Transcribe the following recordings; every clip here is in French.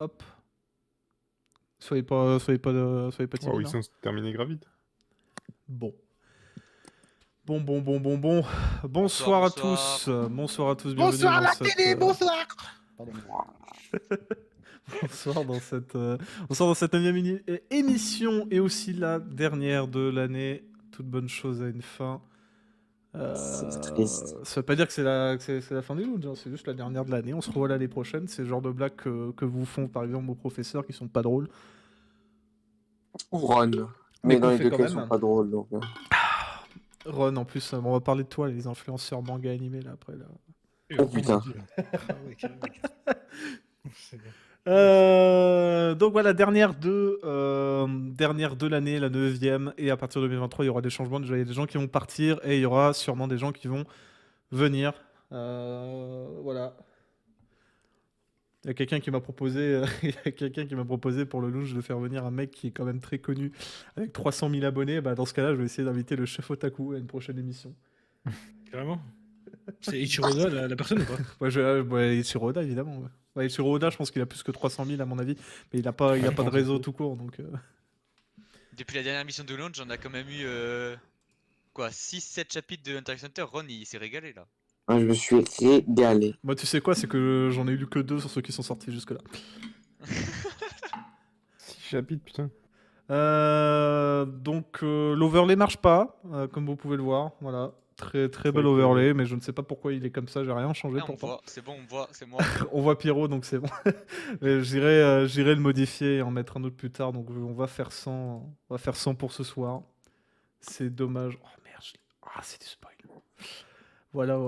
Hop. Soyez pas Waouh, timide. ils sont terminés grave vite. Bon. Bon. Bonsoir à tous. Bonsoir à tous. Bienvenue Bonsoir dans la cette, télé, bonsoir. bonsoir dans cette 9e émission et aussi la dernière de l'année. Toute bonne chose a une fin. C'est triste. Ça veut pas dire que c'est la fin du lounge, hein, c'est juste la dernière de l'année. On se revoit l'année prochaine. C'est le genre de blagues que vous font par exemple vos professeurs qui sont pas drôles. Ou Ron. Mais Mais dans qu'on les fait deux quand cas, même. ils sont pas drôles. Donc, Ron, en plus, on va parler de toi, les influenceurs manga animés là après là. Oh putain. Donc voilà, dernière de l'année, la 9e, et à partir de 2023, il y aura des changements. Déjà, il y a des gens qui vont partir et il y aura sûrement des gens qui vont venir. Voilà. Il y a quelqu'un qui m'a proposé, pour le lounge de faire venir un mec qui est quand même très connu, avec 300 000 abonnés. Bah, dans ce cas-là, je vais essayer d'inviter le chef otaku à une prochaine émission. Carrément. C'est Ichiro Oda, la personne ou pas? Ouais, Ichiro Oda, évidemment. Ouais. Ouais, Ichiro Oda, je pense qu'il a plus que 300 000 à mon avis, mais il a pas de réseau tout court, donc. Depuis la dernière mission de launch, on a quand même eu 6-7 chapitres de Hunter x Hunter. Ron, il s'est régalé là. Moi, je me suis régalé. Moi, tu sais quoi, c'est que j'en ai eu que 2 sur ceux qui sont sortis jusque-là. 6 chapitres, putain. Donc, l'overlay marche pas, comme vous pouvez le voir. Voilà. Très bel overlay, mais je ne sais pas pourquoi il est comme ça, j'ai rien changé Ah, on pourtant. voit, c'est bon, on voit, c'est moi. On voit Pyro, donc c'est bon. Mais j'irai le modifier et en mettre un autre plus tard, donc on va faire 100, pour ce soir. C'est dommage. Oh merde, c'est du spoil. Voilà.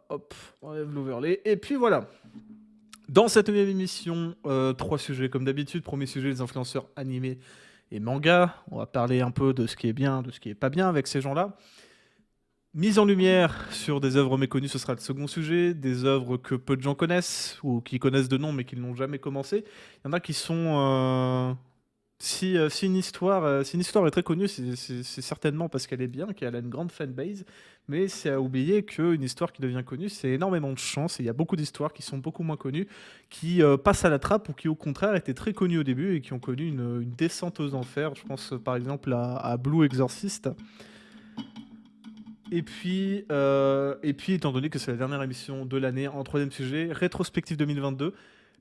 Hop, on enlève l'overlay. Et puis voilà. Dans cette nouvelle émission, 3 sujets comme d'habitude. Premier sujet, les influenceurs animés et manga. On va parler un peu de ce qui est bien, de ce qui est pas bien avec ces gens-là. Mise en lumière sur des œuvres méconnues, ce sera le second sujet. Des œuvres que peu de gens connaissent ou qui connaissent de nom mais qui n'ont jamais commencé. Il y en a qui sont... Si une histoire est très connue, c'est certainement parce qu'elle est bien, qu'elle a une grande fanbase, mais c'est à oublier qu'une histoire qui devient connue, c'est énormément de chance, et il y a beaucoup d'histoires qui sont beaucoup moins connues, qui passent à la trappe ou qui au contraire étaient très connues au début et qui ont connu une descente aux enfers. Je pense par exemple à Blue Exorcist. Et puis, étant donné que c'est la dernière émission de l'année, en troisième sujet, rétrospective 2022,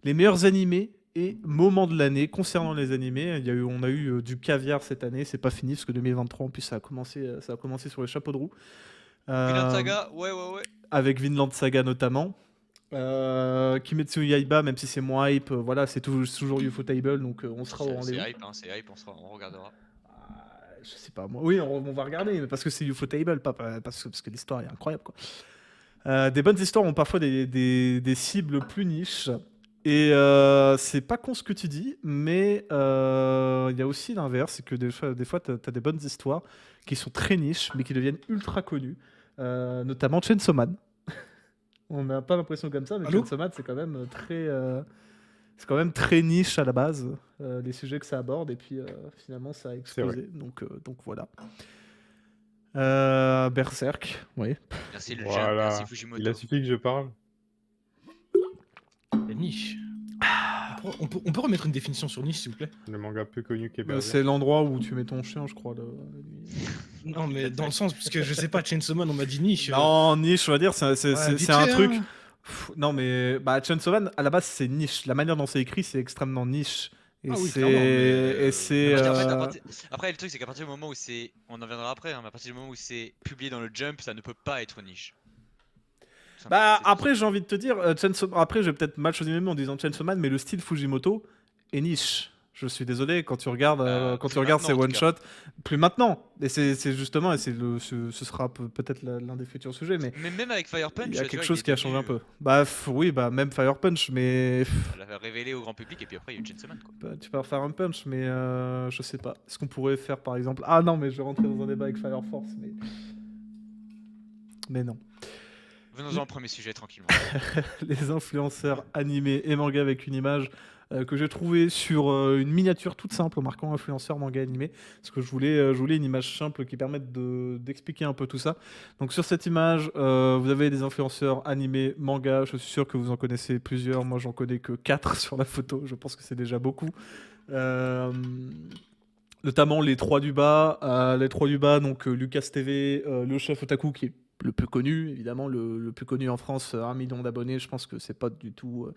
les meilleurs animés et moments de l'année concernant les animés. On a eu du caviar cette année, c'est pas fini parce que 2023 en plus ça a commencé sur les chapeaux de roue. Vinland Saga, ouais. Avec Vinland Saga notamment. Kimetsu Yaiba, même si c'est moins hype, voilà, c'est toujours Ufotable, donc on sera au rendez-vous. C'est hype, on regardera. Je sais pas moi. Oui, on va regarder, mais parce que c'est Ufotable, pas parce que l'histoire est incroyable, quoi. Des bonnes histoires ont parfois des cibles plus niches. Et c'est pas con ce que tu dis, mais il y a aussi l'inverse, c'est que des fois t'as des bonnes histoires qui sont très niches, mais qui deviennent ultra connues. Notamment Chainsaw Man. On n'a pas l'impression comme ça, mais Chainsaw Man, c'est quand même très niche à la base, les sujets que ça aborde, et puis finalement ça a explosé. Donc voilà. Berserk, oui. Merci le Voilà. jeune, merci Fujimoto. Il a suffi que je parle. La niche. On peut remettre une définition sur niche, s'il vous plaît? Le manga peu connu qu'est Berserk. C'est l'endroit où tu mets ton chien, je crois. Non, mais dans le sens, parce que je sais pas, Chainsaw Man, on m'a dit niche. Non, niche, on va dire, c'est un truc. Hein. Non, mais Chainsaw Man, à la base, c'est niche. La manière dont c'est écrit, c'est extrêmement niche. Et Ah oui, c'est. clairement, mais, Et c'est. Après, le truc, c'est qu'à partir du moment où c'est. On en viendra après, hein, mais à partir du moment où c'est publié dans le Jump, ça ne peut pas être niche. Après, j'ai envie de te dire, après, je vais peut-être mal choisir mes mots en disant Chainsaw Man, mais le style Fujimoto est niche. Je suis désolé, quand tu regardes ces one-shots, plus maintenant. Et c'est justement, et ce sera peut-être l'un des futurs sujets, mais même avec Fire Punch, il y a quelque chose qui a changé un peu. Oui, même Fire Punch, mais elle l'avait révélé au grand public, et puis après il y a eu Chainsaw Man, quoi. tu peux faire un punch, mais je sais pas. Est-ce qu'on pourrait faire par exemple... Ah non, mais je vais rentrer dans un débat avec Fire Force, mais non. Venons-en au premier sujet tranquillement. les influenceurs animés et manga avec une image que j'ai trouvée sur une miniature toute simple en marquant influenceur manga animé. Parce que je voulais une image simple qui permette d'expliquer un peu tout ça. Donc sur cette image, vous avez des influenceurs animés manga. Je suis sûr que vous en connaissez plusieurs. Moi, j'en connais que 4 sur la photo. Je pense que c'est déjà beaucoup. Euh, Notamment les trois du bas, donc Lucas TV, le chef Otaku qui est le plus connu, évidemment, le plus connu en France, 1 million d'abonnés. Je pense que c'est pas du tout.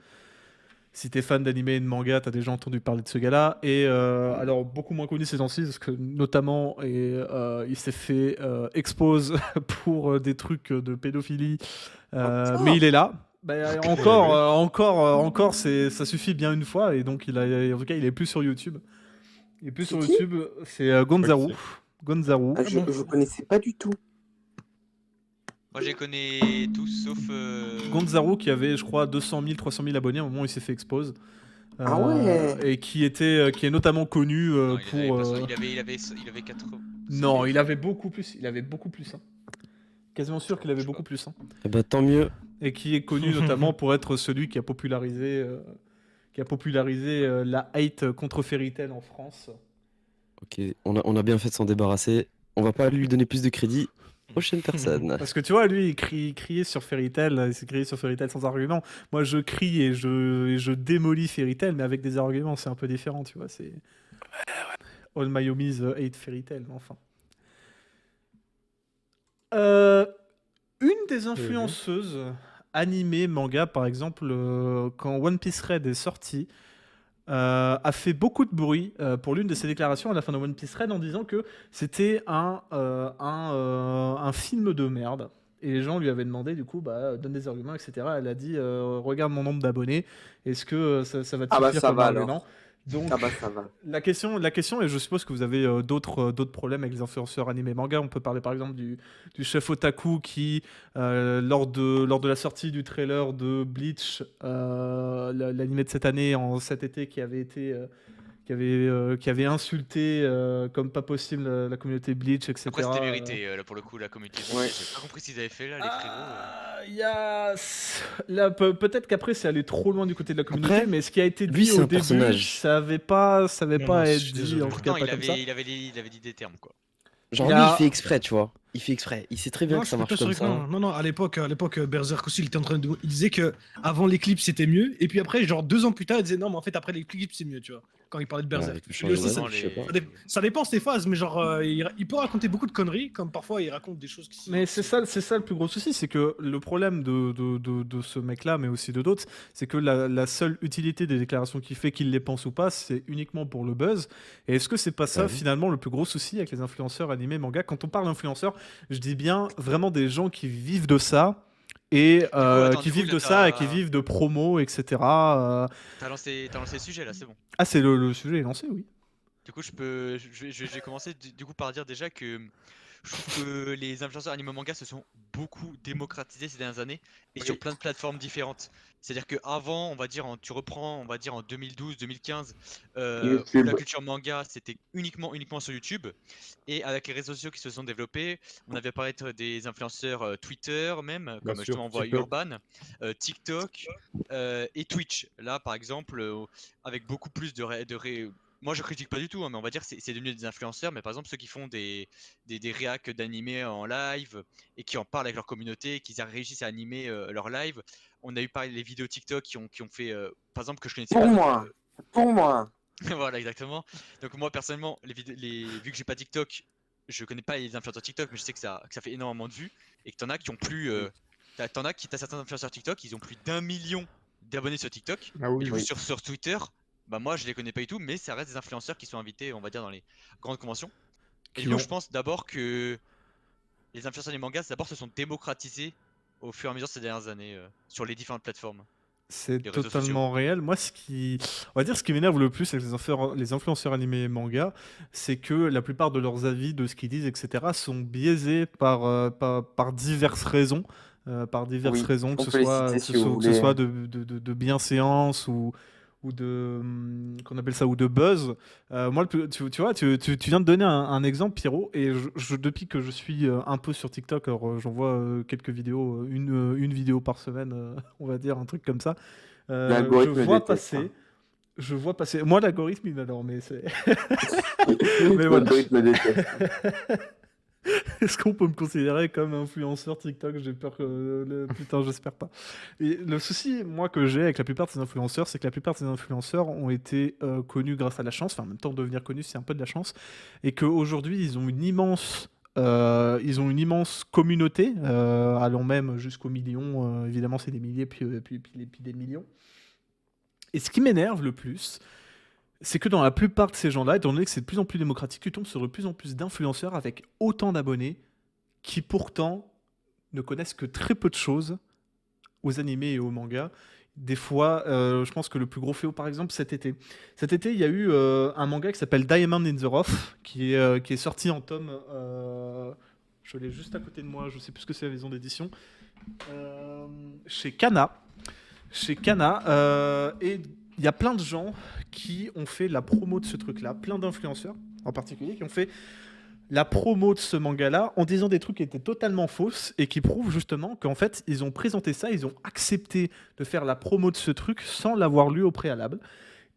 Si t'es fan d'anime et de manga, t'as déjà entendu parler de ce gars-là. Et alors, beaucoup moins connu ces temps-ci, parce que notamment, il s'est fait expose pour des trucs de pédophilie. Mais il est là. Bah, encore, ça suffit bien une fois. Et donc, en tout cas, il est plus sur YouTube. Et plus sur C'est qui YouTube, c'est Gonzaru. Gonzaru. Ah, je connaissais pas du tout. Moi, je les connais tous sauf. Gonzaru qui avait, je crois, 200 000, 300 000 abonnés au moment où il s'est fait expose. Ah ouais. Et qui est notamment connu Non, pour. il avait 80. Non, il avait beaucoup plus. Il avait beaucoup plus. Hein. Quasiment sûr qu'il avait beaucoup plus. Hein. Eh bah tant mieux. Et qui est connu notamment pour être celui qui a popularisé, la hate contre Fairy Tail en France. Ok, on a bien fait de s'en débarrasser. On va pas lui donner plus de crédit. Prochaine personne. Parce que tu vois, lui, il criait sur Fairy Tail, il s'est crié sur Fairy Tail sans argument. Moi, je crie et je démolis Fairy Tail, mais avec des arguments, c'est un peu différent, tu vois. C'est All My Homies hate Fairy Tail, mais enfin. Une des influenceuses animées, manga, par exemple, quand One Piece Red est sorti, a fait beaucoup de bruit pour l'une de ses déclarations à la fin de One Piece Red en disant que c'était un film de merde. Et les gens lui avaient demandé, du coup, donne des arguments, etc. Elle a dit, regarde mon nombre d'abonnés, est-ce que ça va te Ah bah suffire ça comme va argument alors. Donc, Ah bah ça va. la question, et je suppose que vous avez d'autres problèmes avec les influenceurs animés manga. On peut parler par exemple du chef Otaku qui, lors de la sortie du trailer de Bleach, l'animé de cette année, cet été, qui avait insulté comme pas possible la communauté Bleach, etc. Après, c'était mérité, là, pour le coup, la communauté. Ouais. J'ai pas compris ce qu'ils avaient fait là, les frérots. Il y a... Là, peut-être qu'après c'est allé trop loin du côté de la communauté, Après, mais ce qui a été lui, dit c'est au un début, personnage. ça avait pas Non, à je être suis dit, désolé. en tout cas Pourtant, pas comme ça. il avait dit des termes, quoi. Genre Il lui, a- il fait exprès, tu vois. Il fait exprès. Il sait très bien Non, que ça c'est plutôt marche comme sûr que ça. non. Non, à l'époque, Berserk aussi, il était en train de. Il disait que avant les clips c'était mieux, et puis après, genre 2 ans plus tard, il disait non, mais en fait, après les clips c'est mieux, tu vois. Quand il parlait de Ouais, Berserk. il peut Lui changer aussi, d'avis, les- je sais pas. ça dépend ses phases, mais genre, il peut raconter beaucoup de conneries, comme parfois il raconte des choses qui. Mais c'est ça le plus gros souci, c'est que le problème de ce mec-là, mais aussi de d'autres, c'est que la seule utilité des déclarations qu'il fait, qu'il les pense ou pas, c'est uniquement pour le buzz. Et est-ce que c'est pas ça, Ouais. finalement, le plus gros souci avec les influenceurs animés, manga? Quand on parle d'influenceurs, je dis bien vraiment des gens qui vivent de ça, et attends, qui du coup, vivent là, de ça, et qui t'as- vivent de promos, etc. T'as lancé le sujet là, c'est bon. Ah, c'est le sujet est lancé, oui. Du coup, je vais commencer du coup par dire déjà que je trouve que les influenceurs anime manga se sont beaucoup démocratisés ces dernières années et sur plein de plateformes différentes. C'est-à-dire que avant, on va dire, tu reprends, on va dire en 2012-2015, où YouTube. la culture manga c'était uniquement sur YouTube, et avec les réseaux sociaux qui se sont développés, on avait apparaître des influenceurs Twitter même, Bien comme sûr, justement on voit TikTok. Urban, TikTok et Twitch. Là, par exemple, avec beaucoup plus moi je critique pas du tout, hein, mais on va dire que c'est devenu des influenceurs, mais par exemple ceux qui font des réacs d'animés en live et qui en parlent avec leur communauté, qui réussissent à animer leur live. On a eu pareil les vidéos TikTok qui ont fait, par exemple, que je connaissais Pour pas. moi. Pour moi. Voilà, exactement. Donc moi personnellement, vu que j'ai pas TikTok, je connais pas les influenceurs TikTok, mais je sais que ça fait énormément de vues et que t'en as qui ont plus. T'as certains influenceurs TikTok, ils ont plus d'1 million d'abonnés sur TikTok. Ah Et oui, du coup, oui. sur Twitter, bah moi je les connais pas du tout, mais ça reste des influenceurs qui sont invités, on va dire, dans les grandes conventions. Et du coup, je pense d'abord que les influenceurs des mangas, d'abord, se sont démocratisés au fur et à mesure ces dernières années sur les différentes plateformes. C'est Les réseaux totalement réel. Moi, on va dire, ce qui m'énerve le plus avec les influenceurs animés et manga, c'est que la plupart de leurs avis, de ce qu'ils disent, etc., sont biaisés par diverses raisons. Que Oui, ce soit, on peut les citer si vous que ce voulez. soit de bienséance ou qu'on appelle ça, ou de buzz. Moi, tu vois, tu viens de donner un exemple, Pierrot, et depuis que je suis un peu sur TikTok, alors j'envoie quelques vidéos, une vidéo par semaine, on va dire, un truc comme ça. L'algorithme déteste, hein. Je vois passer. Moi, l'algorithme, il m'adore, mais c'est. Mais voilà. L'algorithme déteste. Est-ce qu'on peut me considérer comme influenceur TikTok? J'ai peur que. Putain, j'espère pas. Et le souci, moi, que j'ai avec la plupart de ces influenceurs, c'est que la plupart de ces influenceurs ont été connus grâce à la chance. Enfin, en même temps, devenir connus, c'est un peu de la chance. Et qu'aujourd'hui, ils ont une immense. Ils ont une immense communauté, allant même jusqu'aux millions. Évidemment, c'est des milliers, puis des millions. Et ce qui m'énerve le plus, c'est que dans la plupart de ces gens-là, étant donné que c'est de plus en plus démocratique, tu tombes sur de plus en plus d'influenceurs avec autant d'abonnés qui pourtant ne connaissent que très peu de choses aux animés et aux mangas. Des fois, je pense que le plus gros fléau, par exemple, cet été. Cet été, il y a eu un manga qui s'appelle Diamond in the Rough, qui est sorti en tome. Je l'ai juste à côté de moi, je sais plus ce que c'est la maison d'édition. Chez Kana. Et il y a plein de gens qui ont fait la promo de ce truc-là, plein d'influenceurs en particulier, qui ont fait la promo de ce manga-là en disant des trucs qui étaient totalement fausses et qui prouvent justement qu'en fait, ils ont présenté ça, ils ont accepté de faire la promo de ce truc sans l'avoir lu au préalable.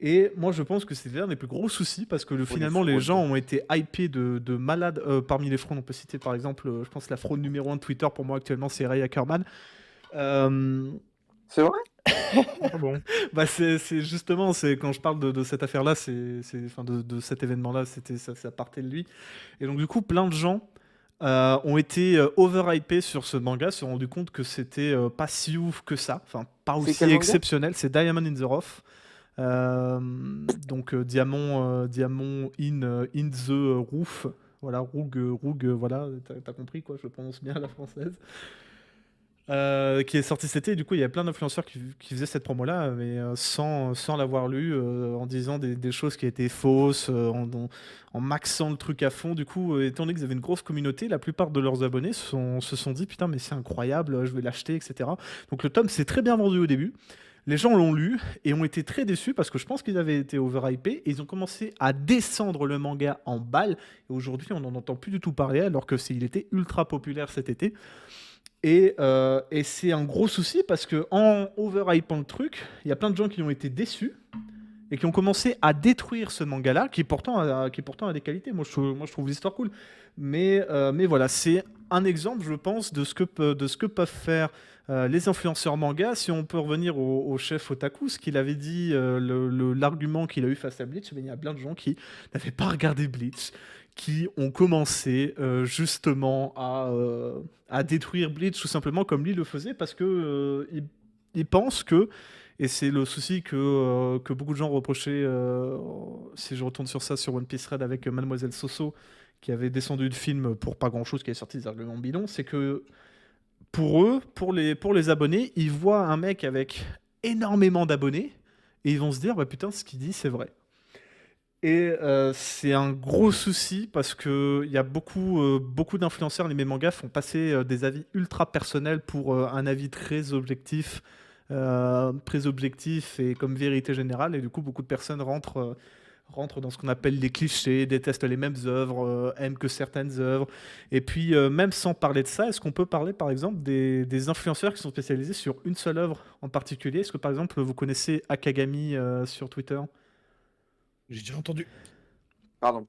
Et moi, je pense que c'est l'un des plus gros soucis parce que finalement, les gens ont été hypés de malades. Parmi les fraudes, on peut citer par exemple, je pense la fraude numéro 1 de Twitter pour moi actuellement, c'est Ray Ackerman. C'est vrai? Ah bon? Bah c'est justement, c'est quand je parle de cette affaire-là, enfin de cet événement-là, ça partait de lui. Et donc du coup, plein de gens ont été overhypés sur ce manga, se sont rendus compte que c'était pas si ouf que ça, enfin pas C'est aussi quel manga? exceptionnel. C'est Diamond in the Rough. Donc diamant in the roof. Voilà, Roug, voilà, t'as compris quoi, je le prononce bien à la française. Qui est sorti cet été. Et du coup, il y a plein d'influenceurs qui faisaient cette promo-là, mais sans l'avoir lu, en disant des choses qui étaient fausses, en maxant le truc à fond. Du coup, étant donné qu'ils avaient une grosse communauté, la plupart de leurs abonnés se sont dit putain, mais c'est incroyable, je vais l'acheter, etc. Donc le tome s'est très bien vendu au début. Les gens l'ont lu et ont été très déçus parce que je pense qu'ils avaient été overhypés et ils ont commencé à descendre le manga en balle. Et aujourd'hui, on n'en entend plus du tout parler alors que il était ultra populaire cet été. Et c'est un gros souci parce que en overhypant le truc, il y a plein de gens qui ont été déçus et qui ont commencé à détruire ce manga-là, qui pourtant a des qualités. Moi, je trouve l'histoire cool. Mais voilà, c'est un exemple, je pense, de ce que peuvent faire les influenceurs manga. Si on peut revenir au chef Otaku, ce qu'il avait dit, l'argument qu'il a eu face à Bleach, il y a plein de gens qui n'avaient pas regardé Bleach, qui ont commencé justement à détruire Bleach tout simplement comme lui le faisait parce que il pense que, et c'est le souci que beaucoup de gens reprochaient, si je retourne sur ça, sur One Piece Red avec Mademoiselle Soso, qui avait descendu le film pour pas grand chose, qui avait sorti des arguments bidons, c'est que pour eux, pour les abonnés, ils voient un mec avec énormément d'abonnés et ils vont se dire bah putain, ce qu'il dit c'est vrai. Et c'est un gros souci parce que il y a beaucoup d'influenceurs anime mangas font passer des avis ultra personnels pour un avis très objectif et comme vérité générale. Et du coup, beaucoup de personnes rentrent dans ce qu'on appelle les clichés, détestent les mêmes œuvres, aiment que certaines œuvres. Et puis, même sans parler de ça, est-ce qu'on peut parler par exemple des influenceurs qui sont spécialisés sur une seule œuvre en particulier? Est-ce que par exemple, vous connaissez Akagami sur Twitter? J'ai déjà entendu. Pardon.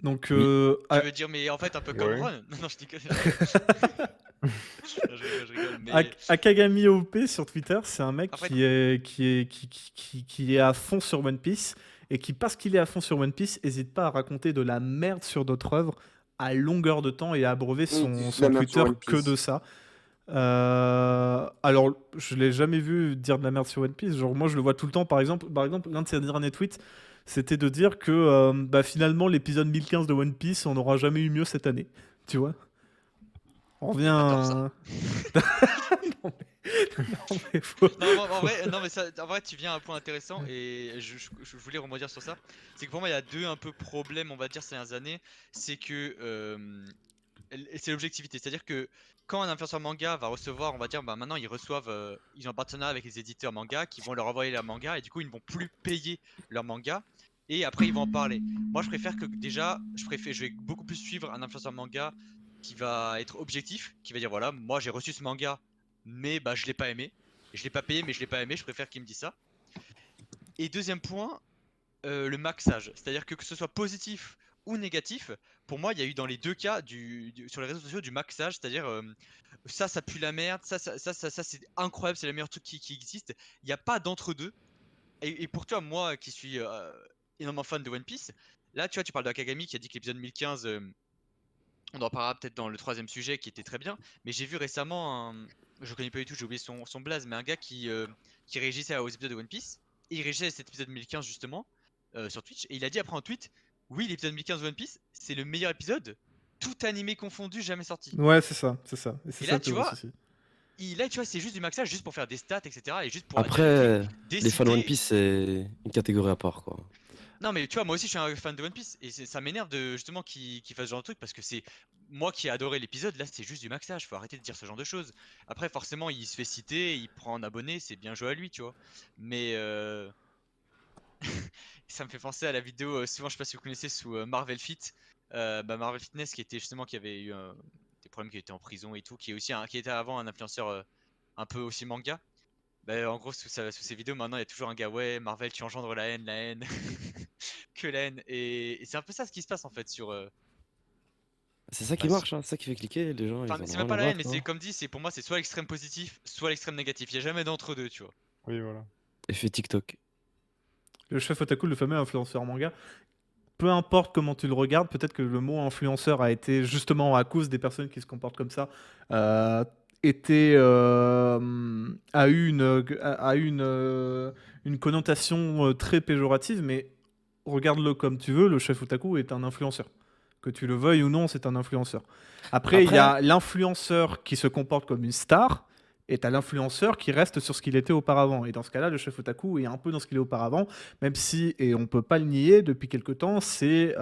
Donc, Tu veux dire, mais en fait, un peu comme Ouais. Ron? Non, je dis que. Je rigole, mais. Akagami OP sur Twitter, c'est un mec Après- qui est à fond sur One Piece et qui, parce qu'il est à fond sur One Piece, hésite pas à raconter de la merde sur d'autres œuvres à longueur de temps et à abreuver son la merde Twitter sur One que Piece. de ça. Alors, je l'ai jamais vu dire de la merde sur One Piece. Genre, moi, je le vois tout le temps. Par exemple, l'un de ses derniers tweets, c'était de dire que finalement, l'épisode 1015 de One Piece, on n'aura jamais eu mieux cette année. Tu vois? On revient. J'adore ça. Non, mais faut- Non, en vrai, non, mais en vrai, tu viens à un point intéressant et je voulais rebondir sur ça. C'est que pour moi, il y a deux un peu problèmes, on va dire, ces dernières années. C'est que c'est l'objectivité. C'est-à-dire que quand un influenceur manga va recevoir, on va dire, bah maintenant ils reçoivent, ils ont un partenariat avec les éditeurs manga qui vont leur envoyer leur manga et du coup ils ne vont plus payer leur manga et après ils vont en parler. Moi je préfère que déjà, je vais beaucoup plus suivre un influenceur manga qui va être objectif, qui va dire voilà, moi j'ai reçu ce manga, mais bah je l'ai pas aimé, je l'ai pas payé, mais je l'ai pas aimé. Je préfère qu'il me dise ça. Et deuxième point, le maxage. C'est-à-dire que ce soit positif ou négatif, pour moi, il y a eu dans les deux cas sur les réseaux sociaux du maxage, c'est-à-dire ça pue la merde, ça c'est incroyable, c'est le meilleur truc qui existe. Il n'y a pas d'entre-deux. Et pour toi, moi qui suis énormément fan de One Piece, là tu vois, tu parles de Akagami qui a dit que l'épisode 1015, on en parlera peut-être dans le troisième sujet qui était très bien, mais j'ai vu récemment, je connais pas du tout, j'ai oublié son blaze, mais un gars qui réagissait aux épisodes de One Piece, et il réagissait à cet épisode 1015 justement, sur Twitch, et il a dit après en tweet, oui l'épisode 1015 de One Piece, c'est le meilleur épisode, tout animé confondu, jamais sorti. Ouais, c'est ça. Et c'est Et ça là le plus tu gros vois, souci. là tu vois, c'est juste du maxage, juste pour faire des stats, etc. Et juste pour Après, des les fans cités. One Piece, c'est une catégorie à part, quoi. Non mais tu vois, moi aussi je suis un fan de One Piece et ça m'énerve de justement qu'il fasse ce genre de truc parce que c'est moi qui ai adoré l'épisode, là c'est juste du maxage, faut arrêter de dire ce genre de choses. Après forcément il se fait citer, il prend un abonné, c'est bien joué à lui, tu vois. Mais ça me fait penser à la vidéo, souvent je sais pas si vous connaissez, sous Marvel Fit, Marvel Fitness qui était justement, qui avait eu des problèmes, qui était en prison et tout, qui est aussi qui était avant un influenceur un peu aussi manga. Bah, en gros, sous ces vidéos, maintenant, il y a toujours un gars, ouais, Marvel, tu engendres la haine, que la haine. Et c'est un peu ça ce qui se passe en fait sur. C'est ça qui Bah, marche, hein, c'est ça qui fait cliquer, les gens, ils Enfin, en ont c'est rien même à pas la haine, battre, mais c'est hein. comme dit, c'est pour moi, c'est soit l'extrême positif, soit l'extrême négatif. Il y a jamais d'entre deux, tu vois. Oui, voilà. Effet TikTok. Le chef otaku, le fameux influenceur manga, peu importe comment tu le regardes, peut-être que le mot influenceur a été justement à cause des personnes qui se comportent comme ça, a eu une connotation très péjorative, mais regarde-le comme tu veux, le chef otaku est un influenceur. Que tu le veuilles ou non, c'est un influenceur. Après, il y a l'influenceur qui se comporte comme une star, et t'as l'influenceur qui reste sur ce qu'il était auparavant. Et dans ce cas-là, le chef otaku est un peu dans ce qu'il est auparavant, même si, et on peut pas le nier, depuis quelque temps, et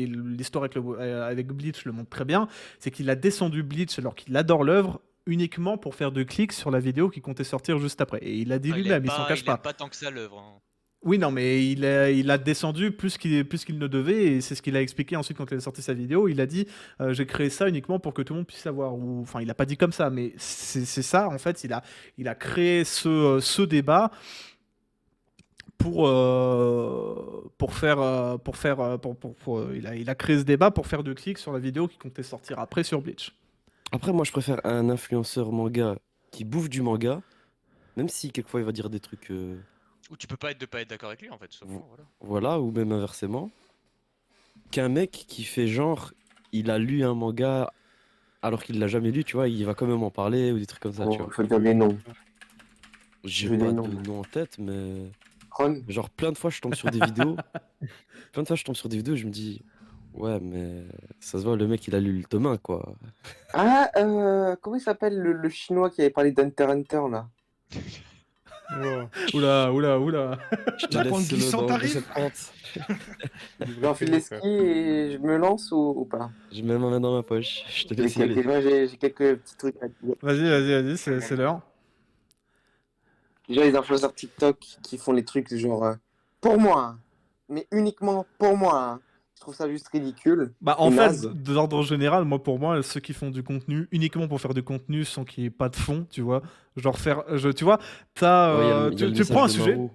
l'histoire avec Bleach le montre très bien, c'est qu'il a descendu Bleach alors qu'il adore l'œuvre, uniquement pour faire de clics sur la vidéo qui comptait sortir juste après. Et il a dit Enfin, lui-même, il s'en cache il aime pas. pas tant que ça l'œuvre, hein. Oui, non, mais il a descendu plus qu'il ne devait, et c'est ce qu'il a expliqué ensuite quand il a sorti sa vidéo. Il a dit j'ai créé ça uniquement pour que tout le monde puisse savoir. Enfin, il n'a pas dit comme ça, mais c'est ça, en fait. Il a créé ce débat il a créé ce débat pour faire de clics sur la vidéo qui comptait sortir après sur Bleach. Après, moi, je préfère un influenceur manga qui bouffe du manga, même si quelquefois il va dire des trucs. Ou tu peux pas être d'accord avec lui en fait, tout simplement, voilà. Voilà, ou même inversement, qu'un mec qui fait genre, il a lu un manga alors qu'il l'a jamais lu, tu vois, il va quand même en parler ou des trucs comme ça, tu Oh, vois. faut dire des noms. J'ai Je veux pas des de noms. nom en tête, mais Ron. genre plein de fois je tombe sur des vidéos, plein de fois je tombe sur des vidéos et je me dis, ouais, mais ça se voit, le mec il a lu le tome 1, quoi. Ah, comment il s'appelle le chinois qui avait parlé d'Hunter x Hunter là? Wow. Oula. Je te La pente laisse le glissante dans arrive. cette pente. J'enfile les skis et je me lance ou pas? Je mets ma main dans ma poche, je te J'ai laisse y aller. moi, j'ai quelques petits trucs à dire. Vas-y, c'est l'heure. Déjà, les influenceurs TikTok qui font les trucs genre pour moi, mais uniquement pour moi. Je trouve ça juste ridicule. Bah, en et fait, naze. d'ordre général, pour moi, ceux qui font du contenu uniquement pour faire du contenu sans qu'il n'y ait pas de fond, tu vois, genre tu vois, Ouais, il y a le tu prends un message de sujet, Maro.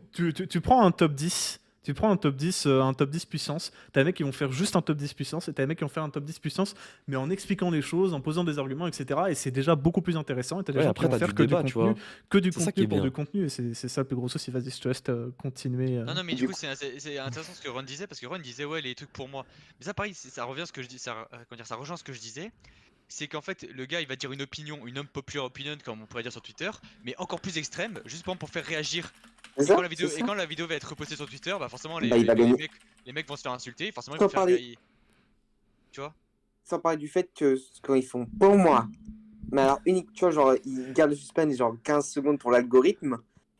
tu prends un top 10, tu prends un top 10 puissance, t'as des mecs qui vont faire juste un top 10 puissance, et t'as des mecs qui vont faire un top 10 puissance, mais en expliquant les choses, en posant des arguments, etc. Et c'est déjà beaucoup plus intéressant, et t'as des Ouais, gens après, qui vont t'as faire du que débat, du tu vois. contenu, que du C'est ça qui contenu est pour bien. du contenu, et c'est ça le plus gros souci. Vas-y, je te laisse continuer. Non, mais Du du coup, coup- c'est intéressant ce que Ron disait, parce que Ron disait, ouais, les trucs pour moi. Mais ça, pareil, ça revient à ce que je dis, ça rejoint ce que je disais. C'est qu'en fait, le gars, il va dire une opinion, une unpopular opinion, comme on pourrait dire sur Twitter, mais encore plus extrême, juste pour faire réagir. C'est Et ça, quand la vidéo, c'est et ça. quand la vidéo va être repostée sur Twitter, bah forcément, Bah, il va gagner. les mecs vont se faire insulter, forcément, ils Sans vont faire parler- tu vois. Sans parler du fait que quand ils font pour moi, mais alors unique, tu vois, genre ils gardent le suspense genre 15 secondes pour l'algorithme,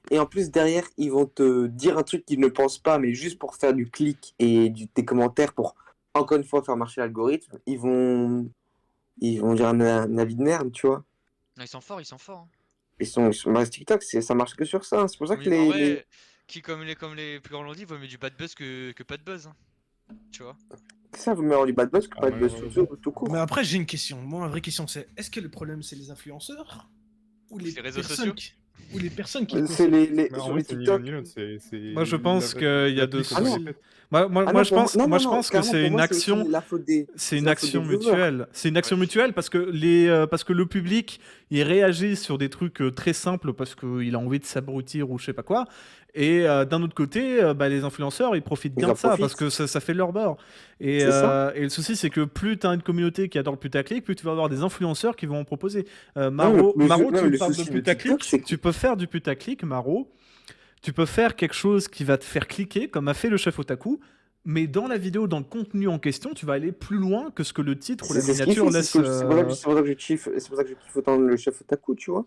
et en plus derrière ils vont te dire un truc qu'ils ne pensent pas, mais juste pour faire du clic et des commentaires pour encore une fois faire marcher l'algorithme, ils vont ils vont dire un avis de merde, tu vois. Non, ils sont forts, ils sont forts, hein. Bah, TikTok, ça marche que sur ça. C'est pour ça que Oui, mais en les... vrai, qui comme les plus grands l'ont dit, vaut mieux du bad buzz que pas de buzz, hein. Tu vois. Ça vous met du bad buzz que Ah, pas de buzz malheureusement. tout court. Mais après, j'ai une question. Moi, ma vraie question, c'est est-ce que le problème, c'est les influenceurs ou les Les réseaux personnes sociaux. ou les personnes qui le C'est consomment? Mais en sur vrai, les c'est ni l'un TikTok. ni l'autre. C'est Moi, je pense qu'il y a deux l'appli, comment soucis. elle est faite. Moi, Ah non, je pense, non, moi, non, je non, pense que clairement, c'est pour une moi, c'est action. aussi la faute des... C'est une la faute action des viewers. mutuelle. C'est une action Ouais. mutuelle parce que parce que le public, il réagit sur des trucs très simples parce qu'il a envie de s'abrutir ou je sais pas quoi. Et d'un autre côté, bah, les influenceurs, ils profitent Ils bien en de ça parce profitent. que ça fait leur beurre. Et, C'est ça. et le souci, c'est que plus tu as une communauté qui adore le putaclic, plus tu vas avoir des influenceurs qui vont en proposer. Non, Maro, non, tu le parles de souci de TikTok, putaclic, c'est que... tu peux faire du putaclic, Maro. Tu peux faire quelque chose qui va te faire cliquer, comme a fait le chef Otaku, mais dans la vidéo, dans le contenu en question, tu vas aller plus loin que ce que le titre ou la C'est ce qu'il miniature fait, laisse. c'est pour ça que je kiffe, c'est pour ça que je kiffe autant le chef Otaku, tu vois.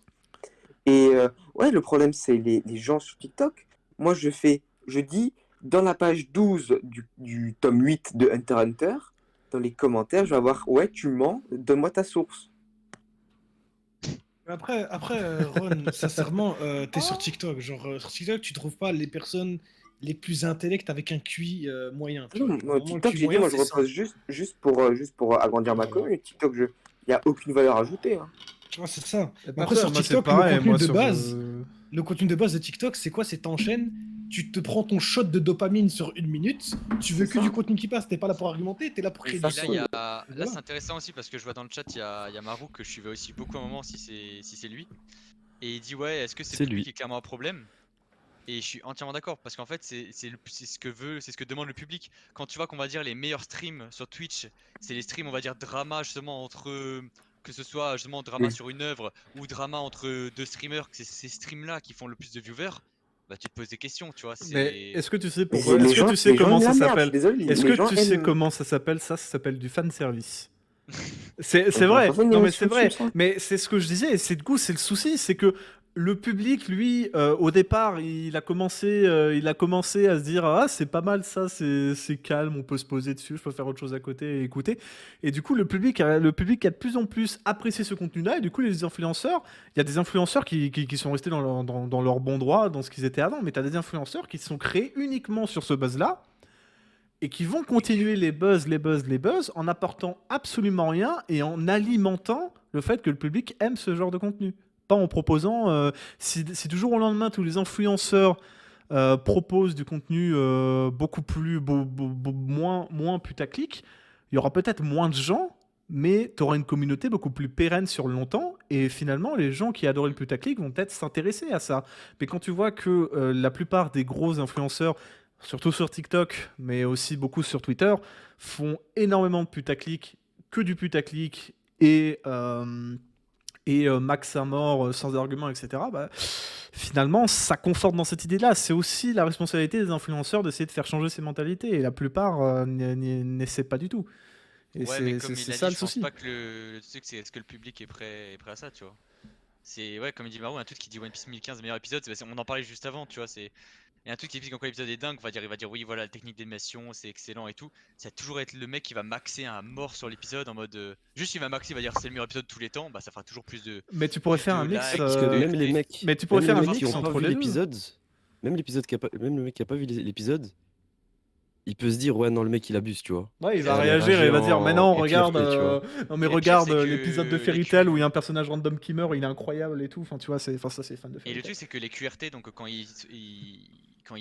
Et ouais, le problème, c'est les gens sur TikTok. Moi, je dis, dans la page 12 du tome 8 de Hunter x Hunter, dans les commentaires, je vais avoir, ouais, tu mens, donne-moi ta source. Après, Ron, sincèrement, t'es sur TikTok. Genre, sur TikTok, tu trouves pas les personnes les plus intellectes avec un QI moyen. Tu vois. Non, Genre, moi, vraiment, le TikTok, QI j'ai dit, moyen, moi, je c'est ça. repose juste pour agrandir ma commune. TikTok, il n'y a aucune valeur ajoutée. Hein. Tu vois, c'est ça. Et Mais après, sur moi, c'est TikTok, pareil. Moi, sur. le contenu de base de TikTok, c'est quoi? C'est t'enchaînes, tu te prends ton shot de dopamine sur 1 minute, tu veux C'est que ça. du contenu qui passe, t'es pas là pour argumenter, t'es là pour créer ça, du Et là, son. il y a... Voilà. là c'est intéressant aussi parce que je vois dans le chat, il y a Marou que je suivais aussi beaucoup à un moment si c'est lui. Et il dit ouais, est-ce que c'est C'est le public lui. qui est clairement un problème? Et je suis entièrement d'accord parce qu'en fait c'est ce que veut, c'est ce que demande le public. Quand tu vois qu'on va dire les meilleurs streams sur Twitch, c'est les streams on va dire drama justement entre que ce soit justement drama Oui. sur une œuvre ou drama entre deux streamers, que c'est ces streams là qui font le plus de viewers, bah tu te poses des questions, tu vois, Mais c'est est-ce que tu sais Mais pourquoi? les Est-ce que gens, tu sais les gens comment aiment ça la merde, je suis s'appelle? désolé. Est-ce Les que gens tu sais aiment. comment ça s'appelle? Ça s'appelle du fan service. C'est On va vrai, pas faire une non mais émission c'est vrai, dessus, ça. mais c'est ce que je disais, et c'est du coup c'est le souci, c'est que le public, lui, au départ, il a commencé à se dire ah c'est pas mal ça, c'est calme, on peut se poser dessus, je peux faire autre chose à côté et écouter. Et du coup le public a de plus en plus apprécié ce contenu-là, et du coup les influenceurs, il y a des influenceurs qui sont restés dans leur bon droit, dans ce qu'ils étaient avant, mais tu as des influenceurs qui se sont créés uniquement sur ce buzz-là et qui vont continuer les buzz en apportant absolument rien et en alimentant le fait que le public aime ce genre de contenu. Pas en proposant, si du jour au lendemain tous les influenceurs proposent du contenu beaucoup plus, moins putaclic, il y aura peut-être moins de gens, mais tu auras une communauté beaucoup plus pérenne sur le longtemps, et finalement les gens qui adoraient le putaclic vont peut-être s'intéresser à ça. Mais quand tu vois que la plupart des gros influenceurs, surtout sur TikTok, mais aussi beaucoup sur Twitter, font énormément de putaclic, que du putaclic, et max à mort sans argument, etc., bah, finalement, ça conforte dans cette idée-là. C'est aussi la responsabilité des influenceurs d'essayer de faire changer ces mentalités, et la plupart n'essaient pas du tout. Et ouais, mais comme il a ça dit, le je pense souci. pas que le truc c'est est-ce que le public est prêt à ça, tu vois. C'est ouais, comme il dit Marou, un truc qui dit One Piece 1015 meilleur épisode, on en parlait juste avant, tu vois, c'est et un truc qui explique en quoi l'épisode est dingue, il va dire oui, voilà, la technique d'animation, c'est excellent et tout. Ça va toujours être le mec qui va maxer à mort sur l'épisode en mode juste il va maxer, il va dire c'est le meilleur épisode de tous les temps, bah ça fera toujours plus de Mais tu pourrais faire un mix. likes, Parce que de même les RT. mecs, Mais tu pourrais même faire les un mecs qui mix ont pas entre vu les deux. l'épisode, même le mec qui a pas vu l'épisode, il peut se dire ouais non le mec il abuse, tu vois. Ouais, il C'est va ça. réagir et il va dire mais non, en regarde, fierté, tu vois. non mais Et le pire, regarde c'est que l'épisode de les Fairy Q- Tail où il y a un personnage random qui meurt, il est incroyable et tout. Enfin, tu vois, ça c'est fan de Et Fairy le Tail. truc c'est que les QRT, donc quand il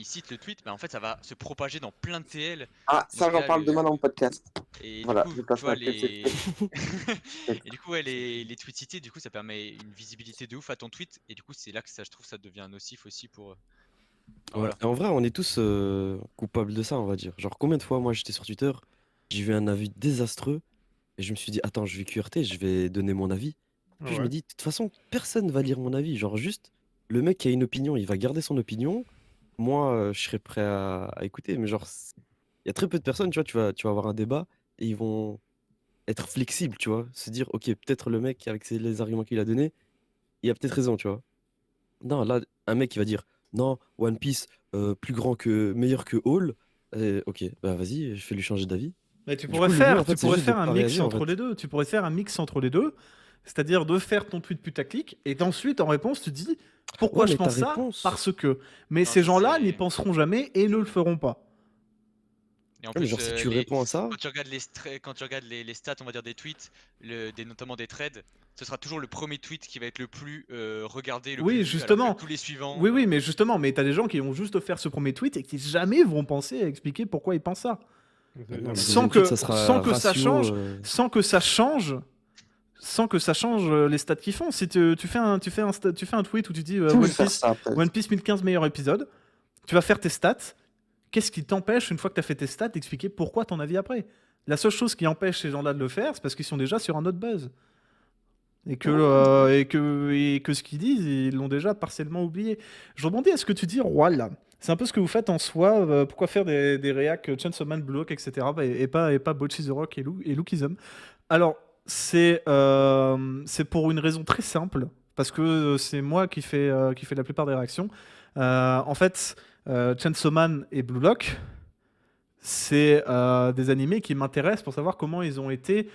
cite le tweet, bah en fait ça va se propager dans plein de TL. Ah, ça, Donc j'en là, parle demain dans mon podcast. Et Voilà, du coup, je tu passe vois, ma et du coup, ouais, les tweets cités, du coup, ça permet une visibilité de ouf à ton tweet. Et du coup, c'est là que ça, je trouve, ça devient nocif aussi pour. Ouais. Voilà. Et en vrai, on est tous coupables de ça, on va dire. Genre, combien de fois, moi, j'étais sur Twitter, j'ai vu un avis désastreux, et je me suis dit, attends, je vais QRT, je vais donner mon avis. Puis je me dis, de toute façon, personne va lire mon avis. Genre, juste, le mec qui a une opinion, il va garder son opinion. Moi, je serais prêt à écouter, mais genre, il y a très peu de personnes, tu vois, tu vas avoir un débat, et ils vont être flexibles, tu vois. Se dire, ok, peut-être le mec, avec les arguments qu'il a donnés, il a peut-être raison, tu vois. Non, là, un mec qui va dire non, One Piece, plus grand que, meilleur que Hall. Ok, bah vas-y, je fais lui changer d'avis. Mais tu Du pourrais coup, le faire, mieux, en fait, tu c'est pourrais juste de faire un pas mix réagir, en entre fait. les deux. Tu pourrais faire un mix entre les deux, c'est-à-dire de faire ton tweet putaclic et ensuite en réponse tu dis pourquoi Ouais, je mais ta pense ça réponse. parce que. Mais Non, ces ça gens-là n'y c'est. penseront jamais et ne le feront pas. Et en Ouais, mais plus, genre, si tu réponds à ça, quand tu regardes quand tu regardes les stats, on va dire des tweets, notamment des threads, ce sera toujours le premier tweet qui va être le plus regardé, le plus Oui, vu, alors que justement. tous les suivants. Oui, oui, mais justement, mais t'as des gens qui vont juste faire ce premier tweet et qui jamais vont penser à expliquer pourquoi ils pensent ça. bah non, le Sans deuxième tweet, que, ça sans sera que ça ratio. change, sans que ça change, sans que ça change les stats qu'ils font. Si tu fais un tweet où tu dis Tu veux faire ça, peut-être. One Piece 1015 meilleur épisode, tu vas faire tes stats. Qu'est-ce qui t'empêche, une fois que tu as fait tes stats, d'expliquer pourquoi ton avis après? La seule chose qui empêche ces gens-là de le faire, c'est parce qu'ils sont déjà sur un autre buzz. Et que ce qu'ils disent, ils l'ont déjà partiellement oublié. Je rebondis à ce que tu dis, Roi, là. C'est un peu ce que vous faites en soi. Pourquoi faire des réacs Chainsaw Man, Blue Lock, etc. Et pas Bocchi the Rock et Lookism. Alors, c'est pour une raison très simple. Parce que c'est moi qui fait la plupart des réactions. En fait, Chainsaw Man et Blue Lock, c'est des animés qui m'intéressent pour savoir comment ils ont été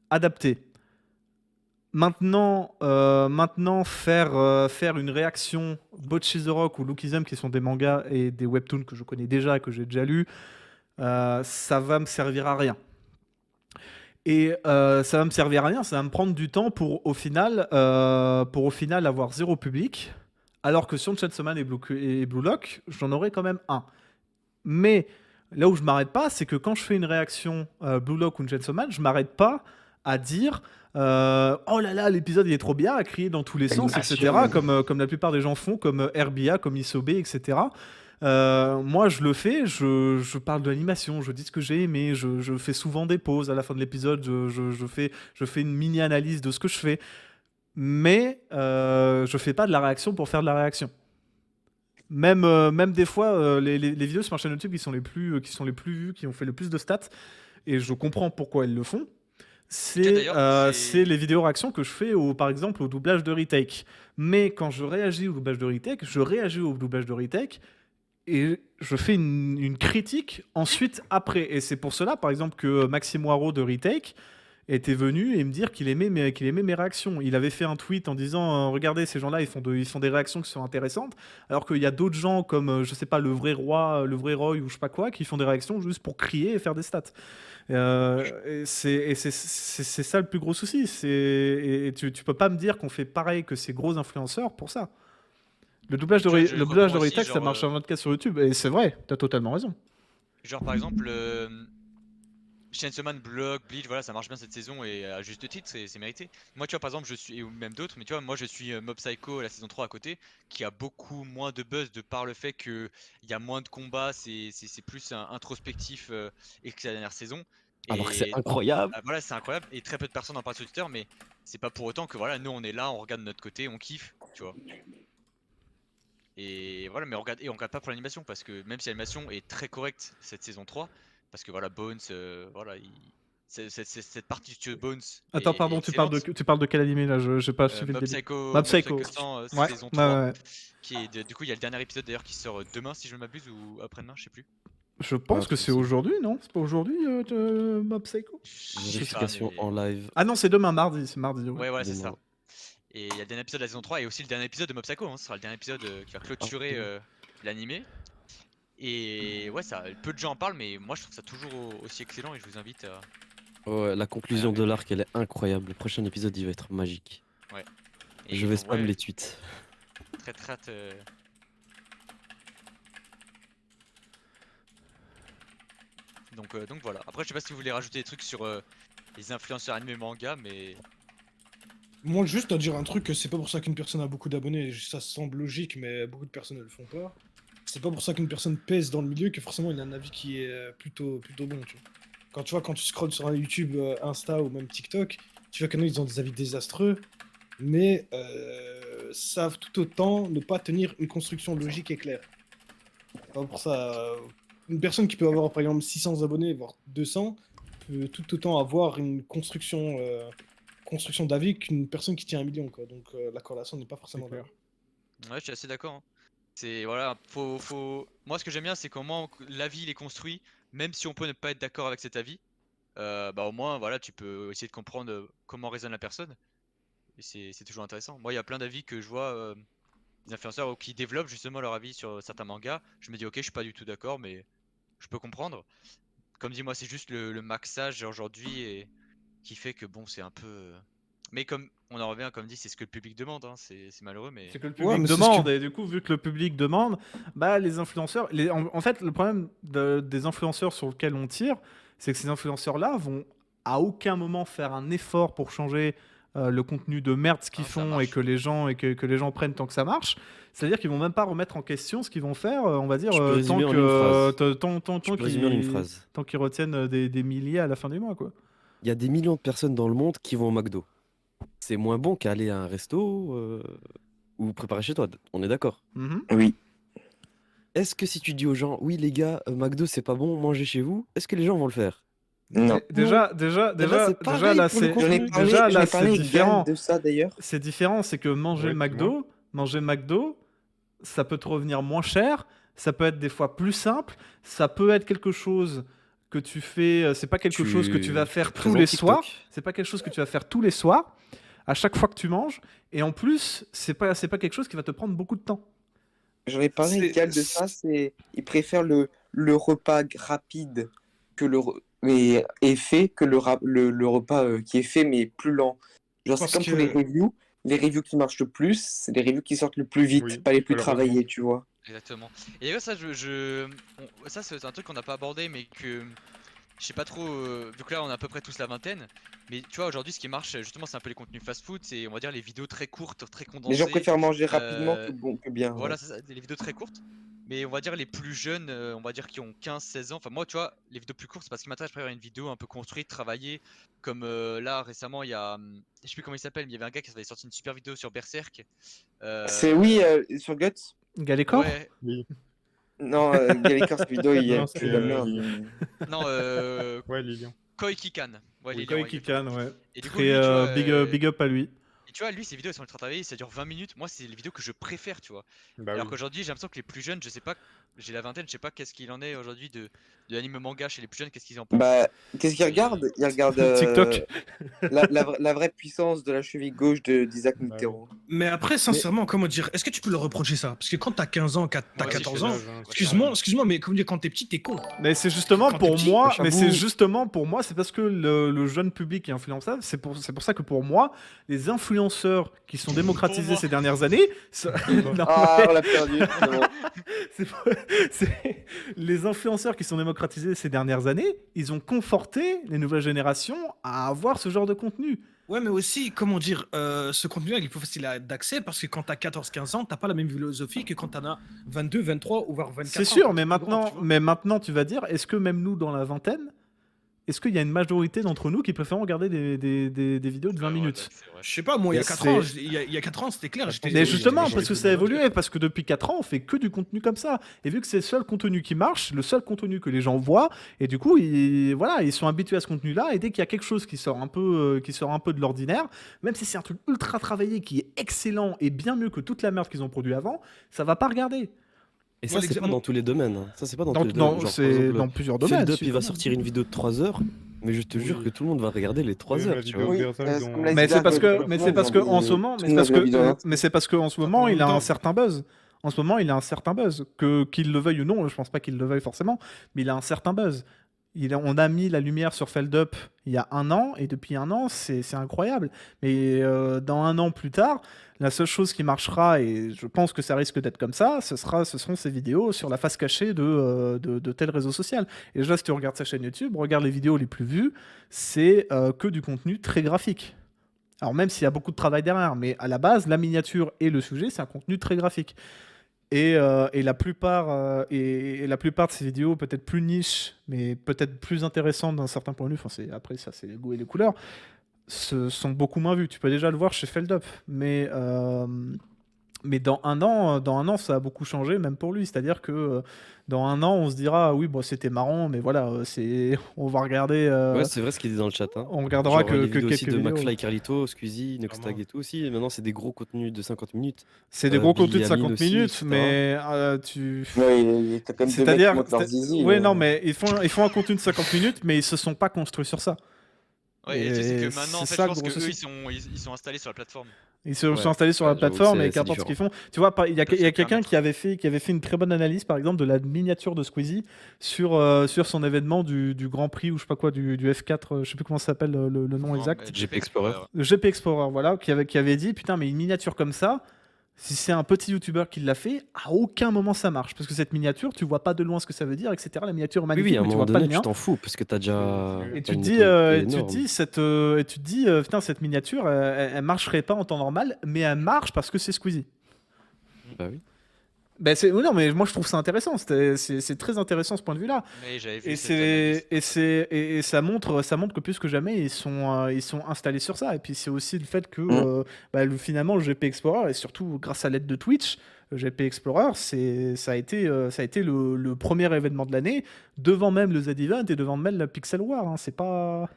adaptés. Maintenant, faire une réaction Bocchi the Rock ou Lookism, qui sont des mangas et des webtoons que je connais déjà et que j'ai déjà lus, ça va me servir à rien. Et ça va me servir à rien, ça va me prendre du temps pour au final avoir zéro public, alors que sur Chainsaw Man et Blue Lock, j'en aurai quand même un. Mais là où je m'arrête pas, c'est que quand je fais une réaction Blue Lock ou Chainsaw Man, je m'arrête pas à dire oh là là, l'épisode il est trop bien, à crier dans tous les sens, etc. Comme la plupart des gens font, comme RBA, comme Isobe, etc. Moi, je le fais, je parle de l'animation, je dis ce que j'ai aimé, je fais souvent des pauses à la fin de l'épisode, je fais une mini-analyse de ce que je fais, mais je fais pas de la réaction pour faire de la réaction. Même des fois, les vidéos sur ma chaîne YouTube qui sont les plus vues, qui ont fait le plus de stats, et je comprends pourquoi elles le font, c'est les vidéos réactions que je fais, par exemple, au doublage de retake. Mais quand je réagis au doublage de retake, je réagis au doublage de retake, et je fais une critique ensuite après. Et c'est pour cela, par exemple, que Maxime Waro de Retake était venu et me dire qu'il aimait mes réactions. Il avait fait un tweet en disant regardez, ces gens-là, ils font des réactions qui sont intéressantes, alors qu'il y a d'autres gens comme, je sais pas, le vrai Roy ou je sais pas quoi, qui font des réactions juste pour crier et faire des stats. C'est ça le plus gros souci. Et tu peux pas me dire qu'on fait pareil que ces gros influenceurs pour ça. Le doublage de Retake, ça marche en 24 sur YouTube, et c'est vrai, t'as totalement raison. Genre par exemple, Chainsaw Man, Block, Bleach, voilà, ça marche bien cette saison et à juste titre, c'est mérité. Moi, tu vois, par exemple, ou même d'autres, mais tu vois, moi je suis Mob Psycho, la saison 3 à côté, qui a beaucoup moins de buzz de par le fait qu'il y a moins de combats, c'est plus introspectif et que la dernière saison. alors que c'est incroyable. Voilà, c'est incroyable et très peu de personnes en parlent sur Twitter, mais c'est pas pour autant que voilà, nous on est là, on regarde de notre côté, on kiffe, tu vois. Et voilà, mais on regarde pas pour l'animation parce que même si l'animation est très correcte cette saison 3, parce que voilà, Bones, voilà, cette partie du studio Bones. Attends, est pardon, tu parles excellente. de quel animé là? J'ai pas suivi le Mob début. Psycho, Mob Psycho. 100, Ouais, saison ouais, 3. ouais. Du coup, il y a le dernier épisode d'ailleurs qui sort demain, si je ne m'abuse, ou après-demain, je sais plus. Je pense Ouais, que c'est possible. aujourd'hui, non? C'est pas aujourd'hui, Mob Psycho? Je sais pas, Vérification mais- en live. Ah non, c'est demain, mardi. C'est mardi. Ouais, voilà, c'est Demain. ça. Et il y a le dernier épisode de la saison 3 et aussi le dernier épisode de Mob Psycho. Hein, ce sera le dernier épisode qui va clôturer l'animé. Et ouais, ça, peu de gens en parlent, mais moi je trouve ça toujours aussi excellent et je vous invite à. Ouais, la conclusion de l'arc, elle est incroyable. Le prochain épisode, il va être magique. Ouais. Et Je vais donc, spam ouais, les tweets. très hâte. Donc voilà. Après, je sais pas si vous voulez rajouter des trucs sur les influenceurs animés manga, mais. Moi, juste à dire un truc, c'est pas pour ça qu'une personne a beaucoup d'abonnés, ça semble logique, mais beaucoup de personnes ne le font pas. C'est pas pour ça qu'une personne pèse dans le milieu que forcément il a un avis qui est plutôt bon, tu vois. Quand tu scrolles sur un YouTube, Insta ou même TikTok, tu vois qu'il y en a, ils ont des avis désastreux, mais savent tout autant ne pas tenir une construction logique et claire. Pas pour ça, une personne qui peut avoir par exemple 600 abonnés, voire 200, peut tout autant avoir une construction d'avis qu'une personne qui tient 1 million, quoi. Donc la corrélation n'est pas forcément clair. là. Ouais, je suis assez d'accord. Hein. C'est voilà, Moi, ce que j'aime bien, c'est comment l'avis il est construit, même si on peut ne pas être d'accord avec cet avis. bah au moins voilà, tu peux essayer de comprendre comment raisonne la personne. Et c'est toujours intéressant. Moi, il y a plein d'avis que je vois, des influenceurs qui développent justement leur avis sur certains mangas. Je me dis, ok, je suis pas du tout d'accord, mais je peux comprendre. Comme dit, moi, c'est juste le maxage aujourd'hui et qui fait que bon, c'est un peu. Mais comme on en revient, comme dit, c'est ce que le public demande. Hein. C'est malheureux, mais. C'est que le Ouais, public mais c'est ce demande, que- et du coup, vu que le public demande, bah les influenceurs. En fait, le problème des influenceurs sur lequel on tire, c'est que ces influenceurs-là vont à aucun moment faire un effort pour changer le contenu de merde ce qu'ils Ah, ça font et marche. que les gens prennent tant que ça marche. C'est-à-dire qu'ils vont même pas remettre en question ce qu'ils vont faire, on va dire, Je peux résumer tant en une phrase. que Je peux résumer en une phrase. tant qu'ils retiennent des milliers à la fin du mois, quoi. Il y a des millions de personnes dans le monde qui vont au McDo. C'est moins bon qu'aller à un resto ou préparer chez toi. On est d'accord. Mhm. Oui. Est-ce que si tu dis aux gens, oui les gars, McDo c'est pas bon, mangez chez vous, est-ce que les gens vont le faire? Non. Déjà, c'est pareil là, pour le c'est contenu. déjà J'en là, ai parlé c'est avec différent. Gall de ça d'ailleurs. C'est différent, c'est que Ouais, manger McDo, ça peut te revenir moins cher, ça peut être des fois plus simple, ça peut être quelque chose que tu fais, c'est pas quelque chose que tu vas faire tous présentes les TikTok. soirs, c'est pas quelque chose que tu vas faire tous les soirs, à chaque fois que tu manges, et en plus, c'est pas quelque chose qui va te prendre beaucoup de temps. J'en ai parlé avec C'est- Gall de ça, il préfère le repas rapide que mais est fait que le repas qui est fait mais plus lent. Genre c'est Parce comme pour les que- reviews. Les reviews qui marchent le plus, c'est les reviews qui sortent le plus vite, Oui, pas les plus malheureusement. travaillées, tu vois. Exactement. Et d'ailleurs, ça, ça c'est un truc qu'on n'a pas abordé, mais que je sais pas trop. Vu que là, on a à peu près tous la vingtaine. Mais tu vois, aujourd'hui, ce qui marche, justement, c'est un peu les contenus fast-food. C'est, on va dire, les vidéos très courtes, très Les condensées. gens préfèrent manger rapidement euh, que bien. Voilà, Ouais. c'est ça, les vidéos très courtes. Mais on va dire les plus jeunes, on va dire qui ont 15-16 ans. Enfin, moi, tu vois, les vidéos plus courtes, c'est parce que m'intéresse. Je préfère une vidéo un peu construite, travaillée. Comme là, récemment, il y a. Je sais plus comment il s'appelle, mais il y avait un gars qui avait sorti une super vidéo sur Berserk. C'est oui, sur Guts. Galécor Ouais, Oui. Non, Gallican, cette vidéo, il Non, est c'est, de la merde. Lilian. non, Ouais, Lilian. Koi Kikan. Ouais, Oui. Lilian, Koi Kikan, ouais. Et du coup, Très lui, tu vois, big up à lui. et tu vois, lui, ses vidéos, elles sont ultra travaillées, ça dure 20 minutes. Moi, c'est les vidéos que je préfère, tu vois. Bah Alors oui. qu'aujourd'hui, j'ai l'impression que les plus jeunes, je sais pas, j'ai la vingtaine, je sais pas qu'est-ce qu'il en est aujourd'hui de l'anime manga chez les plus jeunes, qu'est-ce qu'ils en pensent. Bah, qu'est-ce qu'ils regardent? Ils regardent TikTok. la vraie puissance de la cheville gauche d'Isaac Bah oui. Mitterrand. Mais après, sincèrement, comment dire, est-ce que tu peux leur reprocher ça? Parce que quand t'as 15 ans, t'as Moi aussi, 14 je ans, fais l'âge, hein, excuse-moi, mais comment dire, quand t'es petit, t'es con. Mais c'est justement Quand pour t'es petit, moi, bah, mais j'avoue. c'est justement pour moi, c'est parce que le jeune public est influençable. C'est pour ça que pour moi, les influenceurs qui sont démocratisés moi. ces dernières années, Non, Ah, mais on l'a perdu. c'est bon. les influenceurs qui sont démocratisés ces dernières années, ils ont conforté les nouvelles générations à avoir ce genre de contenu. Ouais, mais aussi, comment dire, ce contenu-là, il est plus facile d'accès parce que quand t'as 14-15 ans, t'as pas la même philosophie que quand t'en as 22, 23 ou voire 24 ans. C'est sûr, quand mais t'es plus grand, maintenant, tu vois. mais maintenant, tu vas dire, est-ce que même nous, dans la vingtaine, est-ce qu'il y a une majorité d'entre nous qui préfèrent regarder des vidéos de 20 minutes? Je sais pas, moi, il y a Mais 4 c'est- ans, il y a 4 ans, c'était clair. j'étais- Mais j'étais justement, majorité parce que de ça a mon âge. évolué, parce que depuis 4 ans, on fait que du contenu comme ça. Et vu que c'est le seul contenu qui marche, le seul contenu que les gens voient, et du coup, voilà, ils sont habitués à ce contenu-là, et dès qu'il y a quelque chose qui sort un peu de l'ordinaire, même si c'est un truc ultra travaillé, qui est excellent et bien mieux que toute la merde qu'ils ont produit avant, ça va pas regarder. Et ça, Moi, c'est pas l'exemple- dans tous les domaines. Hein. Ça, c'est pas dans Dans, tous les domaines. Genre, par c'est exemple, dans plusieurs domaines. Feldup, il va suivant. sortir une vidéo de 3 heures, mais je te jure Oui. que tout le monde va regarder les 3 Même heures, la tu vidéo vois. Oui, de Berserk c'est dont- comme la Mais c'est parce que, Tout mais le c'est monde parce que dans en des- ce moment, tout mais le c'est parce monde dans que, des vidéos. mais c'est parce qu'en ce moment, en il même a un temps. certain buzz. En ce moment, il a un certain buzz. Qu'il le veuille ou non, je pense pas qu'il le veuille forcément, mais il a un certain buzz. On a mis la lumière sur Feldup il y a 1 an, et depuis 1 an, c'est incroyable. Mais dans 1 an plus tard, la seule chose qui marchera, et je pense que ça risque d'être comme ça, ce seront ces vidéos sur la face cachée de tel réseau social. Et déjà, si tu regardes sa chaîne YouTube, regarde les vidéos les plus vues, c'est que du contenu très graphique. Alors même s'il y a beaucoup de travail derrière, mais à la base, la miniature et le sujet, c'est un contenu très graphique. Et la plupart de ces vidéos, peut-être plus niches, mais peut-être plus intéressantes d'un certain point de vue, après ça c'est les goûts et les couleurs, sont beaucoup moins vues. Tu peux déjà le voir chez Feldup. Mais Mais dans un an, ça a beaucoup changé, même pour lui. C'est-à-dire que dans un an, on se dira, ah oui, bon, c'était marrant, mais voilà, on va regarder, Ouais, c'est vrai ce qu'il dit dans le chat. Hein. on regardera Genre les que vidéos aussi quelques de vidéos. McFly Carlito, Squeezie, Clairement. Nuxtag et tout aussi. Et maintenant, c'est des gros contenus de 50 minutes. C'est des gros Billy contenus de Amine 50 aussi, minutes, etc. mais Ouais, t'as quand même deux mecs qui c'est-à-dire, montent leur zizi. ouais, non, mais ils font un contenu de 50 minutes, mais ils se sont pas construits sur ça. Ouais, et le truc, c'est Et que maintenant, en c'est fait, ça je le pense gros que eux, souci. ils sont installés sur la plateforme. Ils se Ouais. sont installés sur Ouais, la j'avoue que plateforme et c'est qu'importe ce qu'ils différent. font. Tu vois, il y a Ils peuvent se quelqu'un permettre. qui avait fait une très bonne analyse, par exemple, de la miniature de Squeezie sur son événement du Grand Prix ou je sais pas quoi, du F4, je sais plus comment ça s'appelle le nom Non, exact. mais GP Explorer. Le GP Explorer, voilà, qui avait dit, putain, mais une miniature comme ça, si c'est un petit youtubeur qui l'a fait, à aucun moment ça marche. Parce que cette miniature, tu vois pas de loin ce que ça veut dire, etc. La miniature est Oui, magnifique, oui, à un mais tu moment vois pas le donné, tu lien. t'en fous parce que t'as déjà. Et t'as tu te une dis, notoriété énorme. et tu te dis, putain, cette miniature, elle marcherait pas en temps normal, mais elle marche parce que c'est Squeezie. Bah oui. Ben non, mais moi je trouve ça intéressant. C'est très intéressant ce point de vue-là. Mais j'avais vu Et cette analyse. ça montre que plus que jamais ils sont installés sur ça. Et puis c'est aussi le fait que finalement le GP Explorer et surtout grâce à l'aide de Twitch, le GP Explorer ça a été le premier événement de l'année devant même le Z-Event et devant même la Pixel War. Hein. C'est pas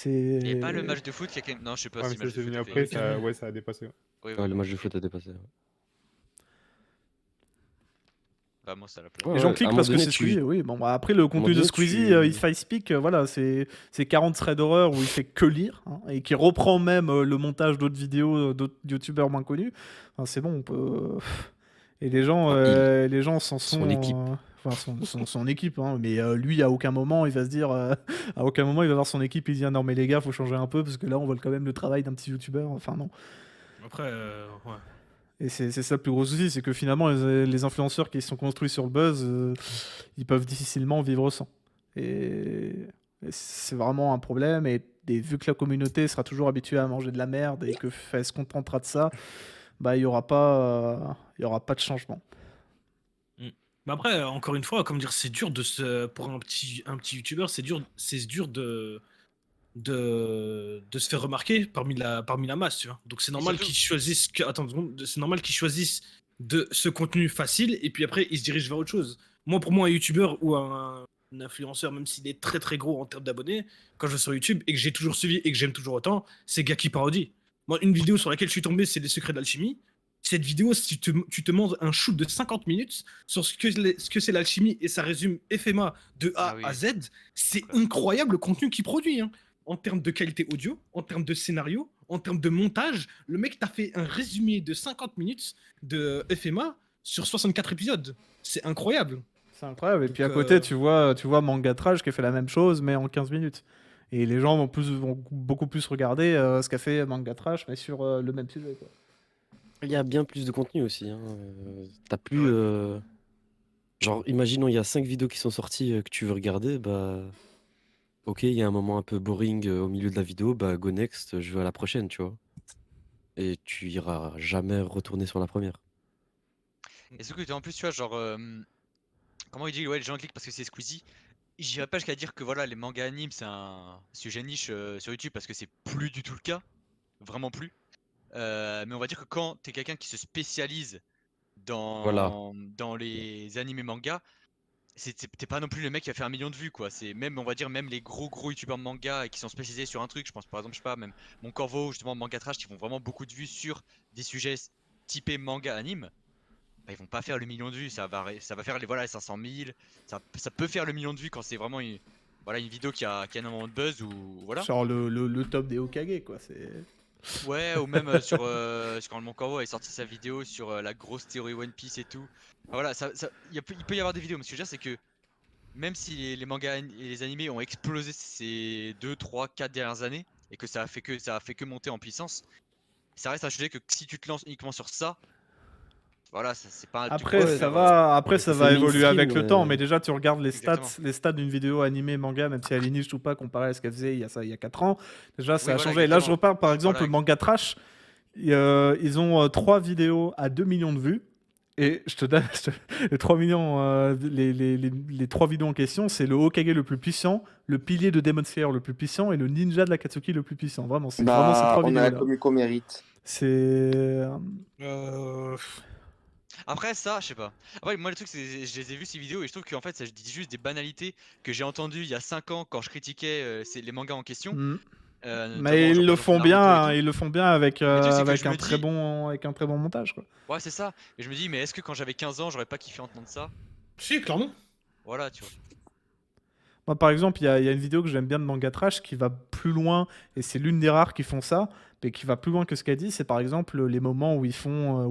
Il n'y avait pas c'est le match de foot qui a... Non, je sais pas Ouais, si mais le ça match c'est de venu foot après, était... ça a dépassé. Oui, Ouais, voilà. le match de foot a dépassé. Ouais. Bah, moi, ça l'a plu. Ouais, Les gens ouais, à cliquent un parce moment que donné, c'est Squeezie, oui. Bon, bah, après, le contenu de donné, Squeezie, tu- If I Speak, voilà, c'est 40 threads d'horreur où il fait que lire, hein, et qui reprend même le montage d'autres vidéos d'autres youtubeurs moins connus. Enfin, c'est bon, on peut... Et les gens s'en sont... Son équipe. Enfin, son équipe, hein, mais lui, à aucun moment, il va se dire... à aucun moment, il va voir son équipe et il se dire, non, mais les gars, faut changer un peu, parce que là, on voit quand même le travail d'un petit youtubeur. Enfin, non. Après, ouais. Et c'est ça le plus gros souci, c'est que finalement, les influenceurs qui sont construits sur le buzz, ils peuvent difficilement vivre sans. Et c'est vraiment un problème. Et vu que la communauté sera toujours habituée à manger de la merde et que elle se contentera de ça, bah il y aura pas de changement. Mais après, encore une fois, comme dire, c'est dur pour un petit youtubeur, c'est dur de se faire remarquer parmi la masse, tu vois. Donc c'est normal surtout- qu'ils choisissent attends une seconde, c'est normal qu'ils choisissent de ce contenu facile et puis après ils se dirigent vers autre chose. Pour moi un youtubeur ou un influenceur, même s'il est très très gros en termes d'abonnés, quand je vais sur YouTube et que j'ai toujours suivi et que j'aime toujours autant, c'est Gaki Parodie. Moi, une vidéo sur laquelle je suis tombé, c'est les secrets d'alchimie. Cette vidéo, si tu te montres un shoot de 50 minutes sur ce que c'est l'alchimie et ça résume FMA de A Ah oui. à Z, c'est incroyable le contenu qu'il produit. Hein. En termes de qualité audio, en termes de scénario, en termes de montage, le mec t'a fait un résumé de 50 minutes de FMA sur 64 épisodes. C'est incroyable. C'est incroyable. Et Donc, puis à côté, tu vois Manga Trash qui a fait la même chose, mais en 15 minutes. Et les gens vont beaucoup plus regarder ce qu'a fait Manga Trash, mais sur le même sujet, quoi. Il y a bien plus de contenu aussi. Hein. T'as plus. Genre, imaginons, il y a 5 vidéos qui sont sorties que tu veux regarder. Bah. Ok, il y a un moment un peu boring au milieu de la vidéo. Bah, go next, je vais à la prochaine, tu vois. Et tu iras jamais retourner sur la première. Et surtout que en plus, tu vois, genre... Comment il dit, ouais, les gens cliquent parce que c'est Squeezie. J'irais pas jusqu'à dire que voilà, les mangas animes, c'est un sujet niche sur YouTube parce que c'est plus du tout le cas. Vraiment plus. Mais on va dire que quand t'es quelqu'un qui se spécialise Voilà. dans les animés mangas, t'es pas non plus le mec qui a fait 1 million de vues, quoi. C'est même, on va dire, même les gros youtubeurs manga et qui sont spécialisés sur un truc. Je pense par exemple, je sais pas, même Mon Corvo, justement, Manga Trash, qui font vraiment beaucoup de vues sur des sujets typés manga anime. Bah, ils vont pas faire le million de vues, ça va faire les 500 000. Ça peut faire le million de vues quand c'est vraiment une vidéo qui a énormément de buzz ou voilà. Genre le top des Hokage, quoi. C'est... Ouais, ou même quand Mon Corvo avait sorti sa vidéo sur la grosse théorie One Piece et tout. Enfin, voilà, il peut y avoir des vidéos, mais ce que je veux dire, c'est que même si les mangas et les animés ont explosé ces 2, 3, 4 dernières années et que ça a fait que monter en puissance, ça reste un sujet que si tu te lances uniquement sur ça, voilà, c'est pas un truc Après, que ça C'est va évoluer mainstream, avec le temps, mais déjà, tu regardes Exactement. les stats d'une vidéo animée manga, même si elle est niche ou pas, comparé à ce qu'elle faisait il y a 4 ans, déjà, ça Oui, a voilà, changé. Et là, je exactement. repars, par exemple, Voilà. Manga Trash, ils ont 3 vidéos à 2 millions de vues, Et je te donne les 3 millions, les 3 vidéos en question, c'est le Hokage le plus puissant, le pilier de Demon Slayer le plus puissant et le ninja de l'Akatsuki le plus puissant. Vraiment, c'est vraiment ces Bah, 3 on a la vidéos-là. commu qu'on mérite. C'est. Euh, Après ça, je sais pas. Après moi le truc c'est je les ai vus ces vidéos et je trouve qu'en fait ça dit juste des banalités que j'ai entendues il y a 5 ans quand je critiquais les mangas en question. Hmm. Notamment Mais genre ils par le exemple font Naruto et bien, tout. ils le font bien avec, Mais le truc c'est que avec je un me très dis, bon, montage, quoi. ouais c'est ça. Et je me dis mais est-ce que quand j'avais 15 ans j'aurais pas kiffé entendre ça? Si, clairement. Voilà tu vois. Moi, par exemple, il y a une vidéo que j'aime bien de Manga Trash qui va plus loin, et c'est l'une des rares qui font ça, mais qui va plus loin que ce qu'a dit. C'est par exemple les moments où ils font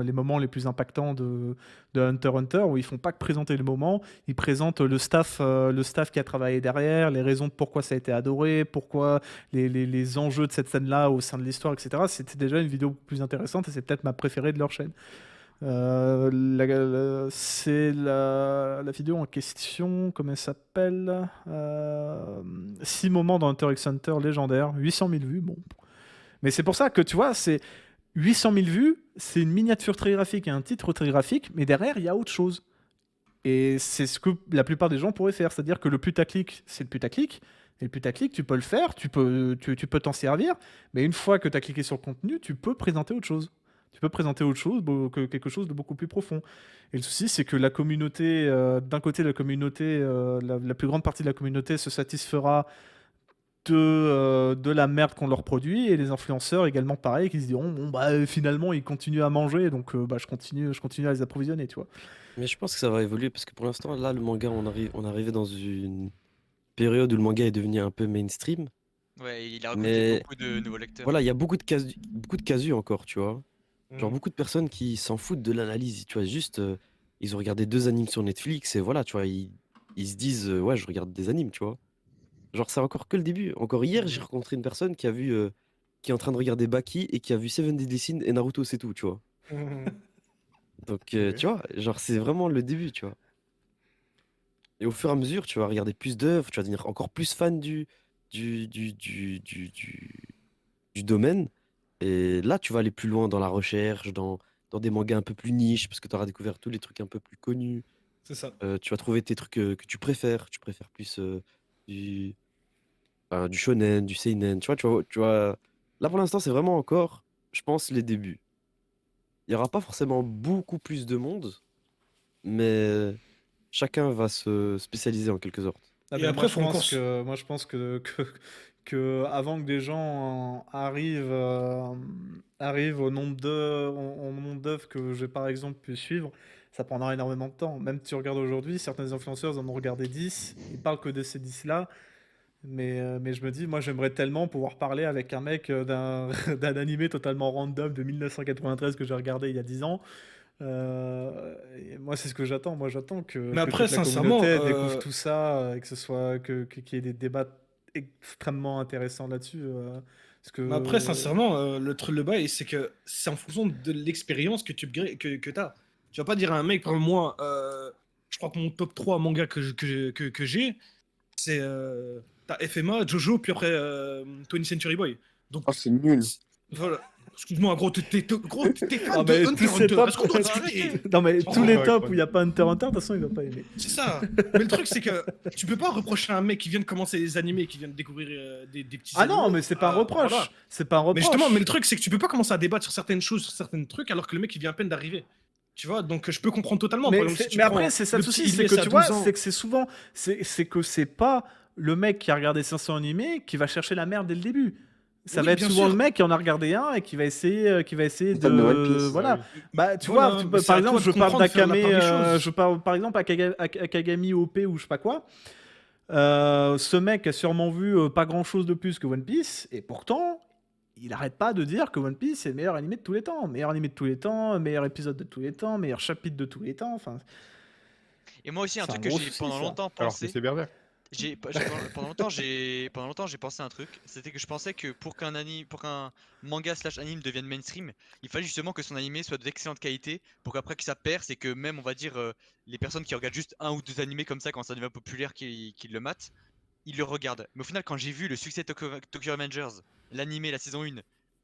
les moments les plus impactants de Hunter x Hunter, où ils font pas que présenter le moment, ils présentent le staff qui a travaillé derrière, les raisons de pourquoi ça a été adoré, pourquoi les enjeux de cette scène-là au sein de l'histoire, etc. C'était déjà une vidéo plus intéressante, et c'est peut-être ma préférée de leur chaîne. C'est la vidéo en question, comment elle s'appelle 6 moments dans Hunter x Hunter légendaire, 800 000 vues, bon. Mais c'est pour ça que tu vois, c'est 800 000 vues, c'est une miniature très graphique et un titre très graphique, mais derrière, il y a autre chose. Et c'est ce que la plupart des gens pourraient faire, c'est-à-dire que le putaclic, c'est le putaclic, et le putaclic, tu peux le faire, tu peux t'en servir, mais une fois que tu as cliqué sur le contenu, tu peux présenter autre chose. Tu peux présenter autre chose, quelque chose de beaucoup plus profond. Et le souci, c'est que la communauté, d'un côté, la communauté, la plus grande partie de la communauté se satisfera de la merde qu'on leur produit, et les influenceurs également pareil, qui se diront, bon, bah, finalement, ils continuent à manger, donc bah, je continue à les approvisionner, tu vois. Mais je pense que ça va évoluer parce que pour l'instant, là, le manga, on est arrivé dans une période où le manga est devenu un peu mainstream. Ouais il a recruté Mais beaucoup de nouveaux lecteurs. voilà, il y a beaucoup de casus encore, tu vois. Genre Mm. beaucoup de personnes qui s'en foutent de l'analyse, tu vois, juste ils ont regardé 2 animes sur Netflix et voilà, tu vois, ils se disent ouais, je regarde des animes, tu vois. Genre c'est encore que le début. Encore hier, j'ai rencontré une personne qui a vu qui est en train de regarder Baki et qui a vu Seven Deadly Sins et Naruto, c'est tout, tu vois. Mm. Donc Ok. tu vois, genre c'est vraiment le début, tu vois. Et au fur et à mesure, tu vas regarder plus d'œuvres, tu vas devenir encore plus fan du, du, du, du, du, du domaine. Et là, tu vas aller plus loin dans la recherche, dans des mangas un peu plus niches, parce que tu auras découvert tous les trucs un peu plus connus. C'est ça. Tu vas trouver tes trucs que tu préfères. Tu préfères plus du, du shonen, du seinen. Tu vois. Là, pour l'instant, c'est vraiment encore, je pense, les débuts. Il n'y aura pas forcément beaucoup plus de monde, mais chacun va se spécialiser en quelque sorte. Ah Et ben, après, faut encore. moi, je pense que avant que des gens arrivent au nombre d'œuvres que j'ai par exemple pu suivre, ça prendra énormément de temps. Même si tu regardes aujourd'hui, certains influenceurs en ont regardé 10, ils parlent que de ces 10-là, mais je me dis, moi j'aimerais tellement pouvoir parler avec un mec d'un animé totalement random de 1993 que j'ai regardé il y a 10 ans. Et moi, c'est ce que j'attends. Moi, j'attends Mais que après, toute la sincèrement, communauté découvre tout ça, et que ce soit qu'il y ait des débats extrêmement intéressants là-dessus. Parce Mais après, que sincèrement, le bail, c'est que c'est en fonction de l'expérience que tu as. Tu vas pas dire à un mec, comme moi, je crois que mon top 3 manga que j'ai, c'est t'as FMA, Jojo, puis après 20th Century Boy. Donc, Oh, c'est nul. voilà. Excuse-moi, gros, t'es fan non, de mais Hunter tous x ces Hunter. tops, Est-ce qu'on doit discuter? non, mais Oh, tous les ouais, tops ouais. où il n'y a pas Hunter x Hunter, de toute façon, il va pas aimer. C'est ça. Mais le truc, c'est que tu peux pas reprocher à un mec qui vient de commencer les animés, qui vient de découvrir des petits Ah non, animés. mais c'est pas un reproche. Voilà. C'est pas un Mais reproche. justement, mais le truc, c'est que tu peux pas commencer à débattre sur certaines choses, sur certains trucs, alors que le mec, il vient à peine d'arriver. Tu vois, donc je peux comprendre totalement. Par Mais, exemple, si tu mais prends après, c'est ça le le souci, petit c'est Ilyes que à tu vois, 12 ans, c'est que c'est souvent, c'est que c'est pas le mec qui a regardé 500 animés qui va chercher la merde dès le début. Ça Oui, va être bien souvent sûr. le mec qui en a regardé un et qui va essayer Fan de One de, Piece. voilà. Ah oui. Bah, tu Voilà, vois, mais c'est par à exemple, toi de je parle comprendre, faire la d'Akame, part des choses. je parle par exemple Akagami OP ou je sais pas quoi. Ce mec a sûrement vu pas grand chose de plus que One Piece, et pourtant, il arrête pas de dire que One Piece c'est le meilleur animé de tous les temps. Meilleur animé de tous les temps, meilleur épisode de tous les temps, meilleur chapitre de tous les temps. Enfin, Et moi aussi un c'est un truc que gros j'ai souci, pendant ça. longtemps Alors que pensé. c'est Berserk. Pendant longtemps j'ai pensé à un truc, c'était que je pensais que pour qu'un manga slash anime devienne mainstream, il fallait justement que son animé soit d'excellente qualité pour qu'après que ça perce et que même on va dire les personnes qui regardent juste un ou deux animés comme ça quand ça devient populaire qui le matent, ils le regardent. Mais au final quand j'ai vu le succès de Tokyo Revengers, l'animé la saison 1,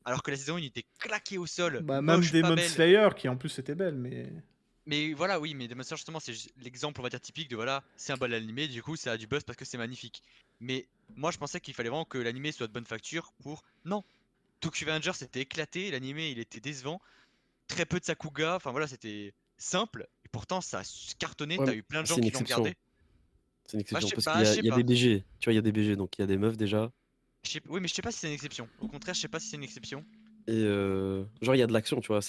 alors que la saison 1 était claquée au sol, Bah, même moche, pas Demon belle. Slayer qui en plus était belle, mais Mais voilà, oui, mais Demon Slayer, justement, c'est l'exemple, on va dire, typique de voilà, c'est un bol animé, du coup, ça a du buzz parce que c'est magnifique. Mais moi, je pensais qu'il fallait vraiment que l'animé soit de bonne facture pour. Non! Tokyo Revengers c'était éclaté, l'animé il était décevant, très peu de Sakuga, enfin voilà, c'était simple, et pourtant ça a cartonné, Ouais, t'as mais eu plein de gens c'est une qui l'ont exception. regardé. C'est une Bah, exception parce je sais il y a des pas. BG. Tu vois, il y a des BG, donc il y a des meufs déjà. Oui, mais je sais pas si c'est une exception. Au contraire, je sais pas si c'est une exception. Et genre, il y a de l'action, tu vois.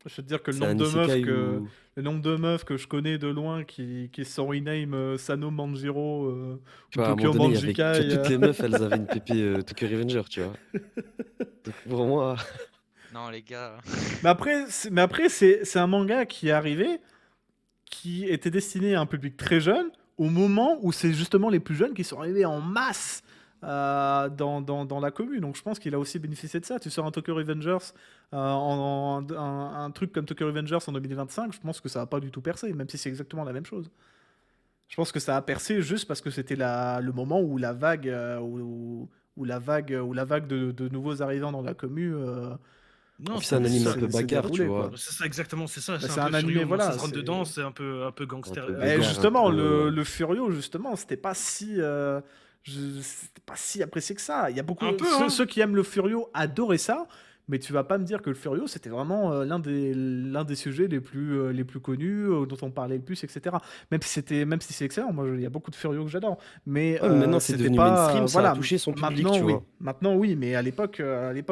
Je veux te dire que C'est un isekai où. le nombre de meufs que je connais de loin qui sont rename Sano Manjiro Tu ou vois, à un moment Tokyo donné, il y avait. Tu vois, Manjikai. toutes les meufs, elles avaient une pépé Tokyo Revenger, tu vois. Donc pour moi. Non, les gars. Mais après c'est un manga qui est arrivé, qui était destiné à un public très jeune, au moment où c'est justement les plus jeunes qui sont arrivés en masse dans la commune. Donc je pense qu'il a aussi bénéficié de ça. Tu sors un Tokyo Revengers, un truc comme Tokyo Revengers en 2025, je pense que ça va pas du tout percer, même si c'est exactement la même chose. Je pense que ça a percé juste parce que c'était le moment où la vague, où la vague de nouveaux arrivants dans la commune. Non, C'est un anime un peu c'est bagarre, tu déroulé, vois. quoi. C'est ça exactement, c'est ça. Bah, C'est c'est un un peu animé, Furio, voilà, ça se rentre c'est- dedans, c'est un peu gangster. Un peu Mais bagarre, justement, un peu, le Furio, justement, c'était pas si apprécié que ça. Il y a beaucoup Un peu, ceux, hein. ceux qui aiment le Furio adoraient ça, mais tu vas pas me dire que le Furio c'était vraiment l'un des sujets les plus connus, dont on parlait le plus, etc. Même si c'est excellent, moi il y a beaucoup de Furio que j'adore, mais Ouais, mais maintenant, c'est c'était devenu pas mainstream, ça a voilà. touché son public, Maintenant tu oui, vois. maintenant oui, mais à l'époque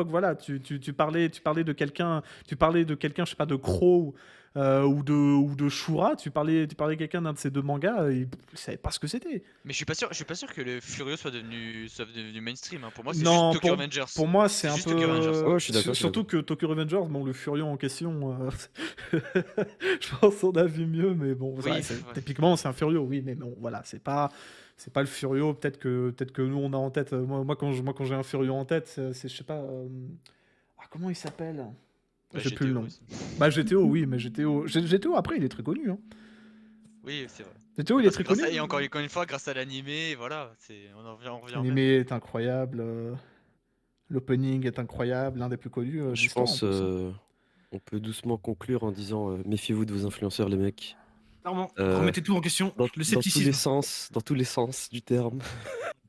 voilà, tu parlais de quelqu'un, je sais pas, de Crow. Ou de Shura, tu parlais quelqu'un d'un de ces deux mangas, il savait pas ce que c'était. Mais je suis pas sûr que le Furio soit devenu mainstream, hein. Pour moi, c'est juste Non, Tokyo Revengers. pour moi, c'est C'est un juste Tokyo Revengers. peu. Ouais, je suis d'accord, je suis Surtout que Tokyo Revengers, bon, le Furio en question, je pense qu'on a vu mieux, mais bon, Oui, ouais, ouais. typiquement, c'est un Furio, oui, mais bon, voilà, c'est pas le Furio, peut-être que nous, on a en tête. Moi, quand j'ai un Furio en tête, je sais pas. Comment il s'appelle? Bah, J'ai plus le GTO nom. aussi. Bah, GTO, oui, mais GTO, après, il est très connu. Hein. Oui, c'est vrai. GTO, il est Parce que très connu. et encore une fois, grâce à l'animé, voilà, on revient au même. L'animé est incroyable. L'opening est incroyable, l'un des plus connus de Je l'histoire en pense plus. on peut doucement conclure en disant méfiez-vous de vos influenceurs, les mecs. Clairement, Euh, remettez tout en question. Le Dans tous les scepticisme. sens, dans tous les sens du terme.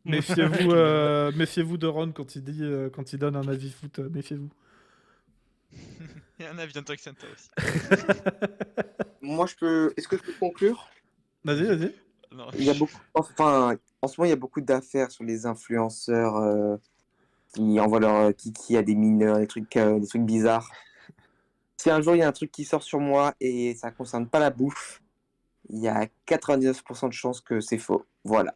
Méfiez-vous de Ron quand il dit, quand il donne un avis foot. Méfiez-vous. Et un avis d'Hunter x Hunter aussi. Moi, est-ce que je peux conclure? Vas-y. Non, Il y a beaucoup, enfin, en ce moment, il y a beaucoup d'affaires sur les influenceurs qui envoient leur kiki à des mineurs, des trucs bizarres. Si un jour il y a un truc qui sort sur moi et ça concerne pas la bouffe, il y a 99% de chances que c'est faux. Voilà.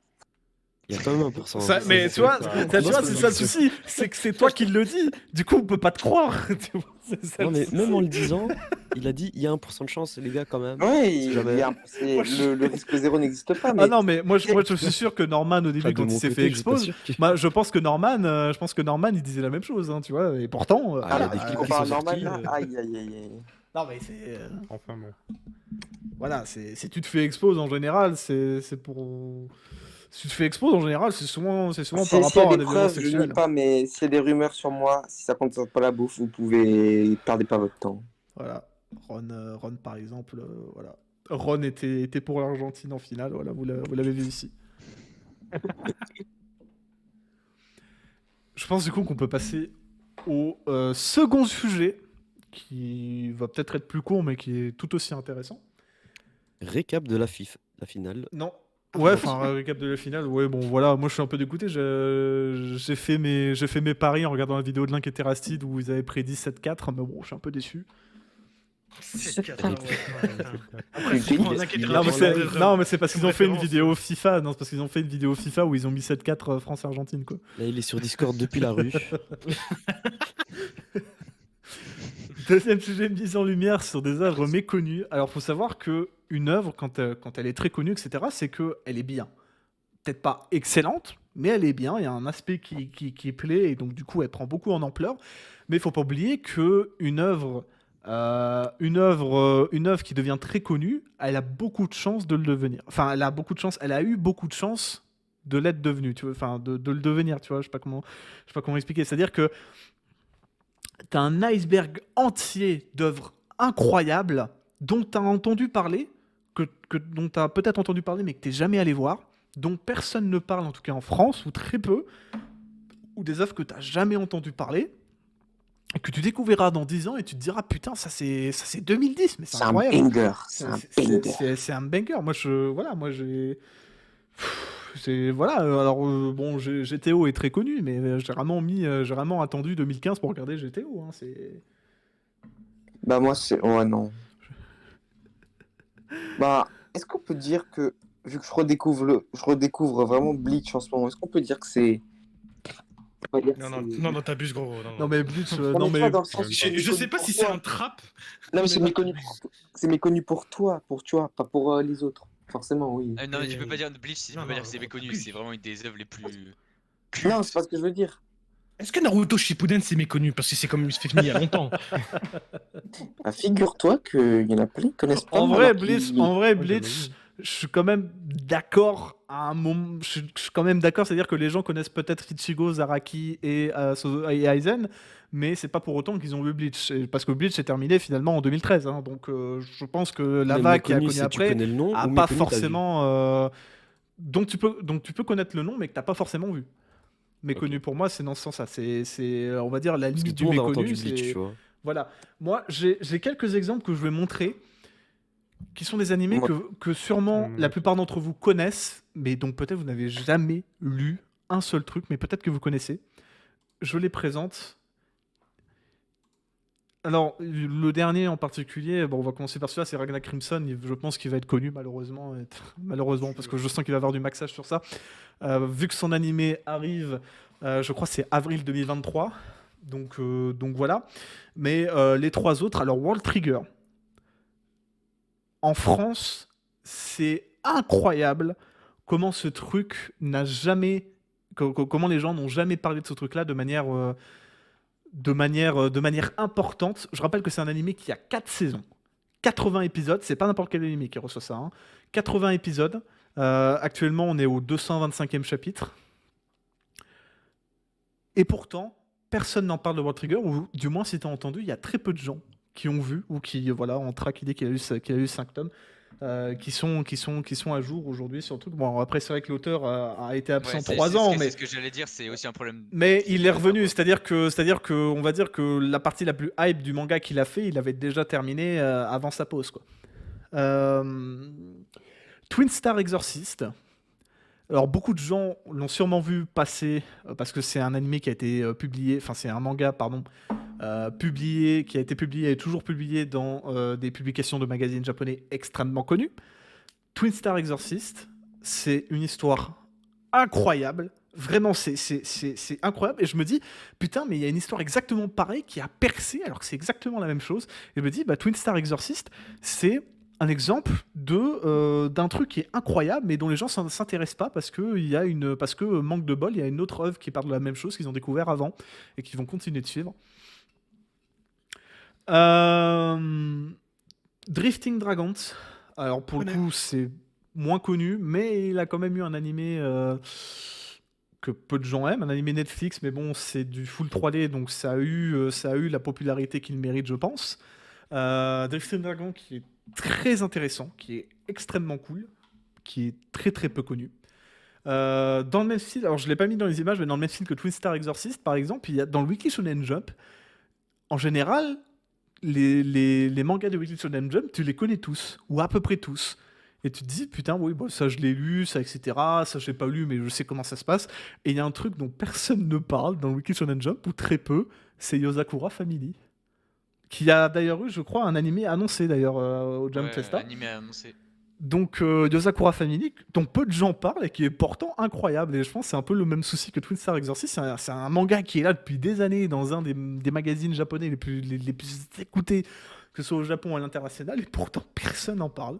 Il y a quand même un pourcent. Mais tu vois, c'est ça le souci, c'est que c'est toi qui le dis. Du coup, on peut pas te croire. Tu vois, c'est ça Non, le mais souci. même en le disant, il a dit il y a 1% de chance, les gars, quand même. Ouais, Si jamais. le risque zéro n'existe pas. Mais Ah non, mais moi je suis sûr que Norman au début Enfin, de quand il mon s'est côté, fait je suis pas expose, sûr que- moi je pense que Norman il disait la même chose, hein, tu vois. Et pourtant, Ah, il y a des voilà, clips on qui parle sont normal sortis, là. Aïe, aïe, aïe, aïe. non mais c'est Enfin bon. voilà, si tu te fais expose en général, c'est pour. Si tu te fais expose en général, c'est souvent par S'il y a rapport à des des violences preuves, je nie sexuelles. pas, mais s'il y a des rumeurs sur moi, si ça concerne pas la bouffe, vous pouvez perdez pas votre temps. Voilà. Ron par exemple, voilà. Ron était pour l'Argentine en finale, voilà, vous l'avez vu ici. Je pense du coup qu'on peut passer au second sujet, qui va peut-être être plus court, mais qui est tout aussi intéressant. Récap de la finale. Non. Ouais, enfin, récap de la finale. Ouais, bon, voilà, moi je suis un peu dégoûté. J'ai fait mes paris en regardant la vidéo de Link et Terrastid où ils avaient prédit 7-4, mais bon, je suis un peu déçu. 7-4, ouais. Après, tu prends un inquiété Non, mais c'est parce comme qu'ils ont fait une référence. vidéo FIFA. Non, c'est parce qu'ils ont fait une vidéo FIFA où ils ont mis 7-4 France-Argentine, quoi. Là, il est sur Discord depuis la rue. Deuxième sujet, mise en lumière sur des œuvres méconnues. Alors, faut savoir que une œuvre, quand elle est très connue, etc., c'est qu'elle est bien. Peut-être pas excellente, mais elle est bien. Il y a un aspect qui plaît, et donc du coup, elle prend beaucoup en ampleur. Mais il faut pas oublier que une œuvre qui devient très connue, elle a beaucoup de chances de le devenir. Enfin, elle a eu beaucoup de chances de l'être devenue, tu vois, enfin, de le devenir, tu vois. Je sais pas comment expliquer. C'est-à-dire que t'as un iceberg entier d'œuvres incroyables dont tu as entendu parler, dont tu as peut-être entendu parler, mais que tu n'es jamais allé voir, dont personne ne parle, en tout cas en France, ou très peu, ou des œuvres que tu n'as jamais entendu parler, et que tu découvriras dans 10 ans, et tu te diras, putain, ça c'est 2010, mais c'est C'est un incroyable. banger. C'est un banger. C'est un banger. Moi j'ai. Voilà, alors bon, GTO est très connu, mais j'ai vraiment attendu 2015 pour regarder GTO. Hein, c'est. Bah, moi, c'est. Ouais, non. Bah, est-ce qu'on peut dire que, vu que je redécouvre vraiment Bleach en ce moment, est-ce qu'on peut dire que c'est. On va dire que Non, t'abuses, gros. Non, mais Bleach, Non, non, mais tu mais. vois, dans le sens où c'est Je sais méconnu pas pour si c'est toi. un trap. Non, mais c'est mais- méconnu c'est méconnu pour toi, tu vois, pas pour les autres. Forcément, oui. Non, mais tu peux pas dire Bleach, tu Non, peux pas dire non, que c'est méconnu, Bleach. c'est vraiment une des œuvres les plus Non, cultes. c'est pas ce que je veux dire. Est-ce que Naruto Shippuden c'est méconnu parce que c'est comme il se fait finir il y a longtemps? Bah, figure-toi qu'il y en a plein qui connaissent pas. En mais vrai, alors Bleach, qu'ils- en vrai, Ouais, Bleach, j'imagine. je suis quand même d'accord à un moment. Je suis quand même d'accord, c'est-à-dire que les gens connaissent peut-être Ichigo, Zaraki et Aizen, mais c'est pas pour autant qu'ils ont vu Bleach. Parce que Bleach est terminé finalement en 2013. Hein, donc je pense que la Mais vague qui a méconnu, connu c'est tu après connais le nom a ou pas méconnu, t'as vu? forcément. Donc tu peux connaître le nom, mais que t'as pas forcément vu. Méconnu Ok. pour moi, c'est dans ce sens-là. On va dire, la Parce que limite tout du le monde a méconnu. entendu Bleach, C'est tu vois. voilà. Moi, j'ai quelques exemples que je vais montrer, qui sont des animés Moi- que sûrement la Ok. plupart d'entre vous connaissent, mais donc peut-être vous n'avez jamais lu un seul truc, mais peut-être que vous connaissez. Je les présente. Alors, le dernier en particulier, bon, on va commencer par celui-là, c'est Ragnar Crimson. Je pense qu'il va être connu, malheureusement, malheureusement, parce que je sens qu'il va avoir du maxage sur ça. Vu que son animé arrive, je crois que c'est avril 2023. Donc voilà. Mais les trois autres, alors World Trigger. En France, c'est incroyable comment ce truc n'a jamais. Comment les gens n'ont jamais parlé de ce truc-là de manière importante. Je rappelle que c'est un animé qui a 4 saisons. 80 épisodes, c'est pas n'importe quel animé qui reçoit ça. Hein. 80 épisodes. Actuellement, on est au 225e chapitre. Et pourtant, personne n'en parle de World Trigger, ou du moins, si tu as entendu, il y a très peu de gens qui ont vu, ou qui ont traqué l'idée qu'il a eu 5 tomes, qui sont à jour aujourd'hui sur le truc. Bon, après, c'est vrai que l'auteur a été absent Ouais, 3 ans, c'est mais ce que j'allais dire, c'est aussi un problème. mais c'est il est ça, revenu, quoi. c'est-à-dire que, on va dire que la partie la plus hype du manga qu'il a fait, il avait déjà terminé avant sa pause, quoi. Twin Star Exorcist. Alors beaucoup de gens l'ont sûrement vu passer parce que c'est un animé qui a été publié, enfin c'est un manga pardon, publié, qui a été publié et toujours publié dans des publications de magazines japonais extrêmement connus. Twin Star Exorcist, c'est une histoire incroyable. Vraiment, c'est incroyable. Et je me dis, putain, mais il y a une histoire exactement pareille qui a percé alors que c'est exactement la même chose. Et je me dis, bah, Twin Star Exorcist, c'est un exemple d'un truc qui est incroyable, mais dont les gens ne s'intéressent pas parce que, manque de bol, il y a une autre œuvre qui parle de la même chose qu'ils ont découvert avant et qu'ils vont continuer de suivre. Drifting Dragons. Alors, pour le coup, c'est moins connu, mais il a quand même eu un animé que peu de gens aiment, un animé Netflix, mais bon, c'est du full 3D, donc ça a eu la popularité qu'il mérite, je pense. Drifting Dragon qui est très intéressant, qui est extrêmement cool, qui est très très peu connu. Dans le même style, alors je l'ai pas mis dans les images, mais dans le même style que Twin Star Exorcist, par exemple, il y a dans le Weekly Shonen Jump, en général, les mangas de Weekly Shonen Jump, tu les connais tous, ou à peu près tous. Et tu te dis, putain, oui, bon, ça je l'ai lu, ça, etc. Ça je l'ai pas lu, mais je sais comment ça se passe. Et il y a un truc dont personne ne parle dans le Weekly Shonen Jump, ou très peu, c'est Yozakura Family. Qui a d'ailleurs eu, je crois, un animé annoncé d'ailleurs au Jump Ouais, Festa. animé annoncé. Donc Yozakura Family, dont peu de gens parlent et qui est pourtant incroyable. Et je pense que c'est un peu le même souci que Twin Star Exorcist. C'est un manga qui est là depuis des années dans un des magazines japonais les plus écoutés, que ce soit au Japon ou à l'international, et pourtant personne n'en parle.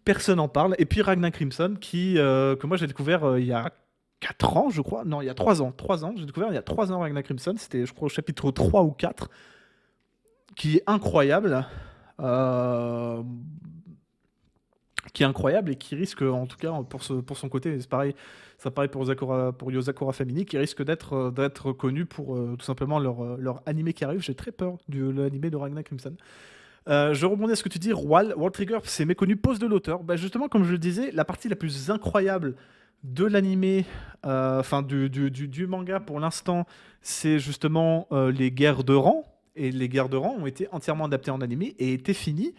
Personne n'en parle. Et puis Ragnar Crimson, que moi j'ai découvert il y a 4 ans, je crois. Non, il y a 3 ans. 3 ans. J'ai découvert il y a 3 ans Ragnar Crimson. C'était, je crois, au chapitre 3 ou 4. Qui est incroyable. Qui est incroyable et qui risque, en tout cas pour son côté, c'est pareil, ça pareil pour Yozakura Family, qui risque d'être connu pour tout simplement leur animé qui arrive. J'ai très peur de l'animé de Ragnar Crimson. Je rebondis à ce que tu dis, World Trigger, c'est méconnu, pose de l'auteur. Bah, justement, comme je le disais, la partie la plus incroyable de l'animé, enfin du manga pour l'instant, c'est justement les guerres de rang. Et les guerres de rang ont été entièrement adaptées en animé et étaient finies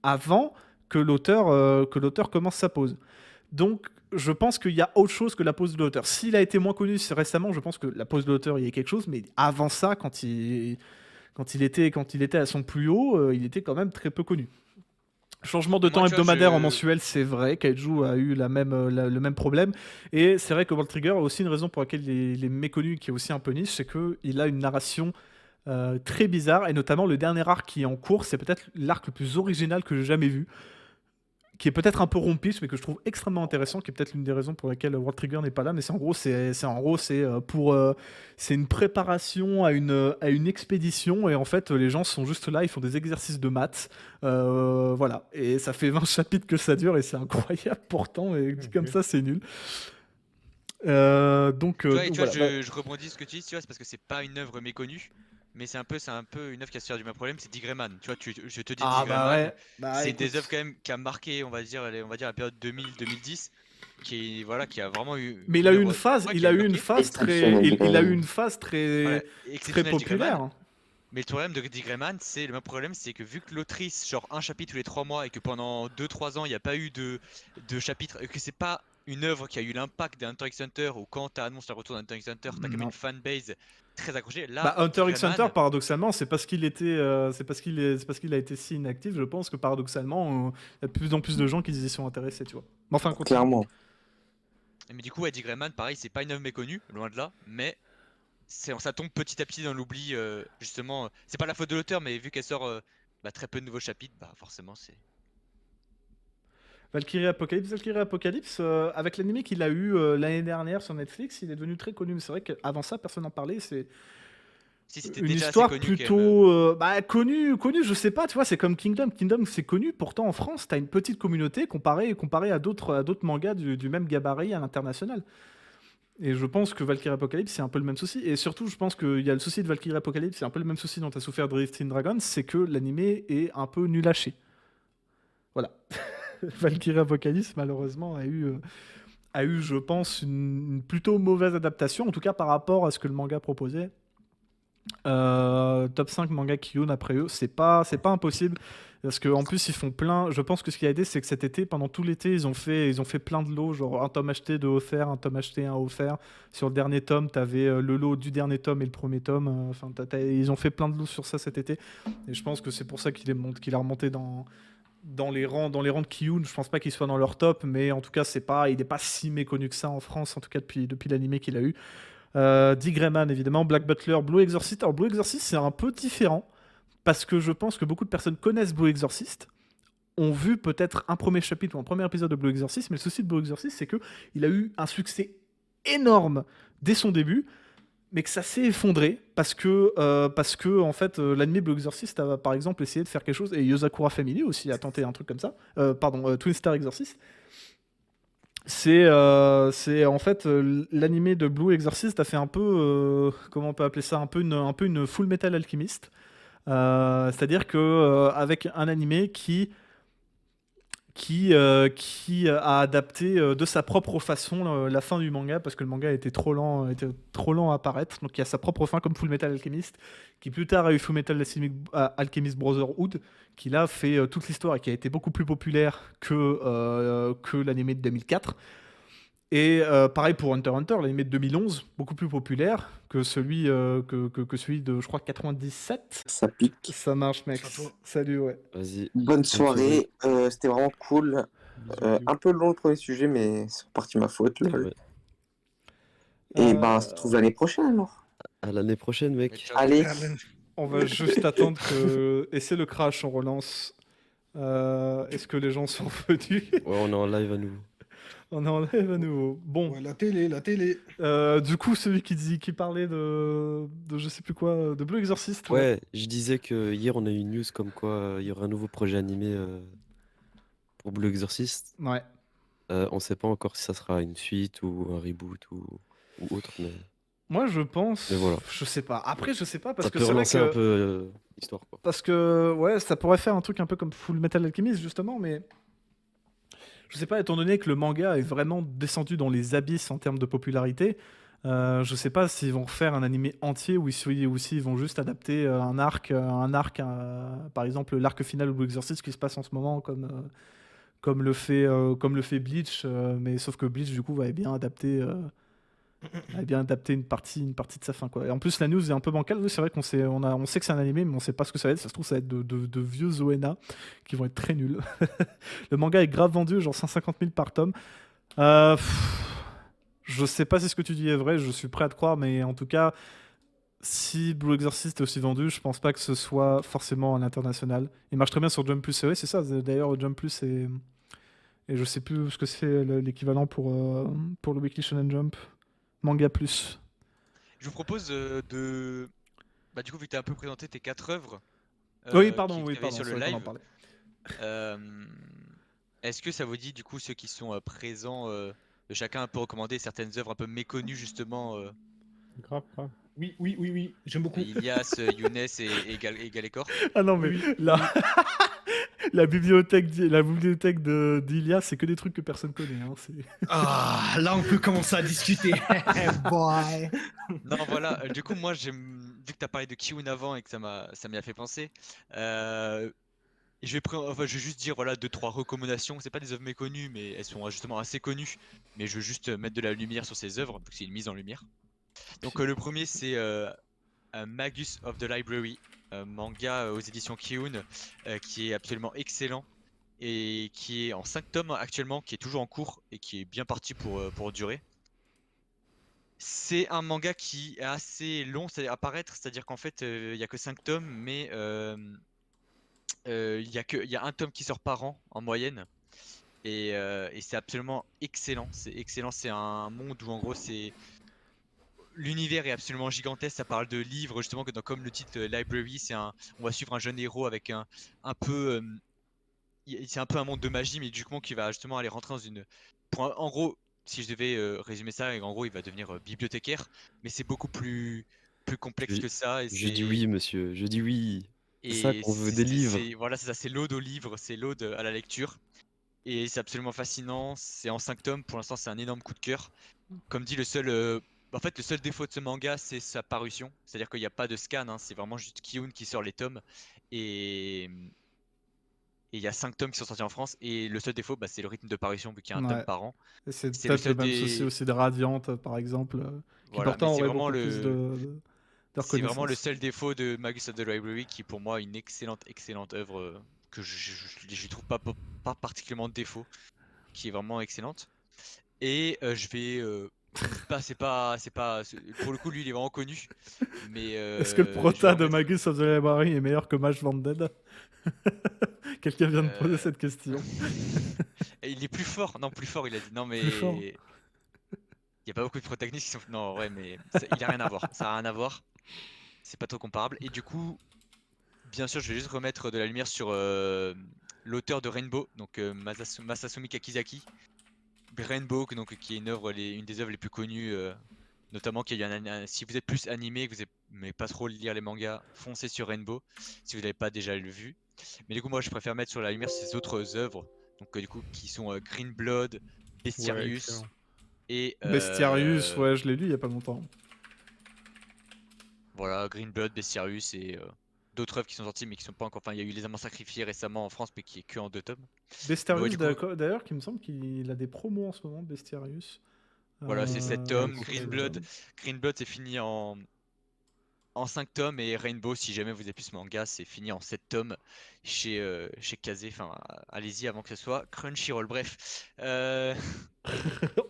avant que l'auteur commence sa pause. Donc, je pense qu'il y a autre chose que la pause de l'auteur. S'il a été moins connu récemment, je pense que la pause de l'auteur, il y a quelque chose. Mais avant ça, quand il était à son plus haut, il était quand même très peu connu. Changement de temps Moi, tu vois, hebdomadaire en mensuel, c'est vrai. Kaiju a eu le même problème. Et c'est vrai que World Trigger a aussi une raison pour laquelle il est méconnu, qui est aussi un peu niche, c'est qu'il a une narration très bizarre. Et notamment, le dernier arc qui est en cours, c'est peut-être l'arc le plus original que j'ai jamais vu, qui est peut-être un peu rompiste, mais que je trouve extrêmement intéressant, qui est peut-être l'une des raisons pour lesquelles World Trigger n'est pas là. Mais c'est une préparation à une expédition, et en fait les gens sont juste là, ils font des exercices de maths, voilà, et ça fait 20 chapitres que ça dure, et c'est incroyable pourtant, et dit comme ça c'est nul. Donc Tu vois, voilà. je rebondis ce que tu dis, tu vois, c'est parce que c'est pas une œuvre méconnue, mais c'est un peu une œuvre qui a se faire du même problème, c'est Digreman. Tu vois, je te dis Ah bah Digreman, ouais, bah c'est écoute. des œuvres quand même qui a marqué, on va dire la période 2000-2010, qui a vraiment eu Mais il a une eu une œuvre phase, ouais, il qui a a eu une marqué. phase Exceptionnel, il a eu Digreman. une phase Voilà, très exceptionnel populaire. Digreman. Mais le problème de Digreman, c'est le même problème, c'est que vu que l'autrice, genre un chapitre tous les 3 mois, et que pendant 2-3 ans, il n'y a pas eu de chapitre, et que c'est pas une œuvre qui a eu l'impact d'Hunter x Hunter, ou quand tu annonces le retour d'Hunter x Hunter, t'as quand même Non. une fanbase très accrochée. Bah, Là, Hunter x Hunter, Digreman, paradoxalement, c'est parce qu'il a été si inactif. Je pense que paradoxalement, il y a de plus en plus de gens qui y sont intéressés, tu vois. Mais enfin, continue. Clairement. mais du coup, ouais, Digreman, pareil, c'est pas une œuvre méconnue, loin de là, mais ça tombe petit à petit dans l'oubli, justement. C'est pas la faute de l'auteur, mais vu qu'elle sort très peu de nouveaux chapitres, bah forcément, c'est. Valkyrie Apocalypse, avec l'anime qu'il a eu l'année dernière sur Netflix, il est devenu très connu. Mais c'est vrai qu'avant ça, personne n'en parlait. C'est Si c'était une déjà assez histoire connu quand même. plutôt connue, je sais pas, tu vois, c'est comme Kingdom. Kingdom, c'est connu, pourtant en France, t'as une petite communauté comparée à d'autres mangas du même gabarit à l'international. Et je pense que Valkyrie Apocalypse, c'est un peu le même souci. Et surtout, je pense qu'il y a le souci de Valkyrie Apocalypse, c'est un peu le même souci dont a souffert Drifting Dragons, c'est que l'animé est un peu nul à chier. Voilà. Valkyrie Apocalypse, malheureusement, a eu, je pense, une plutôt mauvaise adaptation, en tout cas par rapport à ce que le manga proposait. Top 5 manga Kiyun après eux, c'est pas impossible. Parce qu'en plus, ils font plein. Je pense que ce qui a aidé, c'est que cet été, pendant tout l'été, ils ont fait plein de lots, genre un tome acheté, deux offerts, un tome acheté, un offert. Sur le dernier tome, t'avais le lot du dernier tome et le premier tome. Enfin, ils ont fait plein de lots sur ça cet été. Et je pense que c'est pour ça qu'il a remonté dans les rangs de Kiyun. Je pense pas qu'il soit dans leur top, mais en tout cas, il n'est pas si méconnu que ça en France, en tout cas depuis l'animé qu'il a eu. Digreman, évidemment, Black Butler, Blue Exorcist. Alors, Blue Exorcist, c'est un peu différent parce que je pense que beaucoup de personnes connaissent Blue Exorcist, ont vu peut-être un premier chapitre ou un premier épisode de Blue Exorcist, mais le souci de Blue Exorcist, c'est qu'il a eu un succès énorme dès son début, mais que ça s'est effondré parce que en fait, l'anime Blue Exorcist a par exemple essayé de faire quelque chose, et Yosakura Family aussi a tenté un truc comme ça, Twin Star Exorcist. C'est en fait l'animé de Blue Exorcist a fait un peu comment on peut appeler ça, un peu une Full Metal Alchemist. C'est-à-dire que avec un animé qui a adapté de sa propre façon la fin du manga, parce que le manga était trop lent à apparaître. Donc il y a sa propre fin, comme Full Metal Alchemist, qui plus tard a eu Full Metal Alchemist Brotherhood, qui là fait toute l'histoire et qui a été beaucoup plus populaire que l'animé de 2004. Et pareil pour Hunter x Hunter, l'animé de 2011, beaucoup plus populaire que celui, que celui de, je crois, 97. Ça pique. Ça marche, mec. Chapeau. Salut, ouais. Vas-y. Bonne soirée. C'était vraiment cool. Bisous. Un peu long le premier sujet, mais c'est en partie ma faute. Lol. Ouais. Et ben, on se retrouve l'année prochaine alors. À l'année prochaine, Mais mec. ciao. Allez. On va juste attendre que... Et c'est le crash, on relance. Est-ce que les gens sont venus? Ouais, on est en live à nouveau. On est en live à nouveau. Bon, Ouais, la télé. du coup, celui qui parlait de je sais plus quoi, de Blue Exorcist. Ouais, je disais que hier on a eu une news comme quoi il y aura un nouveau projet animé pour Blue Exorcist. Ouais. On sait pas encore si ça sera une suite ou un reboot ou autre, mais Moi, je pense. Mais voilà. Je sais pas. Après, je sais pas parce Ça que peut c'est vrai relancer un que. peu l'histoire, quoi. Parce que, ouais, ça pourrait faire un truc un peu comme Full Metal Alchemist, justement, mais. Je sais pas, étant donné que le manga est vraiment descendu dans les abysses en termes de popularité, je sais pas s'ils vont refaire un animé entier ou s'ils vont juste adapter par exemple l'arc final de Blue Exorcist qui se passe en ce moment comme le fait Bleach, mais sauf que Bleach du coup avait bien adapté une partie de sa fin quoi. Et en plus la news est un peu bancale, oui, c'est vrai on sait que c'est un animé mais on sait pas ce que ça va être, ça se trouve ça va être de vieux ONA qui vont être très nuls. Le manga est grave vendu, genre 150 000 par tome. Je sais pas si ce que tu dis est vrai, je suis prêt à te croire, mais en tout cas, si Blue Exorcist est aussi vendu, je pense pas que ce soit forcément à l'international. Il marche très bien sur Jump Plus, c'est ça, d'ailleurs Jump Plus et je sais plus ce que c'est l'équivalent pour le Weekly Shonen Jump. Manga Plus. Je vous propose de. Bah, du coup, vu que tu as un peu présenté tes 4 œuvres Oui, que tu avais sur c'est le vrai qu'on en live, parlait. est-ce que ça vous dit, du coup, ceux qui sont présents, de chacun un peu recommander certaines œuvres un peu méconnues, justement, Grave, grave. Oui, j'aime beaucoup. Ilias, Younes et Galécor? Ah non, mais Oui, là, la bibliothèque d'Ilias, c'est que des trucs que personne connaît. Hein, Ah, là on peut commencer à discuter. Boy. Non, voilà, du coup, moi, vu que tu as parlé de Kiun avant et que ça m'y a fait penser, je vais juste dire voilà 2-3 recommandations. C'est pas des œuvres méconnues, mais elles sont justement assez connues. Mais je veux juste mettre de la lumière sur ces œuvres, parce que c'est une mise en lumière. Donc le premier c'est Magus of the Library, manga aux éditions Kiun, qui est absolument excellent et qui est en 5 tomes actuellement, qui est toujours en cours et qui est bien parti pour durer. C'est un manga qui est assez long à paraître, c'est-à-dire qu'en fait il n'y a que 5 tomes, mais il y a un tome qui sort par an en moyenne. Et c'est absolument excellent. C'est excellent. C'est un monde où en gros c'est l'univers est absolument gigantesque. Ça parle de livres justement comme le titre Library, on va suivre un jeune héros avec un peu c'est un peu un monde de magie, mais du coup qui va justement aller rentrer dans en gros, si je devais résumer ça, en gros il va devenir bibliothécaire, mais c'est beaucoup plus complexe Je, que ça je dis oui, monsieur. Je dis oui. C'est ça qu'on veut, des livres. voilà, c'est ça, c'est l'ode aux livres, c'est l'ode à la lecture. Et c'est absolument fascinant. C'est en 5 tomes. Pour l'instant, c'est un énorme coup de cœur. Comme dit, en fait, le seul défaut de ce manga, c'est sa parution. C'est-à-dire qu'il n'y a pas de scan. Hein. C'est vraiment juste Kiun qui sort les tomes. Et il y a 5 tomes qui sont sortis en France. Et le seul défaut, bah, c'est le rythme de parution, vu qu'il y a un tome ouais. par an. Et c'est C'est le peut-être le seul même souci des. aussi de Radiant, par exemple, qui Voilà, mais pourtant aurait beaucoup plus de c'est vraiment le reconnaissance. seul défaut de Magus of the Library, qui pour moi est une excellente œuvre que je trouve pas particulièrement de défaut, qui est vraiment excellente. Et je vais pour le coup lui il est vraiment connu, mais Est-ce que le je vais prota en de mettre. Magus of the Library est meilleur que Mage Vanded? Quelqu'un vient de poser euh, cette question. et il est plus fort, non plus fort il a dit non mais Plus fort. il y a pas beaucoup de protagonistes qui sont non ouais mais il a rien à voir, ça a rien à voir, c'est pas trop comparable. Et du coup bien sûr je vais juste remettre de la lumière sur l'auteur de Rainbow, donc Masasumi Kakizaki. Rainbow donc qui est une des œuvres les plus connues. Notamment qu'il y a si vous êtes plus animé, que vous n'aimez pas trop lire les mangas, foncez sur Rainbow si vous n'avez pas déjà le vu. Mais du coup, moi je préfère mettre sur la lumière ces autres œuvres, donc du coup qui sont Green Blood, Ouais, Bestiarius excellent. et Bestiarius, ouais, je l'ai lu il y a pas longtemps. voilà, Green Blood, Bestiarius et d'autres œuvres qui sont sorties mais qui sont pas encore. Enfin, il y a eu Les Amants Sacrifiés récemment en France, mais qui est que en 2 tomes. Mais ouais, Bestiarius, du coup, d'ailleurs, qui me semble qu'il a des promos en ce moment, Bestiarius. voilà, c'est 7 tomes. Sur Green ses Blood, tomes. C'est fini en 5 tomes, et Rainbow, si jamais vous avez plus ce manga, c'est fini en 7 tomes chez Kazé. Enfin, allez-y avant que ce soit Crunchyroll. Bref,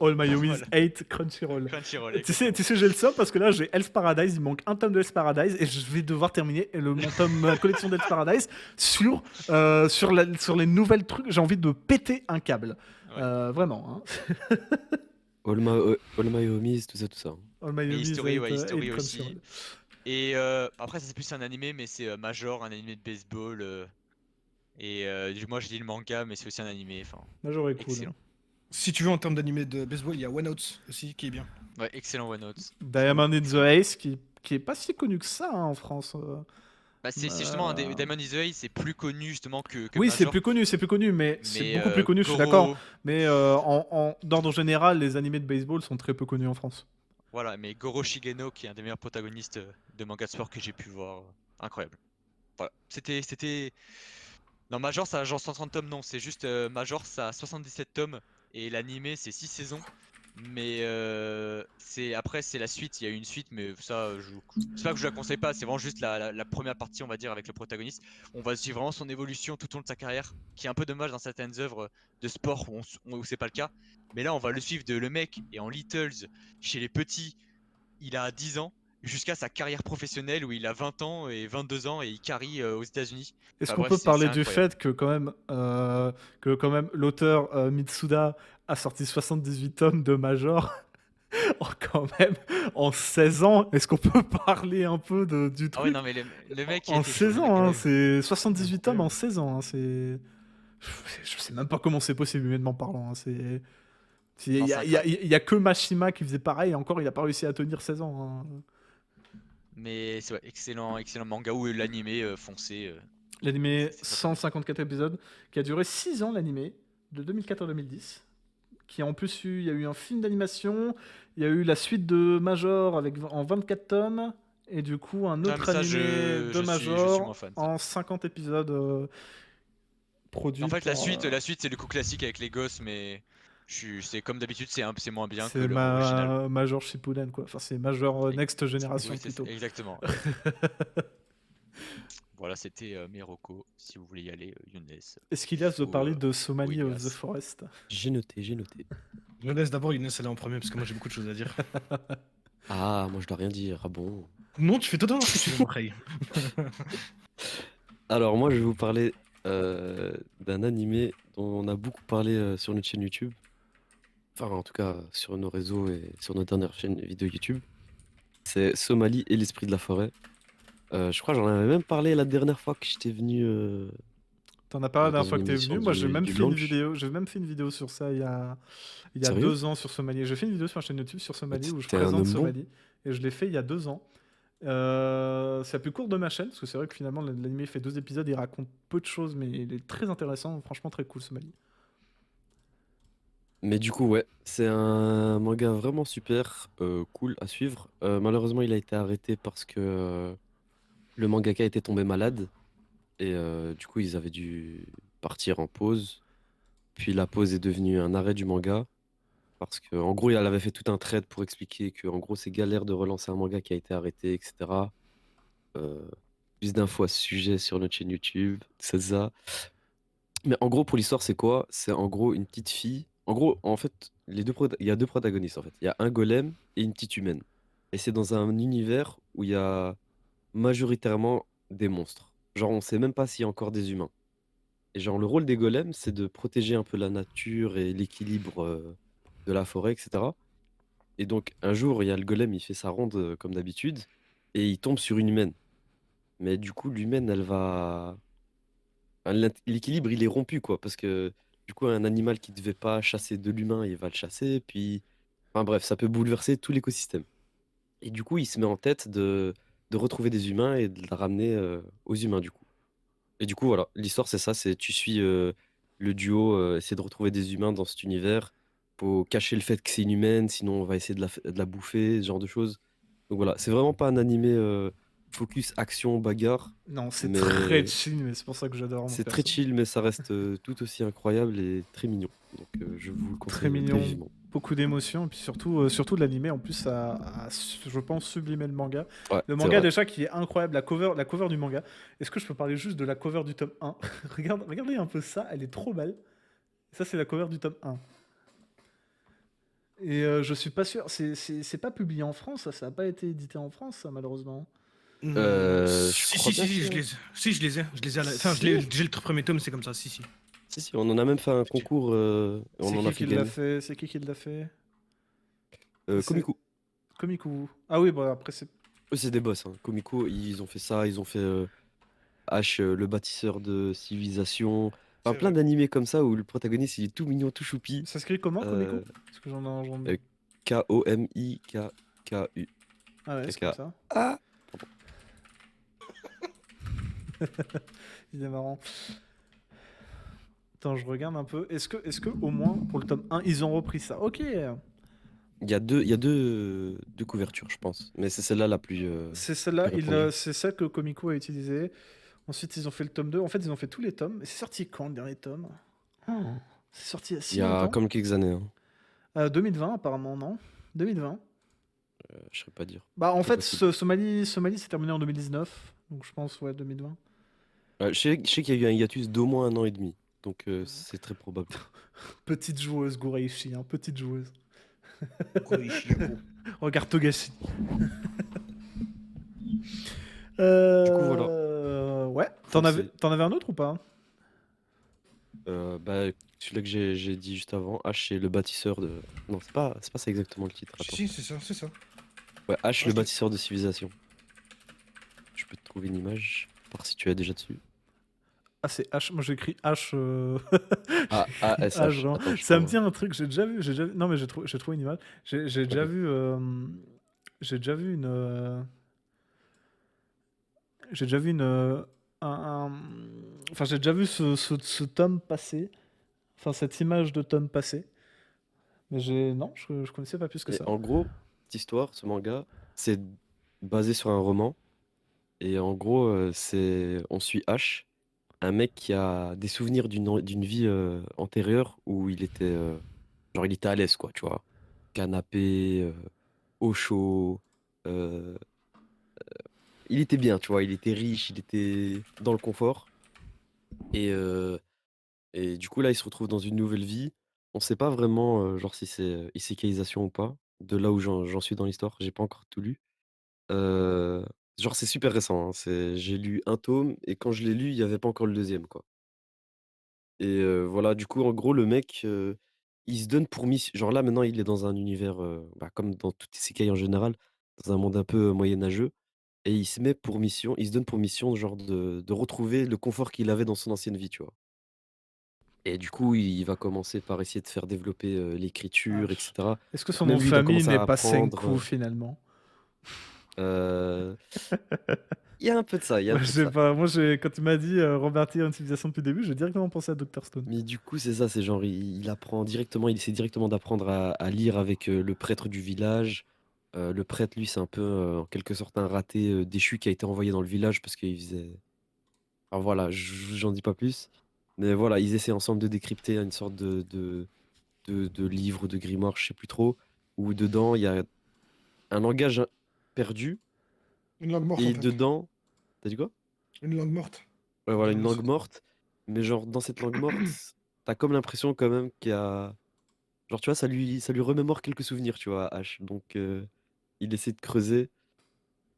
All My Homies voilà, hate Crunchyroll. Crunchyroll, Tu exactement. sais, j'ai le seum parce que là, j'ai Hell's Paradise, il me manque un tome de Hell's Paradise et je vais devoir terminer ma collection d'Hell's Paradise sur les nouvelles trucs. J'ai envie de péter un câble. Ouais. Vraiment. Hein. All My Homies, tout ça, tout ça. All My Et Homies History, ouais, hate History aussi. Crunchyroll. Et après, ça c'est plus un animé, mais c'est Major, un animé de baseball. Et moi, je lis le manga, mais c'est aussi un animé. Enfin, Major est cool. excellent. Hein. Si tu veux, en termes d'animé de baseball, il y a One Out aussi qui est bien. Ouais, excellent One Note. Diamond in the Ace, qui est pas si connu que ça hein, en France. Bah, c'est justement Diamond is the Ace, c'est plus connu justement que Oui, c'est Major. plus connu, mais c'est Mais beaucoup plus connu, je suis d'accord. Goro, Mais d'ordre général, les animés de baseball sont très peu connus en France. voilà, mais Goro Shigeno qui est un des meilleurs protagonistes de manga de sport que j'ai pu voir, incroyable. Voilà, c'était. Non, Major ça a genre 130 tomes, non, c'est juste Major ça a 77 tomes et l'animé c'est 6 saisons. Mais c'est après c'est la suite, il y a eu une suite, mais ça c'est pas que je la conseille pas, c'est vraiment juste la première partie on va dire avec le protagoniste. On va suivre vraiment son évolution tout au long de sa carrière, qui est un peu dommage dans certaines œuvres de sport où c'est pas le cas. Mais là on va le suivre de le mec et en Littles chez les petits, il a 10 ans jusqu'à sa carrière professionnelle où il a 20 ans et 22 ans et il carry aux États-Unis. Est-ce Enfin qu'on bref, peut c'est parler du incroyable. fait que quand même l'auteur Mitsuda a sorti 78 tomes de Major quand même en 16 ans? Est-ce qu'on peut parler un peu du Ah ouais truc? non mais le mec il En était chaud, 16 le mec ans, hein, ouais. c'est 78 tomes en Incroyable. 16 ans. Hein, je sais même pas comment c'est possible humainement parlant. Hein, il Non y c'est a, incroyable. y a que Mashima qui faisait pareil et encore il a pas réussi à tenir 16 ans. Hein. Mais c'est ouais, excellent manga où l'animé foncé. L'animé C'est très très bien. 154 épisodes qui a duré 6 ans l'animé de 2004 à 2010. Qui a en plus il y a eu un film d'animation, il y a eu la suite de Major en 24 tomes et du coup un Ah autre mais ça animé de je suis moins Major fan ça. en 50 épisodes En produit fait par la suite c'est le coup classique avec les gosses mais c'est comme d'habitude c'est moins bien que c'est l'œuvre originale. Major Shippuden quoi. Enfin c'est Major Et- Next Oui Generation c'est ça, plutôt. exactement. Voilà c'était mes recos. Si vous voulez y aller, Younes Est-ce qu'il y a de ou, parler euh, de ou Somali of the Elias. Forest? J'ai noté, j'ai noté. Je laisse d'abord Younes aller en premier parce que moi j'ai beaucoup de choses à dire. Ah, moi je dois rien dire. Ah bon? Non, tu fais totalement ce que tu veux, Morhei. Alors moi je vais vous parler d'un animé dont on a beaucoup parlé sur notre chaîne YouTube. Enfin en tout cas sur nos réseaux et sur notre dernière chaîne vidéo YouTube. C'est Somalie et l'esprit de la forêt. Je crois que j'en avais même parlé la dernière fois que j'étais venu T'en as parlé la dans dernière fois une que t'es émission venu. Moi j'ai même du fait une Lunch. vidéo. J'ai même fait une vidéo sur ça il y a Sérieux? 2 ans sur Somalie. J'ai fait une vidéo sur ma chaîne YouTube sur Bah, Somalie où je t'es un présente homme bon. Somalie et je l'ai fait il y a 2 ans. C'est la plus courte de ma chaîne, parce que c'est vrai que finalement l'anime fait 2 épisodes, il raconte peu de choses, mais il est très intéressant, franchement très cool Somalie. Mais du coup, ouais, c'est un manga vraiment super cool à suivre. Malheureusement, il a été arrêté parce que le mangaka était tombé malade et du coup, ils avaient dû partir en pause. Puis la pause est devenue un arrêt du manga parce que, en gros, il avait fait tout un thread pour expliquer que, en gros, c'est galère de relancer un manga qui a été arrêté, etc. Euh, Plus d'infos à ce sujet sur notre chaîne YouTube, c'est ça. Mais en gros, pour l'histoire, c'est quoi? C'est en gros une petite fille. En gros, en fait, il y a deux protagonistes en fait. Il y a un golem et une petite humaine. Et c'est dans un univers où il y a majoritairement des monstres. Genre, on sait même pas s'il y a encore des humains. Et genre, le rôle des golems, c'est de protéger un peu la nature et l'équilibre de la forêt, etc. Et donc, un jour, il y a le golem, il fait sa ronde comme d'habitude, et il tombe sur une humaine. Mais du coup, l'humaine, elle va enfin, l'équilibre, il est rompu, quoi, parce que du coup, un animal qui devait pas chasser de l'humain, il va le chasser, puis... Enfin bref, ça peut bouleverser tout l'écosystème. Et du coup, il se met en tête de retrouver des humains et de la ramener aux humains, du coup. Et du coup, voilà, l'histoire, c'est ça, c'est tu suis le duo, essayer de retrouver des humains dans cet univers, pour cacher le fait que c'est une humaine, sinon on va essayer de la bouffer, ce genre de choses. Donc voilà, c'est vraiment pas un animé focus action, bagarre, Non, c'est très mais chill, mais c'est pour ça que j'adore mon c'est très perso. chill, mais ça reste tout aussi incroyable et très mignon. Donc je vous le Très conseille très mignon, vivement. beaucoup d'émotions, et puis surtout de l'animé, en plus je pense, sublimé le manga. Ouais, Le c'est manga vrai. déjà qui est incroyable, la cover du manga. Est-ce que je peux parler juste de la cover du tome 1? Regardez un peu ça, elle est trop belle. Ça c'est la cover du tome 1. Et je suis pas sûr, c'est pas publié en France, ça a pas été édité en France, ça, malheureusement. Je Si, crois si, bien si, si, que... je les ai. Je les ai Enfin, Si. j'ai le premier tome, c'est comme ça, si, si. Si, si, on en a même fait un Ok. concours, on C'est en a qui fait qui l'a gagner. fait? C'est qui l'a fait? C'est Komiku. Komiku. Ah oui, bah après c'est. Eux, c'est des boss. Hein. Komiku, ils ont fait ça, ils ont fait H, le bâtisseur de civilisation. Enfin, C'est plein vrai. d'animés comme ça où le protagoniste il est tout mignon, tout choupi. Ça s'écrit comment, Komiko? Euh, Parce que j'en... euh, Komikku. Ah ouais, c'est comme Kaka. ça. Ah! Il est marrant. Attends, je regarde un peu. Est-ce que au moins, pour le tome 1, ils ont repris ça? Ok. Il y a deux couvertures, je pense. Mais c'est celle-là la plus, C'est plus celle-là, répandue. c'est celle que Komiko a utilisée. Ensuite, ils ont fait le tome 2. En fait, ils ont fait tous les tomes. Et c'est sorti quand, le dernier tome? Oh, c'est sorti il y a Il si y a longtemps? comme quelques années, hein. 2020, apparemment, non? 2020. Je saurais pas dire. Bah, en C'est fait, possible. Somalie s'est terminé en 2019. Donc, je pense, ouais, 2020. Je sais qu'il y a eu un hiatus d'au moins 1 an et demi. Donc c'est très probable. Petite joueuse, Goreishi, hein, petite joueuse. Koichi Yako. Regarde Togashi. Du coup, voilà. Ouais. Foncez. T'en avais un autre ou pas? Bah, celui-là que j'ai dit juste avant, H c'est le bâtisseur de... Non, c'est pas ça exactement le titre, attends. Si, c'est ça, c'est ça. Ouais, H Ah, le je l'ai- bâtisseur de civilisation. Je peux te trouver une image, voir si tu es déjà dessus. Ah, c'est H. Moi, j'ai écrit H. Ah, H, ASH. vraiment. Attends, je Ça me t'envoie. dit un truc. Non, mais j'ai trouvé une image. J'ai déjà Ok. vu. J'ai déjà vu une. J'ai déjà vu une. Enfin, j'ai déjà vu ce tome passer. Enfin, cette image de tome passé. Mais non, je connaissais pas plus que Et ça. en gros, cette histoire, ce manga, c'est basé sur un roman. Et en gros, on suit H, un mec qui a des souvenirs d'une vie antérieure où genre, il était à l'aise, quoi, tu vois. Canapé, eau chaud. euh, il était bien, tu vois. Il était riche, il était dans le confort. Et, euh, et du coup, là, il se retrouve dans une nouvelle vie. On sait pas vraiment, genre, si c'est isékaïsation ou pas. De là où j'en suis dans l'histoire, j'ai pas encore tout lu. Heu, genre, c'est super récent, hein. J'ai lu un tome et quand je l'ai lu, il y avait pas encore le deuxième, quoi. Et voilà, du coup, en gros, le mec, il se donne pour mission genre là, maintenant, il est dans un univers, bah, comme dans toutes les isekai en général, dans un monde un peu moyenâgeux et il se donne pour mission, genre, de retrouver le confort qu'il avait dans son ancienne vie, tu vois? Et du coup, il va commencer par essayer de faire développer, l'écriture et H. cetera. Est-ce que Donc son nom même de lui, il doit famille commencer n'est à pas apprendre, Senku finalement? heu, il y a un peu de ça, il y a un Bah, je peu de sais ça. pas. Moi, quand tu m'as dit Robert T. une civilisation depuis le début, j'ai directement pensé à Dr. Stone. Mais du coup, c'est ça, c'est genre, il apprend directement, il essaie directement d'apprendre à lire avec le prêtre du village. Le prêtre, lui, c'est un peu, en quelque sorte, un raté déchu qui a été envoyé dans le village parce qu'il faisait. Alors voilà, j'en dis pas plus. Mais voilà, ils essaient ensemble de décrypter une sorte de livre, de grimoire, je sais plus trop, où dedans, il y a un langage perdu, Une langue morte en et fait. dedans. T'as dit quoi? Une langue morte. Ouais, voilà, une Dans langue cette- morte. Mais genre, dans cette langue morte, t'as comme l'impression quand même qu'il y a. Genre, tu vois, ça lui remémore quelques souvenirs, tu vois, à H. Donc, il essaie de creuser.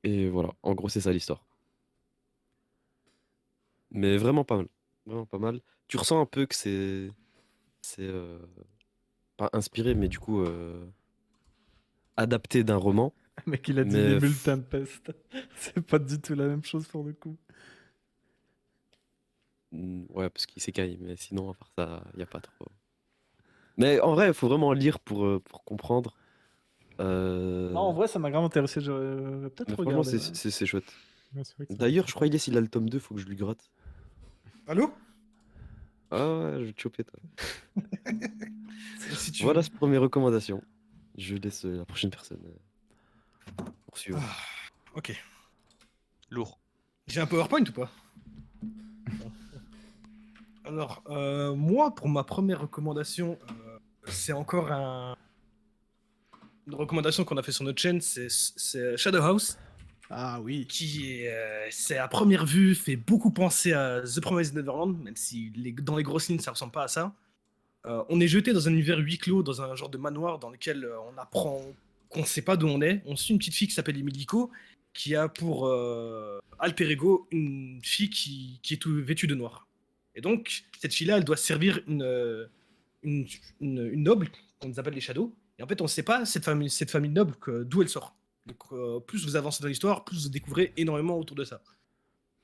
Et voilà, en gros, c'est ça l'histoire. Mais vraiment pas mal. Vraiment pas mal. Tu ressens un peu que c'est pas inspiré, mais du coup, adapté d'un roman. Mec, il a dit Mais Vimul Tempest. C'est pas du tout la même chose pour le coup. ouais, parce qu'il s'écaille. Mais sinon, à part ça, il n'y a pas trop. Mais en vrai, il faut vraiment lire pour comprendre. Non, en Euh, vrai, ça m'a grave intéressé. Je vais peut-être Mais franchement, regarder. c'est Ouais. c'est- c'est chouette. Ouais, c'est vrai que ça a l'air D'ailleurs, je sympa. crois il a le tome 2, faut que je lui gratte. Allô? Ah ouais, je vais te choper, toi. Si tu Voilà, veux. c'est pour mes recommandations. Je laisse la prochaine personne poursuivre. Ah, ok. Lourd. J'ai un PowerPoint ou pas? Alors, moi, pour ma première recommandation, c'est encore une recommandation qu'on a fait sur notre chaîne, c'est Shadow House, Ah oui. qui est, c'est à première vue, fait beaucoup penser à The Promised Neverland, même si dans les grosses lignes, ça ressemble pas à ça. On est jeté dans un univers huis clos, dans un genre de manoir dans lequel on apprend qu'on ne sait pas d'où on est. On suit une petite fille qui s'appelle Emilico, qui a pour alter ego une fille qui est tout vêtue de noir. Et donc, cette fille-là, elle doit servir une noble, qu'on nous appelle les Shadows. Et en fait, on ne sait pas, cette famille noble, d'où elle sort. Donc, plus vous avancez dans l'histoire, plus vous découvrez énormément autour de ça.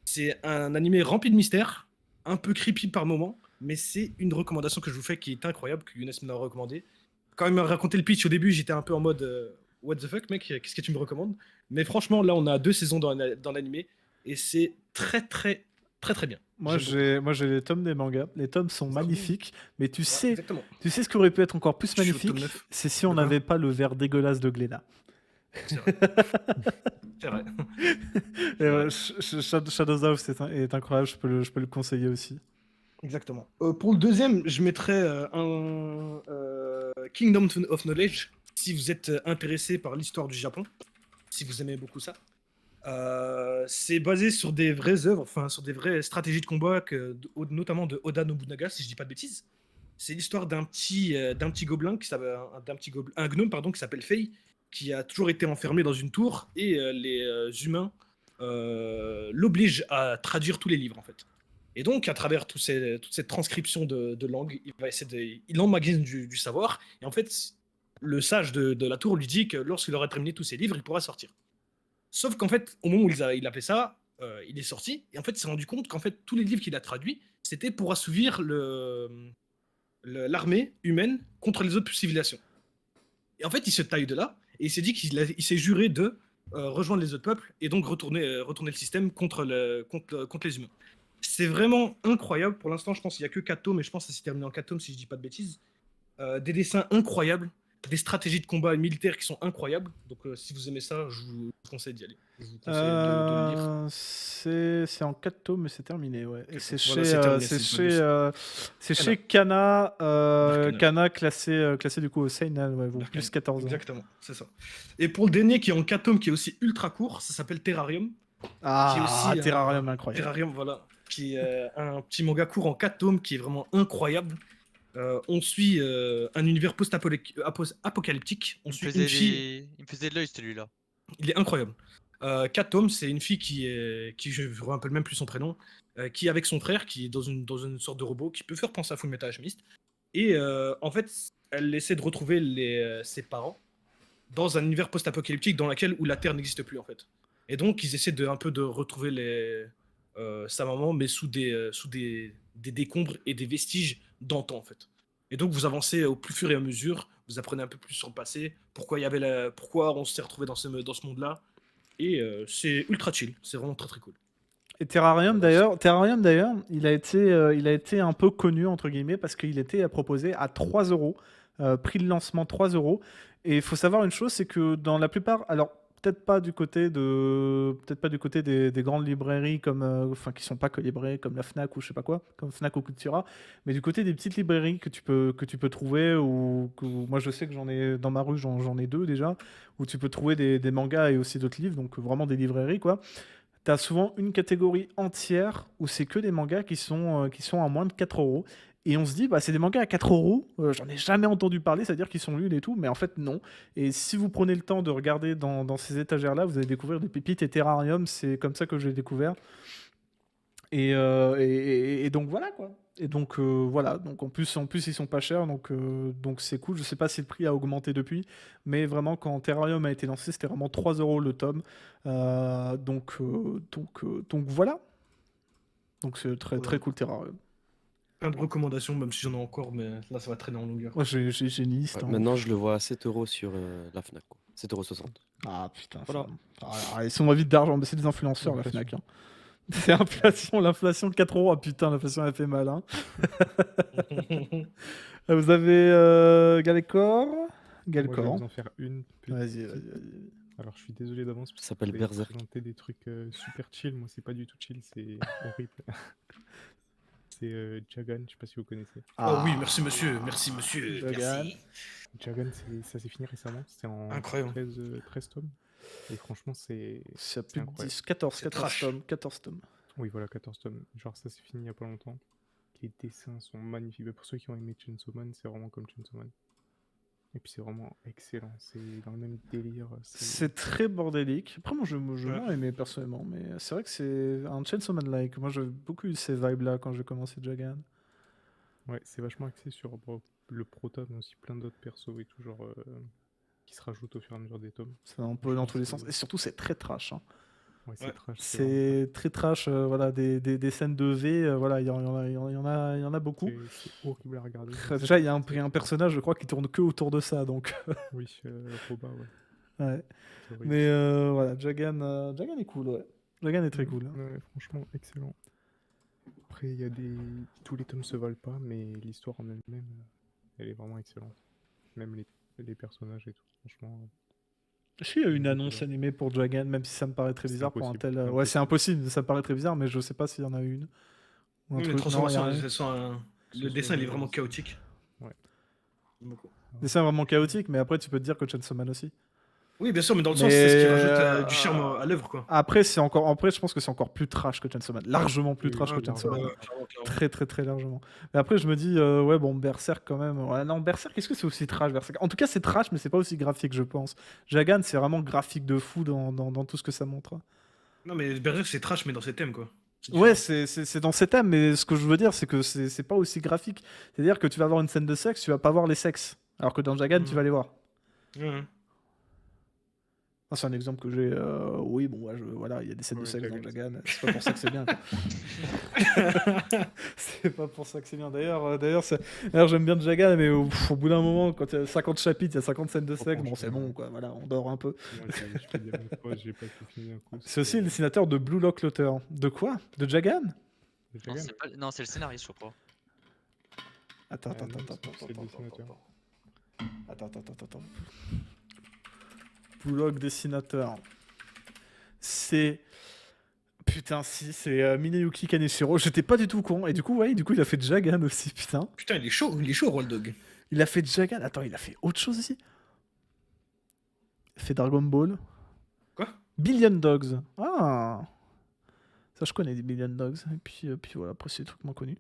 C'est un animé rempli de mystères, un peu creepy par moments, mais c'est une recommandation que je vous fais qui est incroyable, que Younes me l'a recommandé. Quand il m'a raconté le pitch au début, j'étais un peu en mode what the fuck, mec, qu'est-ce que tu me recommandes? Mais franchement, là, on a 2 saisons dans l'animé et c'est très bien. Moi, J'aime beaucoup. j'ai les tomes des mangas. Les tomes sont Ça, magnifiques, mais ouais, exactement. tu sais ce qui aurait pu être encore plus Je suis au tome magnifique, 9. c'est si on De quoi? n'avait pas le verre dégueulasse de Glénat. C'est vrai. C'est vrai. Et ouais, Shadows of est incroyable, je peux le conseiller aussi. Exactement. Pour le deuxième, je mettrais un Kingdom of Knowledge, si vous êtes intéressé par l'histoire du Japon, si vous aimez beaucoup ça. C'est basé sur des vraies œuvres, enfin sur des vraies stratégies de combat, notamment de Oda Nobunaga, si je dis pas de bêtises. C'est l'histoire d'un petit gobelin qui s'appelle un gnome pardon qui s'appelle Fei, qui a toujours été enfermé dans une tour et les humains l'obligent à traduire tous les livres en fait. Et donc à travers toute cette transcription de langue, il emmagasine du savoir. Et en fait, le sage de la tour lui dit que lorsqu'il aura terminé tous ses livres, il pourra sortir. Sauf qu'en fait, au moment où il a fait ça, il est sorti, et en fait, il s'est rendu compte qu'en fait, tous les livres qu'il a traduits, c'était pour assouvir l'armée humaine contre les autres civilisations. Et en fait, il se taille de là, et il s'est dit il s'est juré de rejoindre les autres peuples, et donc retourner le système contre les humains. C'est vraiment incroyable. Pour l'instant, je pense qu'il n'y a que 4 tomes, mais je pense que ça s'est terminé en 4 tomes, si je dis pas de bêtises. Des dessins incroyables, des stratégies de combat militaires qui sont incroyables. Donc, si vous aimez ça, je vous conseille d'y aller. Je vous conseille de le lire. C'est en 4 tomes, mais c'est terminé, ouais. Et c'est Voilà, chez, c'est terminé, c'est c'est chez, c'est Kana. chez Kana, Dark Kana. Kana classé du coup au Seinen, ouais, bon, Dark plus Kana. 14 ans. Exactement, c'est ça. Et pour le dernier qui est en 4 tomes, qui est aussi ultra court, ça s'appelle Terrarium. Qui est Ah, aussi Terrarium, incroyable. Terrarium, voilà. Qui est un petit manga court en 4 tomes qui est vraiment incroyable. On suit un univers post-apocalyptique. On suit une fille. Il me faisait de l'œil celui-là. Il est incroyable. 4 tomes, c'est une fille qui je ne me rappelle même plus son prénom, qui est avec son frère, qui est dans une sorte de robot, qui peut faire penser à Fullmetal Alchemist. Et en fait, elle essaie de retrouver ses parents dans un univers post-apocalyptique où la Terre n'existe plus en fait. Et donc, ils essaient un peu de retrouver sa maman, mais sous des décombres et des vestiges d'antan en fait. Et donc, vous avancez au plus fur et à mesure, vous apprenez un peu plus sur le passé, pourquoi on s'est retrouvé dans ce monde-là. Et c'est ultra chill, c'est vraiment très très cool. Et Terrarium d'ailleurs, il a été un peu connu entre guillemets parce qu'il était proposé à 3 euros, prix de lancement 3 euros. Et il faut savoir une chose, c'est que dans la plupart, alors peut-être pas du côté des grandes librairies comme, enfin qui sont pas que librairies comme la Fnac ou je sais pas quoi, comme Fnac ou Cultura, mais du côté des petites librairies que tu peux trouver moi je sais que j'en ai dans ma rue, j'en ai 2 déjà, où tu peux trouver des mangas et aussi d'autres livres, donc vraiment des librairies quoi. T'as souvent une catégorie entière où c'est que des mangas qui sont à moins de 4 euros. Et on se dit, bah, c'est des mangas à 4 euros, j'en ai jamais entendu parler, c'est-à-dire qu'ils sont nuls et tout, mais en fait, non. Et si vous prenez le temps de regarder dans ces étagères-là, vous allez découvrir des pépites et Terrarium, c'est comme ça que je l'ai découvert. Et donc voilà quoi. Et donc voilà, donc en plus ils sont pas chers, donc c'est cool. Je sais pas si le prix a augmenté depuis, mais vraiment quand Terrarium a été lancé, c'était vraiment 3 euros le tome. Donc voilà. Donc c'est très Voilà. très cool Terrarium. Plein de recommandations, même si j'en ai encore, mais là ça va traîner en longueur. Moi j'ai une liste. Ouais, Hein. maintenant, je le vois à 7 euros sur la Fnac, quoi. 7,60 €. Ah putain, Voilà. ils sont vite d'argent, mais c'est des influenceurs la Fnac. Hein. C'est inflation, l'inflation de 4 euros. Ah putain, l'inflation elle fait mal. Hein. Vous avez Galcor. Moi, je vais Galcor. vous en faire une petite. Vas-y. Alors, je suis désolé d'avance. Ça s'appelle Je vais Berserk. présenter des trucs super chill. Moi, c'est pas du tout chill, c'est horrible. C'est Jagan, je sais pas si vous connaissez. Oh oui, merci monsieur, Jagan. merci. Jagan, ça s'est fini récemment. C'était en Incroyable. 13 tomes. Et franchement, c'est Ça plus de incroyable. 10, 14 C'est trash. tomes. 14 tomes. Oui, voilà, 14 tomes. Genre, ça s'est fini il y a pas longtemps. Les dessins sont magnifiques. Mais pour ceux qui ont aimé Chainsaw Man, c'est vraiment comme Chainsaw Man. Et puis c'est vraiment excellent. C'est dans le même délire. C'est très bordélique. Après, moi, je Ouais. l'ai aimé personnellement, mais c'est vrai que c'est un Chainsaw Man-like. Moi, j'ai beaucoup eu ces vibes-là quand j'ai commencé Jagan. Ouais, c'est vachement axé sur le prota, mais aussi plein d'autres persos et tout, genre qui se rajoutent au fur et à mesure des tomes. C'est un peu dans tous les C'est- sens. Et surtout, c'est très trash. Hein. Ouais, c'est Ouais. trash. vraiment trash. C'est très trash, voilà, des scènes de V, voilà, il y en a beaucoup. C'est horrible à regarder. Déjà, il y a un personnage, je crois, qui tourne que autour de ça, donc Oui, Roba, ouais. ouais. C'est horrible. Mais voilà, Jagan est cool, ouais. Jagan est très cool. Ouais, franchement, excellent. Après, il y a des... Tous les tomes se valent pas, mais l'histoire en elle-même, elle est vraiment excellente. Même les personnages et tout, franchement. Est-ce qu'il y a J'ai une beaucoup annonce aimé. animée pour Jagan, même si ça me paraît très C'est bizarre pour un impossible, tel. c'est Ouais, c'est impossible. impossible, ça me paraît très bizarre, mais je sais pas s'il y en a une. Ou un Oui, les truc. Non, il y a transformations, rien. elles sont Que le ce dessin soit il est des- vraiment chaotique. Ouais. Beaucoup. Dessin vraiment chaotique, mais après, tu peux te dire que Chainsaw Man aussi. Oui, bien sûr, mais dans le sens, c'est ce qui rajoute du Mais, charme à l'œuvre, quoi. Après, je pense que c'est encore plus trash que Chainsaw Man. Largement plus Oui, trash oui, que Chainsaw Man. largement. Clairement, clairement. Très, très, très largement. Mais après, je me dis, ouais, bon, Berserk quand même. Ouais, non, Berserk, est-ce que c'est aussi trash, Berserk? En tout cas, c'est trash, mais c'est pas aussi graphique, je pense. Jagan, c'est vraiment graphique de fou dans tout ce que ça montre. Non, mais Berserk, c'est trash, mais dans ses thèmes, quoi. C'est Ouais, différent. c'est dans ces thèmes, mais ce que je veux dire, c'est que c'est pas aussi graphique. C'est-à-dire que tu vas avoir une scène de sexe, tu vas pas voir les sexes. Alors que dans Jagan, tu vas les voir. Ouais. Ah, c'est un exemple que j'ai. Oui, bon, ouais, voilà, il y a des scènes de Ouais, sexe dans Jagan, Jagan. C'est pas pour ça que c'est bien. Quoi. C'est pas pour ça que c'est bien. D'ailleurs, j'aime bien Jagan, mais au bout d'un moment, quand il y a 50 chapitres, il y a 50 scènes de sexe, bon, c'est bon, quoi. Voilà, on dort un peu. Moi, je te dirais une fois, j'ai pas tout fini d'un coup. C'est aussi le dessinateur de Blue Lock, l'auteur. De quoi? De Jagan? C'est Non, Jagan. c'est pas... non, c'est le scénariste, je crois. Attends. Ah non, c'est le dessinateur. Attends. Blue Lock, dessinateur. C'est. Putain, si, c'est Mineyuki Kaneshiro. J'étais pas du tout au courant. Et du coup, il a fait Jagan aussi, putain. Putain, il est chaud, Roll Dog. Il a fait Jagan. Attends, il a fait autre chose aussi. Il a fait Dragon Ball. Quoi? Billion Dogs. Ah. Ça, je connais des Billion Dogs. Et puis voilà, après, c'est des trucs moins connus.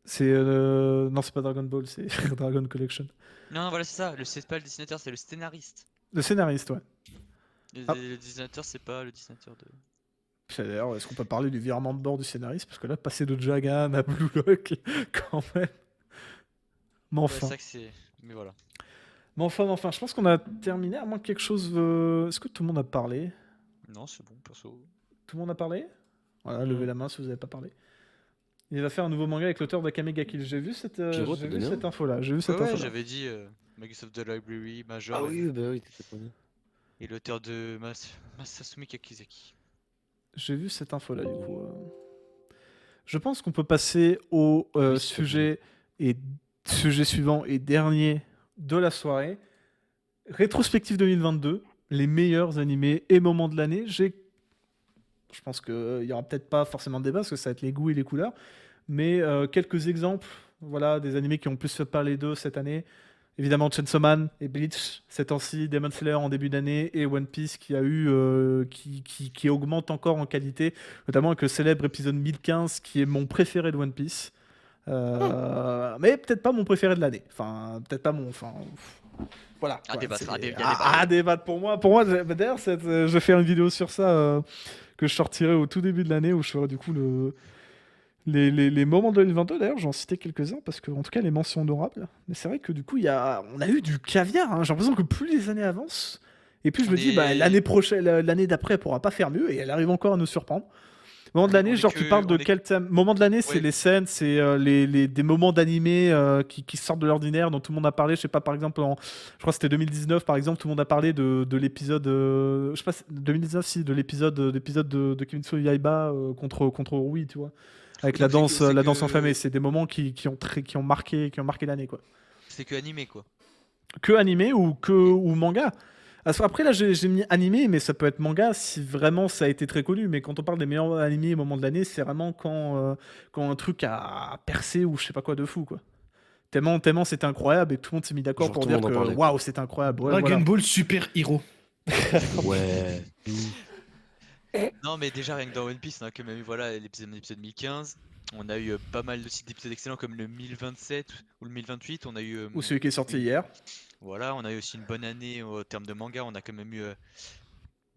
C'est. Non, c'est pas Dragon Ball, c'est Dragon Collection. Non, voilà, c'est ça. C'est pas le dessinateur, c'est le scénariste. Le scénariste, ouais. Ah. Le dessinateur, c'est pas le dessinateur de. D'ailleurs, est-ce qu'on peut parler du virement de bord du scénariste? Parce que là, passer de Jagan à Blue Lock, quand même. Mais Ouais, enfin. c'est ça que c'est. Mais voilà. Mais enfin, je pense qu'on a terminé, à moins que quelque chose. Est-ce que tout le monde a parlé? Non, c'est bon, perso. Tout le monde a parlé? Voilà, levez la main si vous n'avez pas parlé. Il va faire un nouveau manga avec l'auteur d'Akame ga Kill. J'ai vu cette info-là. Ouais, j'avais dit Magus of the Library, Major. Ah oui, bah oui, t'étais pas dit. Et l'auteur de Masasumi Kakizaki. J'ai vu cette info-là, du coup. Je pense qu'on peut passer au Oui, s'il te sujet suivant et dernier de la soirée. Rétrospective 2022, les meilleurs animés et moments de l'année. Je pense qu'il n'y aura peut-être pas forcément de débat, parce que ça va être les goûts et les couleurs. Mais quelques exemples, voilà, des animés qui ont plus fait parler d'eux cette année. Évidemment, Chainsaw Man et Bleach ces temps-ci, Demon Slayer en début d'année et One Piece qui a eu qui augmente encore en qualité, notamment avec le célèbre épisode 1015 qui est mon préféré de One Piece. Mais peut-être pas mon préféré de l'année. Enfin, peut-être pas mon. Enfin, voilà. À quoi. débattre, C'est- à débattre. à débattre pour moi. Pour moi, d'ailleurs, je vais faire une vidéo sur ça que je sortirai au tout début de l'année où je ferai du coup les moments de 2022. D'ailleurs, j'en citais quelques-uns parce que, en tout cas, les mentions honorables. Mais c'est vrai que du coup, on a eu du caviar. Hein. J'ai l'impression que plus les années avancent, et plus je me dis, bah, l'année prochaine, l'année d'après, elle pourra pas faire mieux et elle arrive encore à nous surprendre. Moment de l'année, genre, tu parles de quel thème? Moment de l'année, c'est Ouais. les scènes, c'est des moments d'animé qui sortent de l'ordinaire, dont tout le monde a parlé. Je sais pas, par exemple, je crois que c'était 2019, par exemple, tout le monde a parlé de l'épisode, je sais pas, 2019, si, de l'épisode de Kimetsu Yaiba contre Rui, tu vois, avec la danse enflammée. C'est des moments qui ont marqué l'année, quoi. C'est que animé, quoi. Que animé ou manga. Après, là, j'ai mis animé, mais ça peut être manga si vraiment ça a été très connu. Mais quand on parle des meilleurs animés au moment de l'année, c'est vraiment quand un truc a percé ou je sais pas quoi de fou, quoi. Tellement c'était incroyable et que tout le monde s'est mis d'accord Genre, pour tout le dire monde en que parlait, waouh, c'était incroyable. Ouais, Dragon voilà. Ball Super Hero. Ouais. Non, mais déjà, rien que dans One Piece, on a quand même eu voilà, l'épisode 1015. On a eu pas mal aussi d'épisodes excellents comme le 1027 ou le 1028. On a eu. Ou celui qui est sorti hier. Voilà, on a eu aussi une bonne année au terme de manga. On a quand même eu.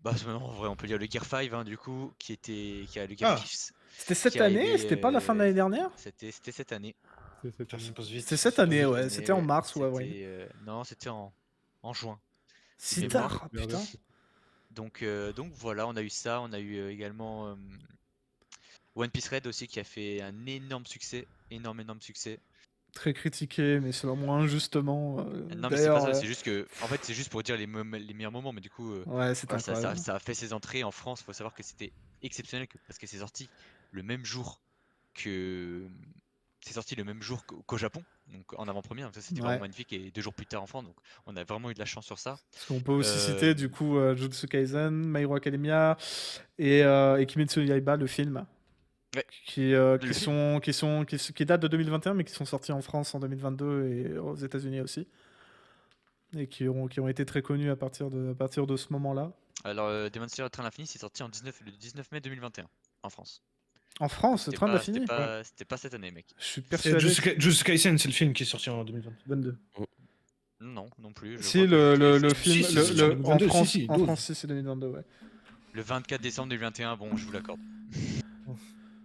Bah, en vrai, on peut dire le Gear 5, hein, du coup, qui a le Gear Ah. 6. C'était cette Qui est année? arrivé, C'était pas la fin de l'année dernière? C'était cette année. C'est cette année. C'était cette année, ouais. C'était en mars ou avril. Non, c'était en juin. Si Mais tard, Vers putain. le- Donc voilà, on a eu ça, on a eu également One Piece Red aussi qui a fait un énorme succès, énorme succès. Très critiqué, mais selon moi injustement. Non mais c'est pas D'ailleurs, ça, c'est juste que, en fait c'est juste pour dire les meilleurs moments, mais du coup ouais, c'était voilà, incroyable. ça a fait ses entrées en France. Faut savoir que c'était exceptionnel parce que c'est sorti le même jour que qu'au Japon, donc en avant-première. Donc ça c'était vraiment Ouais. magnifique et 2 jours plus tard en France. Donc on a vraiment eu de la chance sur ça. Parce qu'on peut aussi Euh, citer du coup Jujutsu Kaisen, My Hero Academia et Kimetsu no Yaiba, le film, Ouais. qui Le film. qui date de 2021, mais qui sont sortis en France en 2022 et aux États-Unis aussi, et qui ont été très connus à partir de ce moment-là. Alors Demon Slayer Train d'Infini c'est sorti le 19 mai 2021 en France. En France, le C'était train de la pas, c'était fini. pas, c'était pas cette année, mec. Je suis C'est persuadé. Jujutsu Kaisen, c'est le film qui est sorti en 2022. Non, non plus. Je Si crois que le Jujutsu film, Si, c'est en 2022, France, si, en 12. France, si, c'est 2022, ouais. le 24 décembre 2021, bon, je vous l'accorde.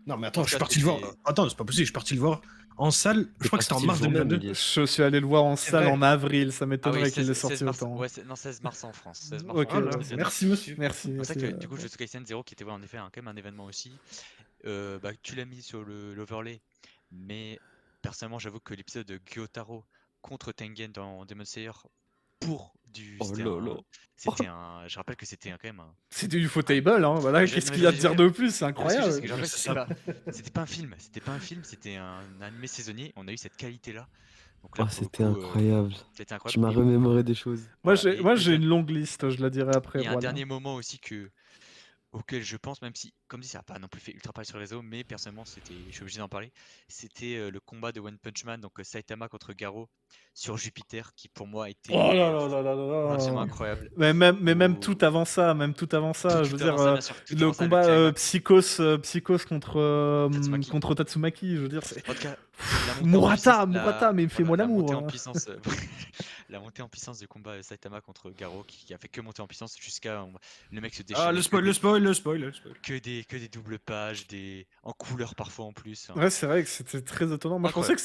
Non, mais attends, je suis 24, parti le voir. c'était- Attends, c'est pas possible, je suis parti le voir en salle. Je crois que c'était en mars 2022. Je suis allé le voir en C'est salle vrai. en avril, ça Ah m'étonnerait oui, qu'il l'ait 16 sorti mars. autant. Ouais, non, 16 mars en France. 16 mars Ok, en France, ouais. c'était bien. Merci, monsieur. Merci. C'est pour ça merci, que du coup, ouais. Jujutsu Kaisen 0 qui était en effet quand même un événement aussi. Tu l'as mis sur l'overlay, mais personnellement, j'avoue que l'épisode de Gyotaro contre Tengen dans Demon Slayer Oh là là. je rappelle que c'était quand même un. C'est du Ufotable, hein, voilà, qu'est-ce qu'il y a de dire de plus, c'est Non, mais ce que je veux dire, c'est incroyable. que je rappelle que C'est c'était pas un film, c'était un animé saisonnier. On a eu cette qualité-là. Donc là, Oh, pour le c'était coup, incroyable. c'était Tu incroyable. m'as remémoré des choses. Moi, Voilà, j'ai une longue liste, je la dirai après. il y a un Voilà. dernier moment aussi auquel je pense, même si, comme dit, ça n'a pas non plus fait ultra parler sur le réseau, mais personnellement, je suis obligé d'en parler. C'était le combat de One Punch Man, donc Saitama contre Garo sur Jupiter, qui pour moi était Oh là là là là là absolument là. incroyable. Mais même Où- tout avant ça, je veux Tout dire, avant ça, bien sûr, tout le avant ça, le combat climax, Psychos contre Tatsumaki. contre Tatsumaki, je veux dire, c'est En tout cas, Murata, mais fais-moi la montée l'amour. en hein. puissance, la montée en puissance du combat Saitama contre Garo qui a fait que monter en puissance jusqu'à le mec se déchire. Ah, le spoil. Que des doubles pages, en couleur parfois en plus. Hein. Ouais, c'est vrai que c'était très étonnant. Moi, je pensais Incroyable.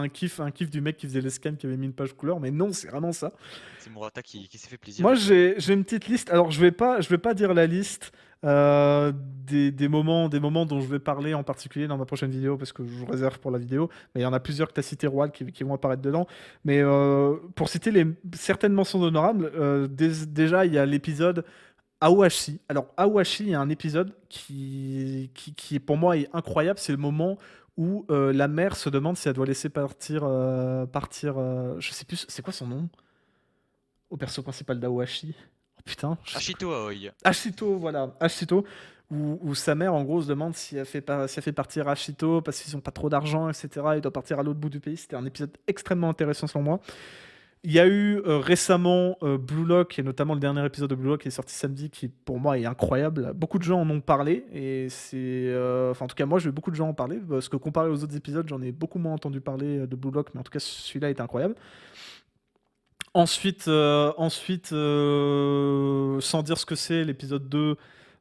que c'était un kiff du mec qui faisait les scans qui avait mis une page couleur, mais non, c'est vraiment ça. C'est Murata qui s'est fait plaisir. Moi, j'ai une petite liste. Alors, je vais pas dire la liste des moments dont je vais parler en particulier dans ma prochaine vidéo parce que je vous réserve pour la vidéo. Mais il y en a plusieurs que tu as cité, Roald, qui vont apparaître dedans. Mais pour citer certaines mentions honorables, déjà, il y a l'épisode Aohashi. Alors, Aohashi, il y a un épisode qui pour moi est incroyable. C'est le moment où la mère se demande si elle doit laisser partir. Je sais plus, c'est quoi son nom au perso principal d'Aohashi. Oh putain. Ashito Aoi. Ashito, voilà. Ashito, où sa mère, en gros, se demande si elle fait partir Ashito parce qu'ils n'ont pas trop d'argent, etc. Il doit partir à l'autre bout du pays. C'était un épisode extrêmement intéressant selon moi. Il y a eu récemment Blue Lock, et notamment le dernier épisode de Blue Lock qui est sorti samedi, qui pour moi est incroyable. Beaucoup de gens en ont parlé, et c'est. Enfin, en tout cas, moi, j'ai vu beaucoup de gens en parler, parce que comparé aux autres épisodes, j'en ai beaucoup moins entendu parler de Blue Lock, mais en tout cas, celui-là est incroyable. Ensuite, sans dire ce que c'est, l'épisode 2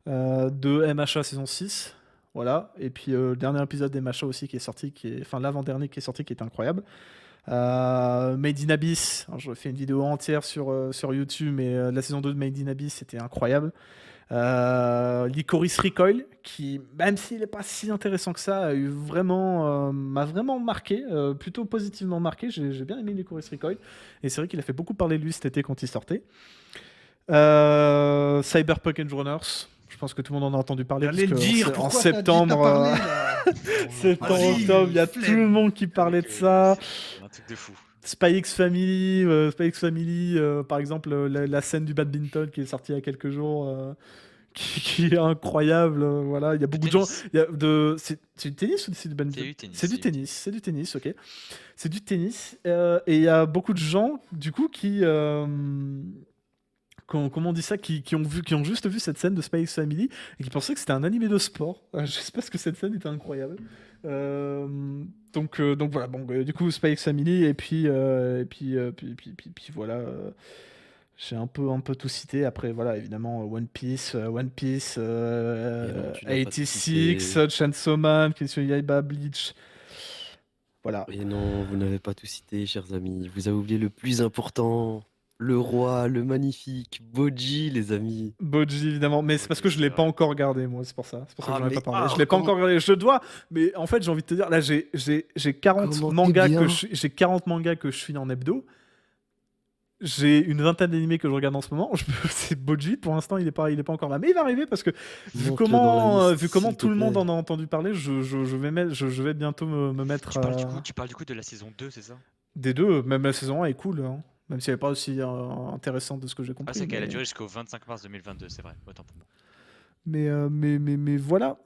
de MHA saison 6. Voilà. Et puis, le dernier épisode d'MHA aussi qui est sorti, enfin l'avant-dernier qui est sorti, qui est incroyable. Made in Abyss, alors, je fais une vidéo entière sur YouTube, mais la saison 2 de Made in Abyss, c'était incroyable. Licorice Recoil, qui, même s'il n'est pas si intéressant que ça, m'a vraiment marqué, plutôt positivement marqué. J'ai bien aimé Licorice Recoil, et c'est vrai qu'il a fait beaucoup parler de lui cet été quand il sortait. Cyberpunk Edge Runners, je pense que tout le monde en a entendu parler. J'allais parce le que dire, en pourquoi septembre, septembre, Vas-y, octobre, il y a flemme. tout le monde qui parlait de ça. C'est un truc de fou. Spy X Family, par exemple, la scène du badminton qui est sortie il y a quelques jours, qui est incroyable. Voilà, il y a beaucoup de gens. C'est du tennis ou c'est du badminton? C'est du tennis, ok. C'est du tennis. Et il y a beaucoup de gens, du coup, comment on dit ça, qui ont juste vu cette scène de Spy X Family et qui pensaient que c'était un animé de sport. J'espère que cette scène était incroyable. Donc voilà, bon, du coup Spy X Family et puis voilà. J'ai un peu tout cité. Après voilà, évidemment One Piece, tu n'as pas 86, Chainsaw Man, Kimetsu no Yaiba, Bleach. Voilà. Et non, vous n'avez pas tout cité, chers amis. Vous avez oublié le plus important. Le roi, le magnifique, Boji, les amis. Boji, évidemment, mais c'est parce que je c'est l'ai vrai. pas encore regardé, moi, c'est pour ça. C'est pour ça que Ah, j'en ai mais pas parlé. Je alors, l'ai pas comment- encore regardé. Je dois, mais en fait, j'ai envie de te dire, là, j'ai 40 Comment t'es mangas bien. j'ai 40 mangas que je finis en hebdo. J'ai une vingtaine d'animés que je regarde en ce moment. C'est Boji, pour l'instant, il est pas encore là. Mais il va arriver parce que Monte-le dans la liste, vu comment s'il te tout le monde plaît. en a entendu parler, je vais bientôt me mettre Tu parles du coup de la saison 2, c'est ça? des deux. Même la saison 1 est cool, hein. Même si elle n'est pas aussi intéressante de ce que j'ai Ah, compris. c'est qu'elle a mais... duré jusqu'au 25 mars 2022, c'est vrai, autant pour moi. Mais voilà.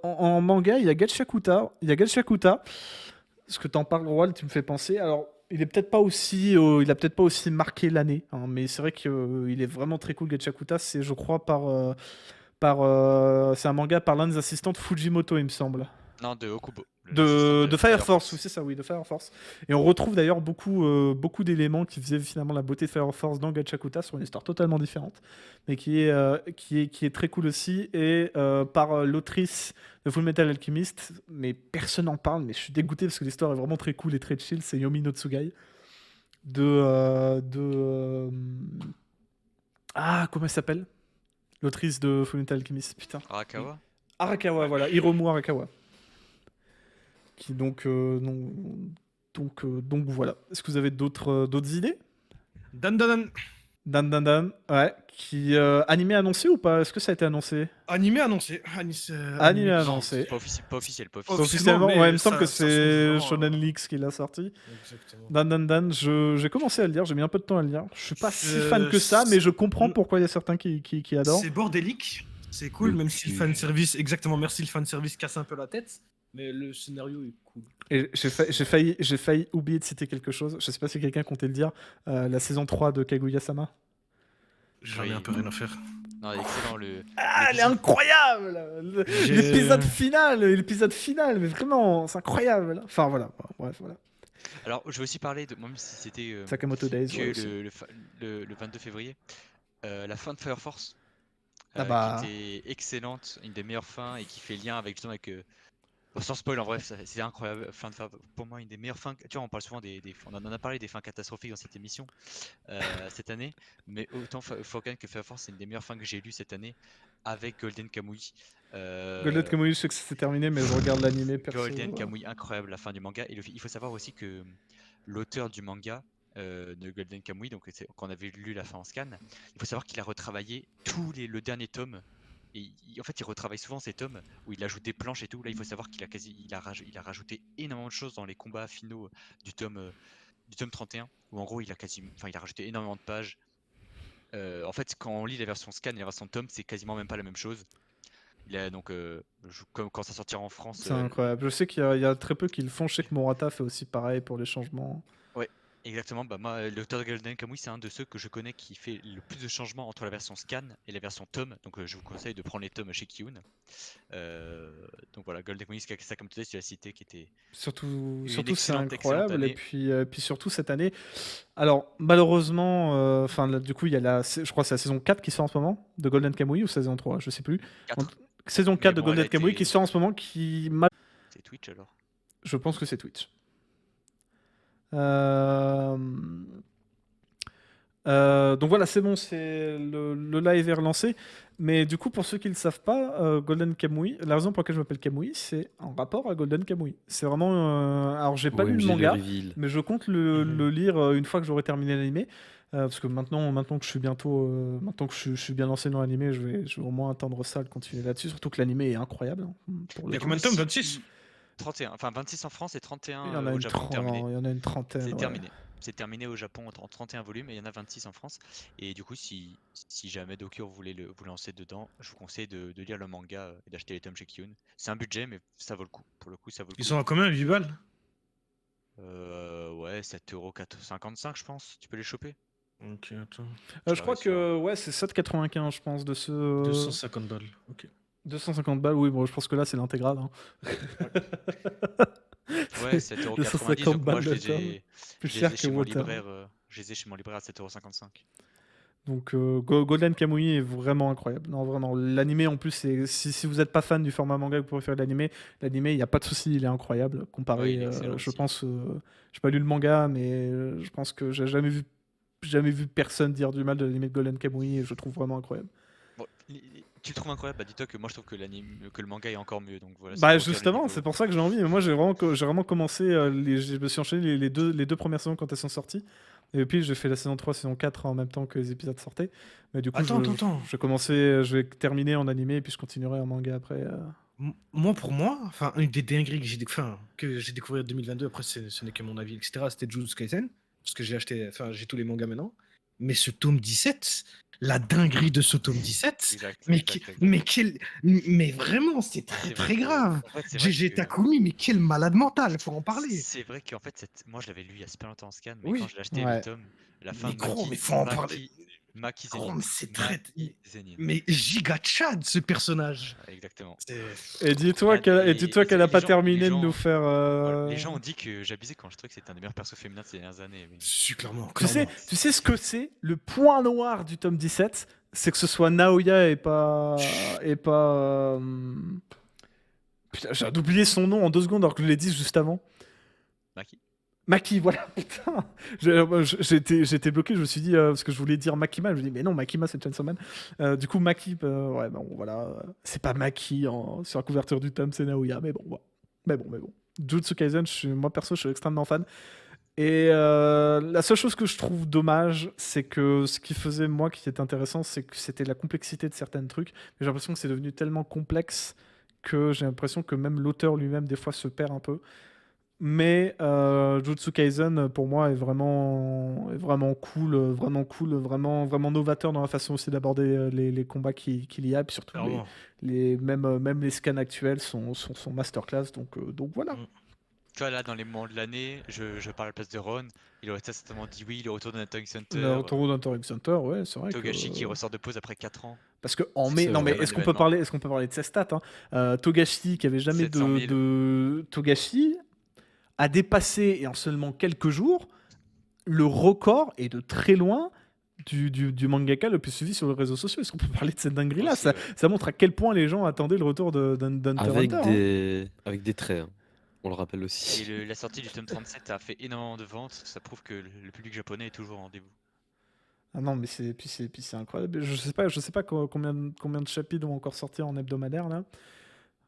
En manga, il y a Gachakuta. Parce que t'en parles, Roald, tu me fais penser. Alors, il a peut-être pas aussi marqué l'année, hein, mais c'est vrai qu'il est vraiment très cool. Gachakuta, c'est, je crois, c'est un manga par l'un des assistants de Fujimoto, il me semble. Non, de Okubo. De Fire Force, oui, c'est ça, oui, de Fire Force. Et on retrouve d'ailleurs beaucoup d'éléments qui faisaient finalement la beauté de Fire Force dans Gachakuta sur une histoire totalement différente, mais qui est très cool aussi, et par l'autrice de Full Metal Alchemist, mais personne n'en parle, mais je suis dégoûté parce que l'histoire est vraiment très cool et très chill, c'est Yomi no Tsugai. Comment elle s'appelle? L'autrice de Full Metal Alchemist, putain. Arakawa. Arakawa, voilà, Hiromu Arakawa. Qui donc voilà. Est-ce que vous avez d'autres idées? Dan Dan Dan. Dan Dan Dan, ouais. Qui animé annoncé ou pas? Est-ce que ça a été annoncé? Animé annoncé. Animé Non, annoncé. c'est pas officiel, pas officiel. Officiellement, mais ouais, il me semble que ça c'est sonne vraiment, Shonen Leaks qui l'a sorti. Exactement. Dan Dan Dan, j'ai commencé à le lire, j'ai mis un peu de temps à le lire. Je suis pas si Euh, fan que ça, mais je comprends c'est- pourquoi il y a certains qui adorent. C'est bordélique, c'est cool, Le même si le cul. fanservice, exactement, merci, le fanservice casse un peu la tête, mais le scénario est cool. Et j'ai failli oublier de citer quelque chose. Je sais pas si quelqu'un comptait le dire. La saison 3 de Kaguya-sama. J'en ai Oui. un peu rien à faire. Non, excellent. Ah, elle est incroyable! L'épisode final, mais vraiment, c'est incroyable. Enfin, voilà. Bref, voilà. Alors, je vais aussi parler de, même si c'était Sakamoto Days, que ouais, aussi. le 22 février, la fin de Fire Force, Ah bah. qui était excellente, une des meilleures fins et qui fait lien avec justement avec. Bon, sans spoil, en vrai, c'est incroyable. Pour moi, une des meilleures fins. Tu vois, on parle souvent on en a parlé des fins catastrophiques dans cette émission cette année, mais autant Falcon que Fire Force, c'est une des meilleures fins que j'ai lues cette année avec Golden Kamuy. Golden Kamuy, je sais que c'est terminé, mais je regarde l'animé perso. Golden Kamuy, incroyable la fin du manga. Et il faut savoir aussi que l'auteur du manga de Golden Kamuy, donc quand on avait lu la fin en scan, il faut savoir qu'il a retravaillé le dernier tome. Et en fait, il retravaille souvent ces tomes où il ajoute des planches et tout. Là, il faut savoir qu'il a rajouté énormément de choses dans les combats finaux du tome 31, où en gros, il a rajouté énormément de pages. En fait, quand on lit la version scan et la version tome, c'est quasiment même pas la même chose. Donc, comme quand ça sortira en France. C'est incroyable. Je sais qu'il y a très peu qui le font. Je sais que Morata fait aussi pareil pour les changements. Ouais, exactement. Bah, moi, l'auteur de Golden Kamuy, c'est un de ceux que je connais qui fait le plus de changements entre la version scan et la version tome. Donc, je vous conseille de prendre les tomes chez Kiyun. Donc voilà, Golden Kamuy, c'est comme tu l'as cité, qui était. Surtout c'est excellente incroyable. année. Et puis surtout cette année. Alors, malheureusement, du coup, il y a je crois que c'est la saison 4 qui sort en ce moment de Golden Kamuy ou saison 3, je sais plus. 4. Saison 4 de bon, elle Golden a Kamuy été- qui sort en ce moment, C'est Twitch alors. je pense que c'est Twitch. Donc voilà, c'est bon, le live est relancé. Mais du coup, pour ceux qui ne le savent pas, Golden Kamuy, la raison pour laquelle je m'appelle Kamuy, c'est en rapport à Golden Kamuy. C'est vraiment. Alors, j'ai pas lu le OMG, manga, reveal. mais je compte le lire une fois que j'aurai terminé l'animé. Parce que maintenant que je suis maintenant que je suis bien lancé dans l'animé, je vais au moins attendre ça, de continuer là-dessus. Surtout que l'animé est incroyable, hein, pour Il y le a coup. combien de tomes? 26? 31, enfin 26 en France et 31 Il y en a au une Japon terminé. il y en a une trentaine. C'est ouais. terminé. C'est terminé au Japon en 31 volumes et il y en a 26 en France. Et du coup, si jamais Dokyo voulait vous lancer dedans, je vous conseille de lire le manga et d'acheter les tomes chez Kiyun. C'est un budget, mais ça vaut le coup. Pour le coup, ça vaut le coup. Ils sont à combien? 8 balles? Ouais, 7,55€, je pense. Tu peux les choper. Ok, attends. Je crois que ouais, c'est 7,95, je pense, de ce. 250 balles. Ok. 250 balles, oui, bon, je pense que là, c'est l'intégrale. Hein. Ouais, 7,90€. 250 Donc moi, balles je de les ai, Plus je les cher ai que chez mon Water. libraire. Je les ai chez mon libraire à 7,55€. Donc Golden Kamuy est vraiment incroyable. Non, vraiment. L'animé, en plus, si vous n'êtes pas fan du format manga, vous préférez l'animé, il n'y a pas de souci, il est incroyable. Comparé, Ouais, il est excellent je aussi. pense, j'ai pas lu le manga, mais je pense que j'ai jamais vu jamais vu personne dire du mal de l'anime de Golden Kamuy et je le trouve vraiment incroyable. Bon, tu le trouves incroyable, bah dis-toi que moi je trouve que que le manga est encore mieux, donc voilà. c'est Bah pour dire le justement, niveau. c'est pour ça que j'ai envie. Mais moi, j'ai vraiment commencé. Je me suis enchaîné les deux premières saisons quand elles sont sorties. Et puis, j'ai fait la saison 3, saison 4 en même temps que les épisodes sortaient. Mais du coup, Attends. je vais commencer, je vais terminer en animé et puis je continuerai en manga après. Moi, pour moi, enfin, une des dingueries que j'ai découvert en 2022, après, ce n'est que mon avis, etc., c'était Jujutsu Kaisen, parce que j'ai tous les mangas maintenant. Mais ce tome 17, la dinguerie de ce tome 17, Exact, mais, exact, exact. mais vraiment, c'est très C'est très vrai que- grave. en fait, c'est vrai GG que- Takumi, mais quel malade mental, faut en parler. C'est vrai qu'en fait, moi je l'avais lu il y a super longtemps en scan, mais Oui. quand je l'ai acheté Ouais. le tome, la fin Mais de gros, Maki, mais faut en parler. Maki Gros, Zenin. mais c'est très. Maki Zenin. Mais giga Chad, ce personnage. Exactement. Et dis-toi Ah, qu'elle a les pas gens- terminé les de nous gens- faire. Voilà, les gens ont dit que j'abusais quand je trouvais que c'était un des meilleurs persos féminins de ces dernières années. Mais... Si, clairement. Tu sais ce que c'est? Le point noir du tome 17, c'est que ce soit Naoya et pas. Putain, j'ai oublié son nom en 2 secondes alors que je l'ai dit juste avant. Maki. Maki, voilà, putain. J'étais bloqué, je me suis dit, parce que je voulais dire Makima, je me dis, mais non, Makima c'est Chainsaw Man. Du coup, Maki, ouais, bon, voilà. C'est pas Maki sur la couverture du tome, c'est Naoya, mais bon, ouais. Mais bon. Jujutsu Kaisen, moi perso, je suis extrêmement fan. Et la seule chose que je trouve dommage, c'est que ce qui faisait, moi, qui était intéressant, c'est que c'était la complexité de certains trucs. Mais j'ai l'impression que c'est devenu tellement complexe que j'ai l'impression que même l'auteur lui-même, des fois, se perd un peu. Mais Jujutsu Kaisen, pour moi, est vraiment cool, vraiment novateur dans la façon aussi d'aborder les combats qu'il y a. Et puis surtout, Clairement. même les scans actuels sont masterclass. Donc voilà. Tu vois, là, dans les moments de l'année, je parle à la place de Ron, il aurait certainement dit oui, le retour de Nathan Center. Le retour d'Hunter x Hunter, ouais, c'est vrai Togashi que... qui ressort de pause après 4 ans. Parce que en C'est mai, non mais vrai. est-ce qu'on peut parler de ses stats Togashi qui avait jamais 700 000. Togashi a dépassé et en seulement quelques jours le record et de très loin du mangaka le plus suivi sur les réseaux sociaux. Est-ce qu'on peut parler de cette dinguerie là? Aussi, ouais. Ça montre à quel point les gens attendaient le retour d'Hunter x Avec Hunter. avec des traits, hein. On le rappelle aussi. Et la sortie du tome 37 a fait énormément de ventes. Ça prouve que le public japonais est toujours au rendez-vous. Ah non, mais c'est incroyable. Je sais pas combien de chapitres vont encore sortir en hebdomadaire là.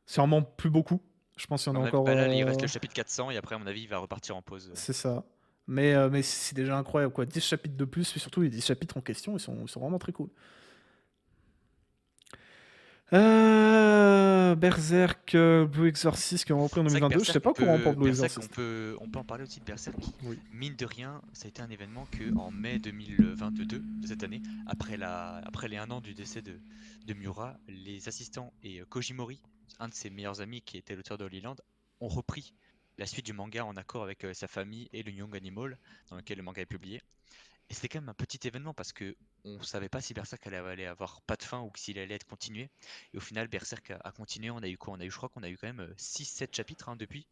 Sûrement plus beaucoup. Je pense qu'il y en a encore. Là, il reste le chapitre 400 et après, à mon avis, il va repartir en pause. C'est ça. Mais c'est déjà incroyable quoi. 10 chapitres de plus, puis surtout les 10 chapitres en question, ils sont vraiment très cool. Berserk, Blue Exorcist qui ont repris en C'est vrai que 2022. Je sais pas comment pour Blue Berserk, Exorcist. on peut en parler aussi de Berserk. Oui. Mine de rien, ça a été un événement que en mai 2022 de cette année, après les 1 an du décès de Miura, les assistants et Kojimori, un de ses meilleurs amis qui était l'auteur de Holy Land, ont repris la suite du manga en accord avec sa famille et le Young Animal, dans lequel le manga est publié. Et c'était quand même un petit événement parce que on savait pas si Berserk allait avoir pas de fin ou s'il allait être continué. Et au final, Berserk a continué. On a eu quoi? Je crois qu'on a eu quand même 6-7 chapitres depuis.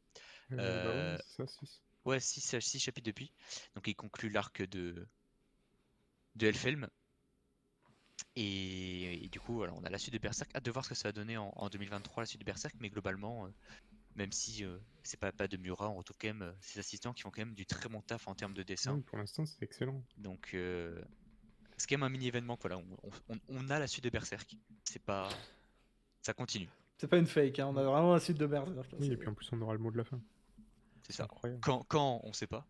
Bah ouais, c'est ça, 6. Ouais, 6 chapitres depuis. Donc il conclut l'arc de Helfelm. Et du coup, voilà, on a la suite de Berserk. Hâte de voir ce que ça va donner en 2023, la suite de Berserk. Mais globalement, même si c'est pas de Miura, on retrouve quand même ces assistants qui font quand même du très bon taf en termes de dessin. Oui, pour l'instant, c'est excellent. Donc c'est quand même un mini événement quoi. Là, on a la suite de Berserk. C'est pas, ça continue. C'est pas une fake, hein. On a vraiment la suite de Berserk. Oui, et puis en plus, on aura le mot de la fin. C'est ça. Incroyable. Quand on sait pas.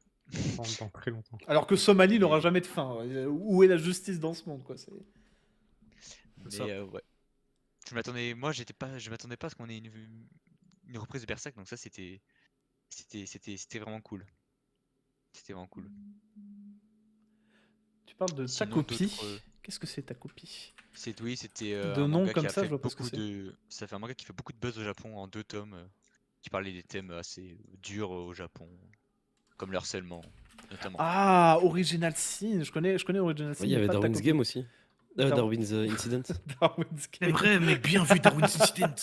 Dans très longtemps. Alors que Somali n'aura jamais de fin. Où est la justice dans ce monde quoi? Mais ouais. Je m'attendais pas à ce qu'on ait une reprise de Berserk. Donc ça c'était vraiment cool. C'était vraiment cool. Tu parles de Sinon, Takopi. d'autres, Qu'est-ce que c'est Takopi? C'était De un nom manga comme qui a ça, fait je vois pas ce que beaucoup c'est. ça fait un manga qui fait beaucoup de buzz au Japon en 2 tomes, qui parlait des thèmes assez durs au Japon, comme le harcèlement notamment. Ah, Original Sin. Je connais Original Sin. Il y avait mais pas Darwin's Takopi. Game aussi. Darwin- Darwin's Incident. Darwin's C'est Game. vrai, mais bien vu Darwin's Incident.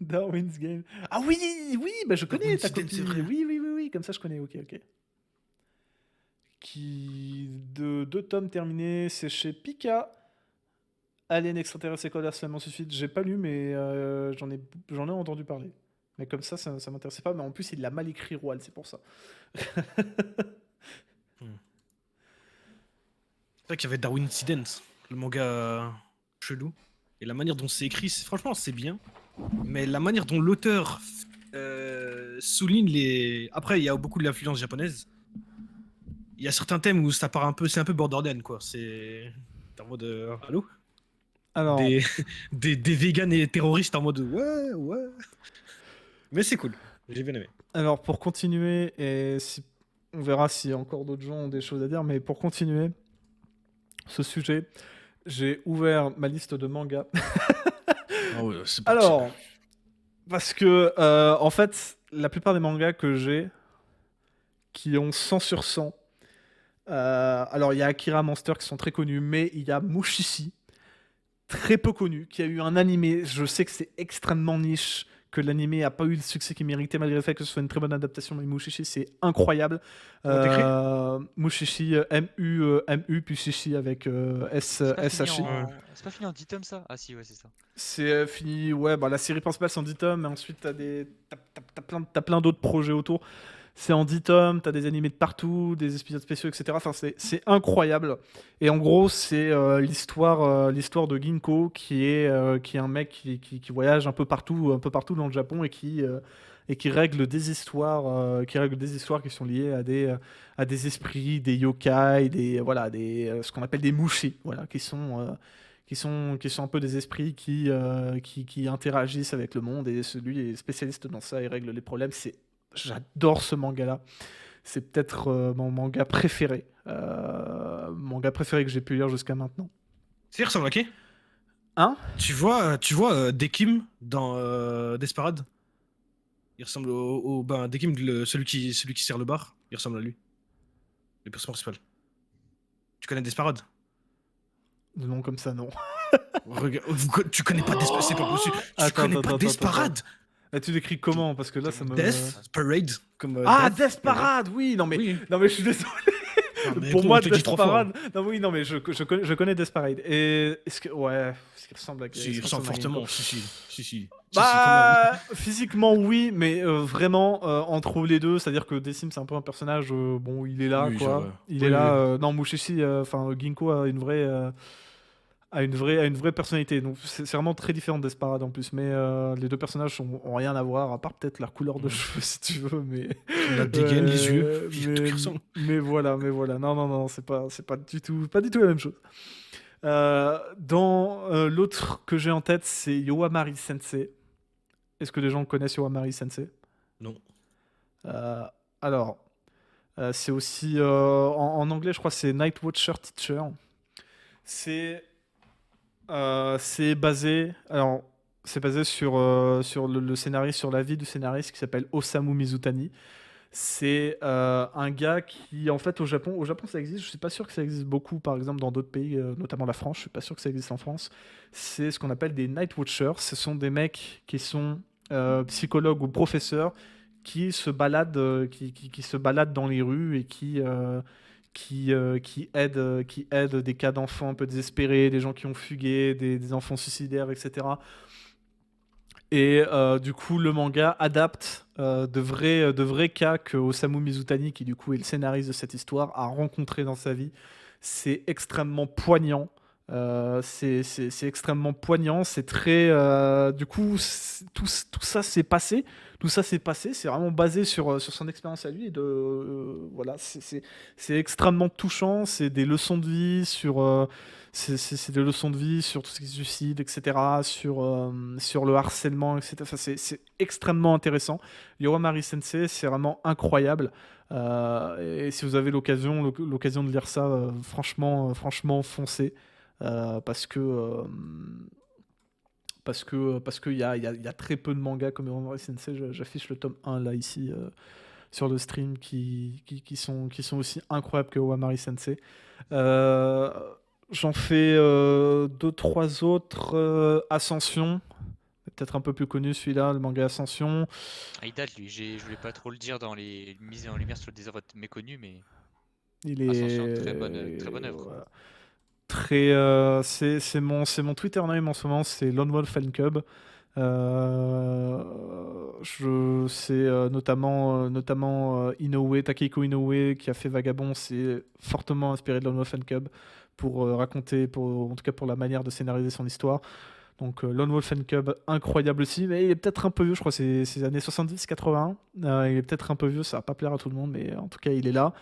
Darwin's Game. Ah oui, bah je connais Darwin's Incident, Takopi. c'est vrai. Oui, comme ça je connais, ok. De 2 tomes terminés, c'est chez Pika. Alien extraterrestre école harcèlement suicide. J'ai pas lu, mais j'en ai entendu parler. Mais comme ça m'intéressait pas. Mais en plus, il l'a mal écrit, Roald, c'est pour ça. vrai qu'il y avait Darwin Incident, le manga chelou. Et la manière dont c'est écrit, franchement, c'est bien. Mais la manière dont l'auteur souligne les. Après, il y a beaucoup de l'influence japonaise. Il y a certains thèmes où ça part un peu, c'est un peu Borderland, quoi. C'est. T'es en mode. Allô? Alors, Des vegans et terroristes en mode ouais. Mais c'est cool, j'ai bien aimé. alors pour continuer, et on verra si encore d'autres gens ont des choses à dire, mais pour continuer ce sujet, j'ai ouvert ma liste de mangas. Ah ouais, c'est parti. Alors, parce que en fait, la plupart des mangas que j'ai qui ont 100 sur 100, alors il y a Akira Monster qui sont très connus, mais il y a Mushishi, très peu connu, qui a eu un animé. Je sais que c'est extrêmement niche, que l'animé n'a pas eu le succès qu'il méritait malgré le fait que ce soit une très bonne adaptation, mais Mushishi c'est incroyable. Comment t'écris Mushishi, MU, puis Shishi avec SHI. C'est pas fini en 10 tomes ça? Ah si, ouais, c'est ça. C'est fini, ouais, bah, la série principale c'est en 10 tomes, mais ensuite t'as plein d'autres projets autour. C'est en 10 tomes, t'as des animés de partout, des épisodes spéciaux, etc. Enfin, c'est incroyable. Et en gros, c'est l'histoire de Ginko, qui est un mec qui voyage un peu partout dans le Japon et qui règle des histoires, qui sont liées à des esprits, des yokai, ce qu'on appelle des mushi, voilà, qui sont un peu des esprits qui interagissent avec le monde, et celui est spécialiste dans ça et règle les problèmes. J'adore ce manga-là. C'est peut-être mon manga préféré. Manga préféré que j'ai pu lire jusqu'à maintenant. C'est ressemble à qui? Hein? Tu vois Dekim dans Desperate? Il ressemble Dekim, celui qui sert le bar. Il ressemble à lui. Le personnage principal. Tu connais Desperate? De nom comme ça, non. Tu connais pas Desperate? C'est pas possible. Tu Attends, connais attends, pas attends, Desperate? Là, tu l'écris comment? Parce que là, ça me... Desperate comme Ah, Death, Desperate, oui, non mais, Oui. non mais je suis désolé. Non, mais Pour gros, moi, on te le dit trois fois. Desperate. Non, oui, non mais je connais Desperate. Et est-ce qu'il ressemble à Si, il ressemble fortement. Si. Bah, physiquement oui, mais vraiment entre les deux, c'est-à-dire que Decim c'est un peu un personnage, bon, il est là, Oui, quoi. genre, Il oui, est là. Non, Mushishi, enfin Ginko a une vraie personnalité. Donc c'est vraiment très différent de Desperate en plus, mais les deux personnages ont rien à voir, à part peut-être leur couleur de cheveux si tu veux, mais La dégaine, les yeux, il y a tout qui mais, ressemble. mais voilà, non, c'est pas du tout la même chose. Dans l'autre que j'ai en tête, c'est Yoamari Sensei. Est-ce que les gens connaissent Yoamari Sensei? Non. Euh, alors, c'est aussi en anglais, je crois, c'est Night Watcher Teacher. C'est basé, sur le scénariste, sur la vie du scénariste qui s'appelle Osamu Mizutani. C'est un gars qui, en fait, au Japon ça existe. Je suis pas sûr que ça existe beaucoup, par exemple, dans d'autres pays, notamment la France. Je suis pas sûr que ça existe en France. C'est ce qu'on appelle des Night Watchers. Ce sont des mecs qui sont psychologues ou professeurs qui se baladent, qui se baladent dans les rues et qui aident des cas d'enfants un peu désespérés, des gens qui ont fugué, des enfants suicidaires, etc. Et du coup, le manga adapte de vrais cas que Osamu Mizutani, qui du coup est le scénariste de cette histoire, a rencontré dans sa vie. C'est extrêmement poignant. C'est extrêmement poignant. C'est très. Du coup, tout ça s'est passé. Tout ça s'est passé. C'est vraiment basé sur son expérience à lui. Et voilà, c'est extrêmement touchant. C'est des leçons de vie sur. C'est des leçons de vie sur tout ce qui se suicide, etc., sur le harcèlement, etc. Enfin, c'est extrêmement intéressant. Yoamari Sensei, c'est vraiment incroyable. Et si vous avez l'occasion de lire ça, franchement, foncez. Parce qu'il y a très peu de mangas comme Yoamari Sensei. J'affiche le tome 1 là, ici, sur le stream, qui sont aussi incroyables que Yoamari Sensei. J'en fais 2-3 autres. Ascension, peut-être un peu plus connu celui-là, le manga Ascension. Ah, il date lui, je voulais pas trop le dire dans les mises en lumière sur des œuvres méconnues, mais Il Ascension, est très bonne œuvre. voilà. C'est mon Twitter name en ce moment, c'est Lone Wolf Fan Club. C'est notamment Inoue, Takehiko Inoue qui a fait Vagabond, c'est fortement inspiré de Lone Wolf and Cub pour raconter, en tout cas pour la manière de scénariser son histoire. Donc Lone Wolf and Cub, incroyable aussi, mais il est peut-être un peu vieux, je crois que c'est années 70-80. Il est peut-être un peu vieux, ça va pas plaire à tout le monde, mais en tout cas il est là.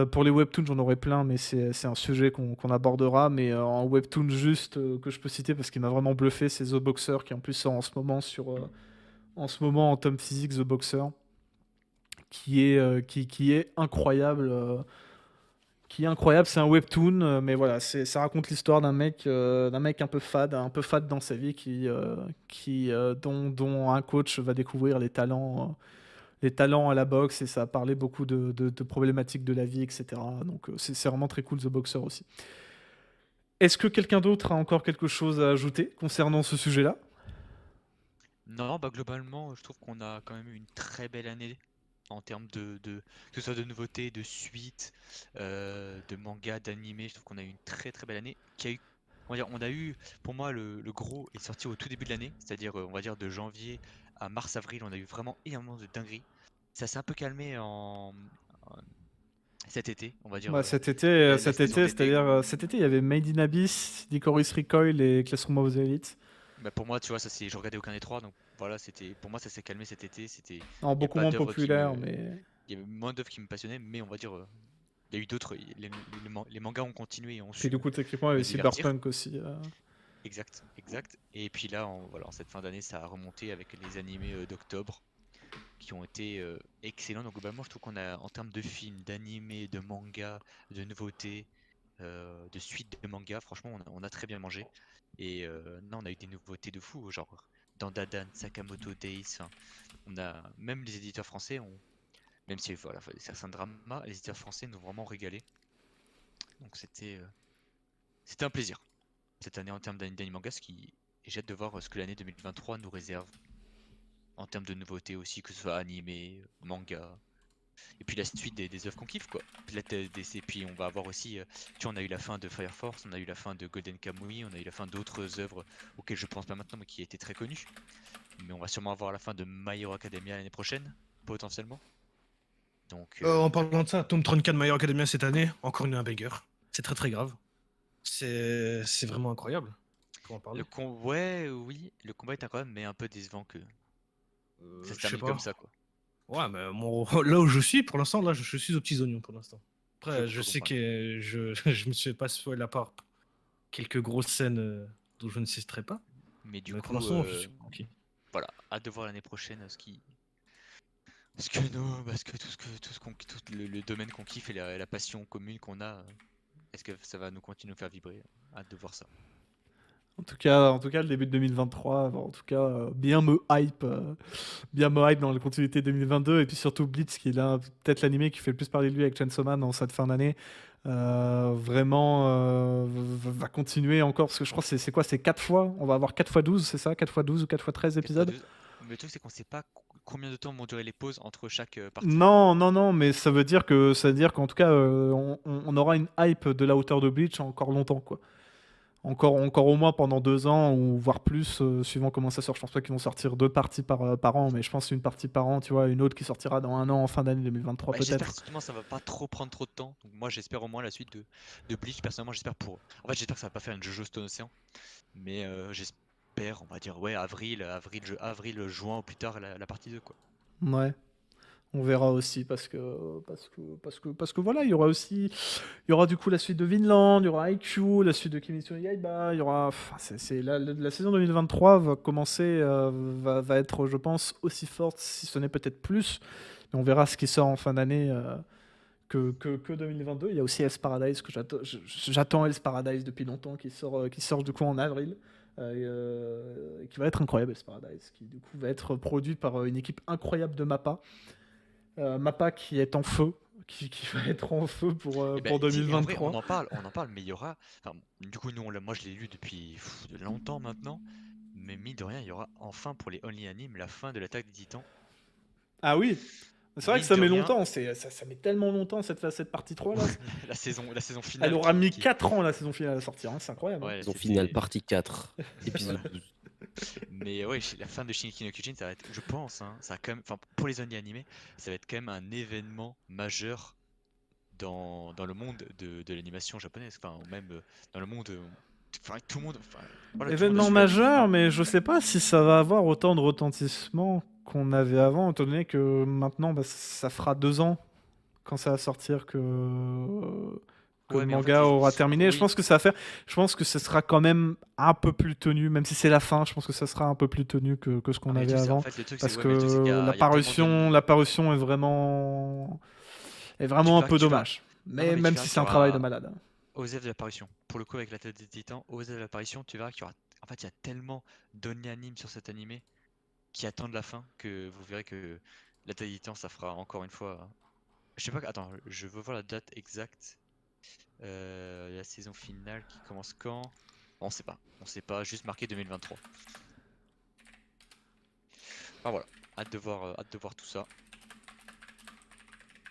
Pour les webtoons, j'en aurais plein, mais c'est un sujet qu'on abordera. Mais en webtoon juste que je peux citer parce qu'il m'a vraiment bluffé, c'est The Boxer qui en plus sort en ce moment en tome physique, The Boxer, qui est incroyable. Qui est incroyable, c'est un webtoon, mais voilà, ça raconte l'histoire d'un mec un peu fade dans sa vie, dont un coach va découvrir les talents à la boxe, et ça a parlé beaucoup de problématiques de la vie, etc. Donc c'est vraiment très cool, The Boxer aussi. Est-ce que quelqu'un d'autre a encore quelque chose à ajouter concernant ce sujet-là? Non, bah globalement, je trouve qu'on a quand même eu une très belle année en termes que ce soit de nouveautés, de suites, de mangas, d'animés. Je trouve qu'on a eu une très très belle année. On a eu, pour moi, le gros est sorti au tout début de l'année, c'est-à-dire, on va dire de janvier à mars-avril, on a eu vraiment énormément de dingueries. Ça s'est un peu calmé cet été, on va dire, Bah, cet été, la saison d'été. cet été, il y avait Made in Abyss, Licorice Recoil et Classroom of the Elite. Bah, pour moi, tu vois, je regardais aucun des trois, donc voilà, pour moi, ça s'est calmé cet été. Non, Il y a beaucoup pas moins d'œuvre populaire, mais... il y avait moins d'œuvres qui me passionnaient, mais on va dire, il y a eu d'autres, les mangas ont continué et ont Puis su du coup, techniquement, il y me avait divertir. Cyberpunk aussi. Exact, exact. Et puis là, voilà, en cette fin d'année, ça a remonté avec les animés d'octobre qui ont été excellents. Donc globalement, je trouve qu'on a, en termes de films, d'animés, de mangas, de nouveautés, de suites de mangas, franchement, on a très bien mangé. Et non, on a eu des nouveautés de fou, genre Dandadan, Sakamoto Days. Enfin, on a même les éditeurs français, même si voilà, c'est un drama, les éditeurs français nous ont vraiment régalé. Donc c'était un plaisir cette année en termes d'anime manga, et j'ai hâte de voir ce que l'année 2023 nous réserve en termes de nouveautés aussi, que ce soit animé, manga, et puis la suite des œuvres qu'on kiffe quoi. Et puis on va avoir aussi, tu vois, on a eu la fin de Fire Force, on a eu la fin de Golden Kamuy, on a eu la fin d'autres œuvres auxquelles je pense pas maintenant mais qui étaient très connues. Mais on va sûrement avoir la fin de My Hero Academia l'année prochaine, potentiellement. Donc En parlant de ça, Tome 34 de My Hero Academia cette année, encore un banger. C'est très très grave. C'est vraiment incroyable. Faut en parler. ouais, oui, le combat est incroyable mais un peu décevant que ça se Je sais termine pas. comme ça quoi. Ouais, mais là où je suis, pour l'instant, là, je suis aux petits oignons pour l'instant. Après, Je je peux sais comprendre. que je me suis pas spoilé la part quelques grosses scènes dont je ne citerai pas. Mais du Mais pour coup, l'instant, je suis tranquille. voilà, hâte de voir l'année prochaine tout le domaine qu'on kiffe et la passion commune qu'on a, est-ce que ça va nous continuer à nous faire vibrer? Hâte de voir ça. En tout cas, le début de 2023, en tout cas, bien me hype dans la continuité 2022, et puis surtout Blitz, qui est là, peut-être l'animé qui fait le plus parler de lui avec Chainsaw Man en cette fin d'année, vraiment va continuer encore, parce que je crois que c'est quoi, c'est 4 fois, on va avoir 4 fois 12, c'est ça, 4 fois 12 ou 4 fois 13 épisodes? Mais le truc, c'est qu'on sait pas combien de temps vont durer les pauses entre chaque partie. Non, mais ça veut dire qu'en tout cas, on aura une hype de la hauteur de Bleach encore longtemps, quoi. Encore au moins pendant 2 ans, ou voire plus, suivant comment ça sort. Je pense pas qu'ils vont sortir 2 parties par an, mais je pense une partie par an, tu vois, une autre qui sortira dans 1 an, en fin d'année 2023 Bah, j'espère que peut-être. justement ça va pas trop prendre trop de temps. Donc moi j'espère au moins la suite de Bleach. Personnellement j'espère En fait j'espère que ça va pas faire une Jojo Stone Ocean. Mais j'espère, on va dire ouais, avril, juin ou plus tard la partie 2 quoi. Ouais, on verra aussi parce que voilà, il y aura du coup la suite de Vinland, il y aura Haikyuu, la suite de Kimetsu no Yaiba, il y aura, enfin, la saison 2023 va commencer, va être, je pense, aussi forte, si ce n'est peut-être plus. Mais on verra ce qui sort en fin d'année. Que 2022. Il y a aussi Hell's Paradise que j'attends Hell's Paradise depuis longtemps, qui sort du coup en avril, qui va être incroyable. Hell's Paradise, qui du coup va être produit par une équipe incroyable de Mappa. Mappa qui est en feu, qui va être en feu Et pour et en vrai, 2023. on en parle, mais il y aura. Enfin, du coup, moi je l'ai lu depuis de longtemps maintenant, mais mine de rien, il y aura enfin pour les Only Anime la fin de l'attaque des Titans. Ah oui, C'est vrai que mine ça de met rien, longtemps, ça met tellement longtemps cette partie 3 là. la saison finale. Elle aura mis qui- 4 ans la saison finale à sortir, hein, c'est incroyable. Hein. Ouais, Saison c'était- finale, partie 4, épisode 12. Mais ouais, la fin de Shingeki no Kyojin, ça va être, je pense, hein, ça va quand même, enfin, pour les animés, ça va être quand même un événement majeur dans le monde de l'animation japonaise, enfin, ou même dans le monde, enfin, tout le monde, enfin, voilà, tout le monde a Événement suivi la vie. majeur, mais je sais pas si ça va avoir autant de retentissement qu'on avait avant, étant donné que maintenant bah, ça fera 2 ans quand ça va sortir que Ouais, le mais en manga fait, aura terminé. Je oui, pense que ça va faire. Je pense que ce sera quand même un peu plus tenu, même si c'est la fin. Je pense que ça sera un peu plus tenu que ce qu'on mais le avait truc, c'est- en avant, fait, le truc, parce c'est, ouais, que mais le truc, c'est qu'il y a tellement l'apparition est vraiment un verras- peu tu verras- dommage. non, Mais mais tu même verras si qu'il c'est y un travail de aura malade. OZEF de l'apparition. Pour le coup, avec la tête des titans, OZEF de l'apparition, tu verras qu'il y aura, en fait, il y a tellement d'only-anime sur cet animé qui attendent la fin que vous verrez que la tête des titans, ça fera encore une fois. Je sais pas, attends, je veux voir la date exacte. La saison finale qui commence quand? On sait pas, juste marqué 2023. Enfin voilà, hâte de voir tout ça.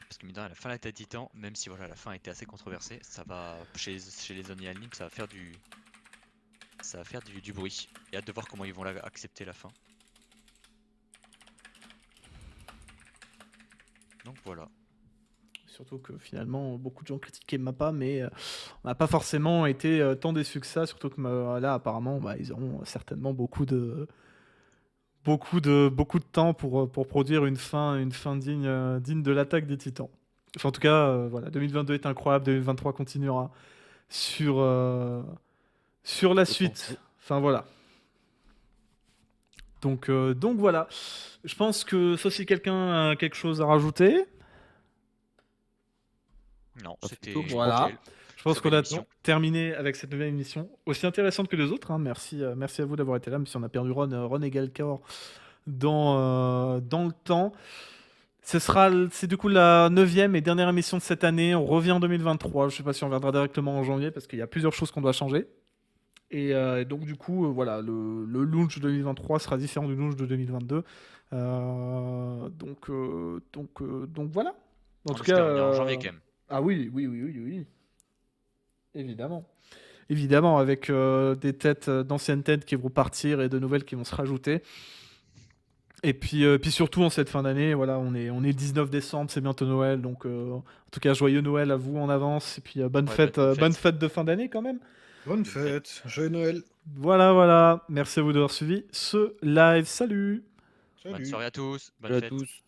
Parce que mine de rien, la fin de la tête titan, même si voilà, la fin a été assez controversée, ça va, chez les Only Anime, ça va faire du bruit. Et hâte de voir comment ils vont accepter la fin. Donc voilà. Surtout que finalement, beaucoup de gens critiquaient MAPPA, mais on n'a pas forcément été tant déçus que ça. Surtout que là, apparemment, bah, ils auront certainement beaucoup de temps pour produire une fin digne de l'attaque des Titans. Enfin, en tout cas, voilà, 2022 est incroyable, 2023 continuera sur la suite. Enfin voilà. Donc voilà. Je pense que sauf si quelqu'un a quelque chose à rajouter. Non, Ah, c'était plutôt, voilà. nickel. Je pense Très qu'on belle a émission. terminé avec cette nouvelle émission, aussi intéressante que les autres. Hein. Merci à vous d'avoir été là, même si on a perdu Ron et Galcor dans le temps. C'est du coup la 9e et dernière émission de cette année. On revient en 2023. Je ne sais pas si on reviendra directement en janvier parce qu'il y a plusieurs choses qu'on doit changer. Et donc du coup, voilà, le launch de 2023 sera différent du launch de 2022. Donc voilà. En tout cas, en janvier quand même. ah oui. Évidemment. Évidemment, avec des têtes, d'anciennes têtes qui vont partir et de nouvelles qui vont se rajouter. Et puis surtout en cette fin d'année, voilà, on est le 19 décembre, c'est bientôt Noël, donc en tout cas joyeux Noël à vous en avance, et puis bonne fête de fin d'année quand même. Bonne fête, joyeux Noël. Voilà, merci à vous d'avoir suivi ce live, salut. Bonne Salut. soirée à tous, bonne Salut à fête. tous.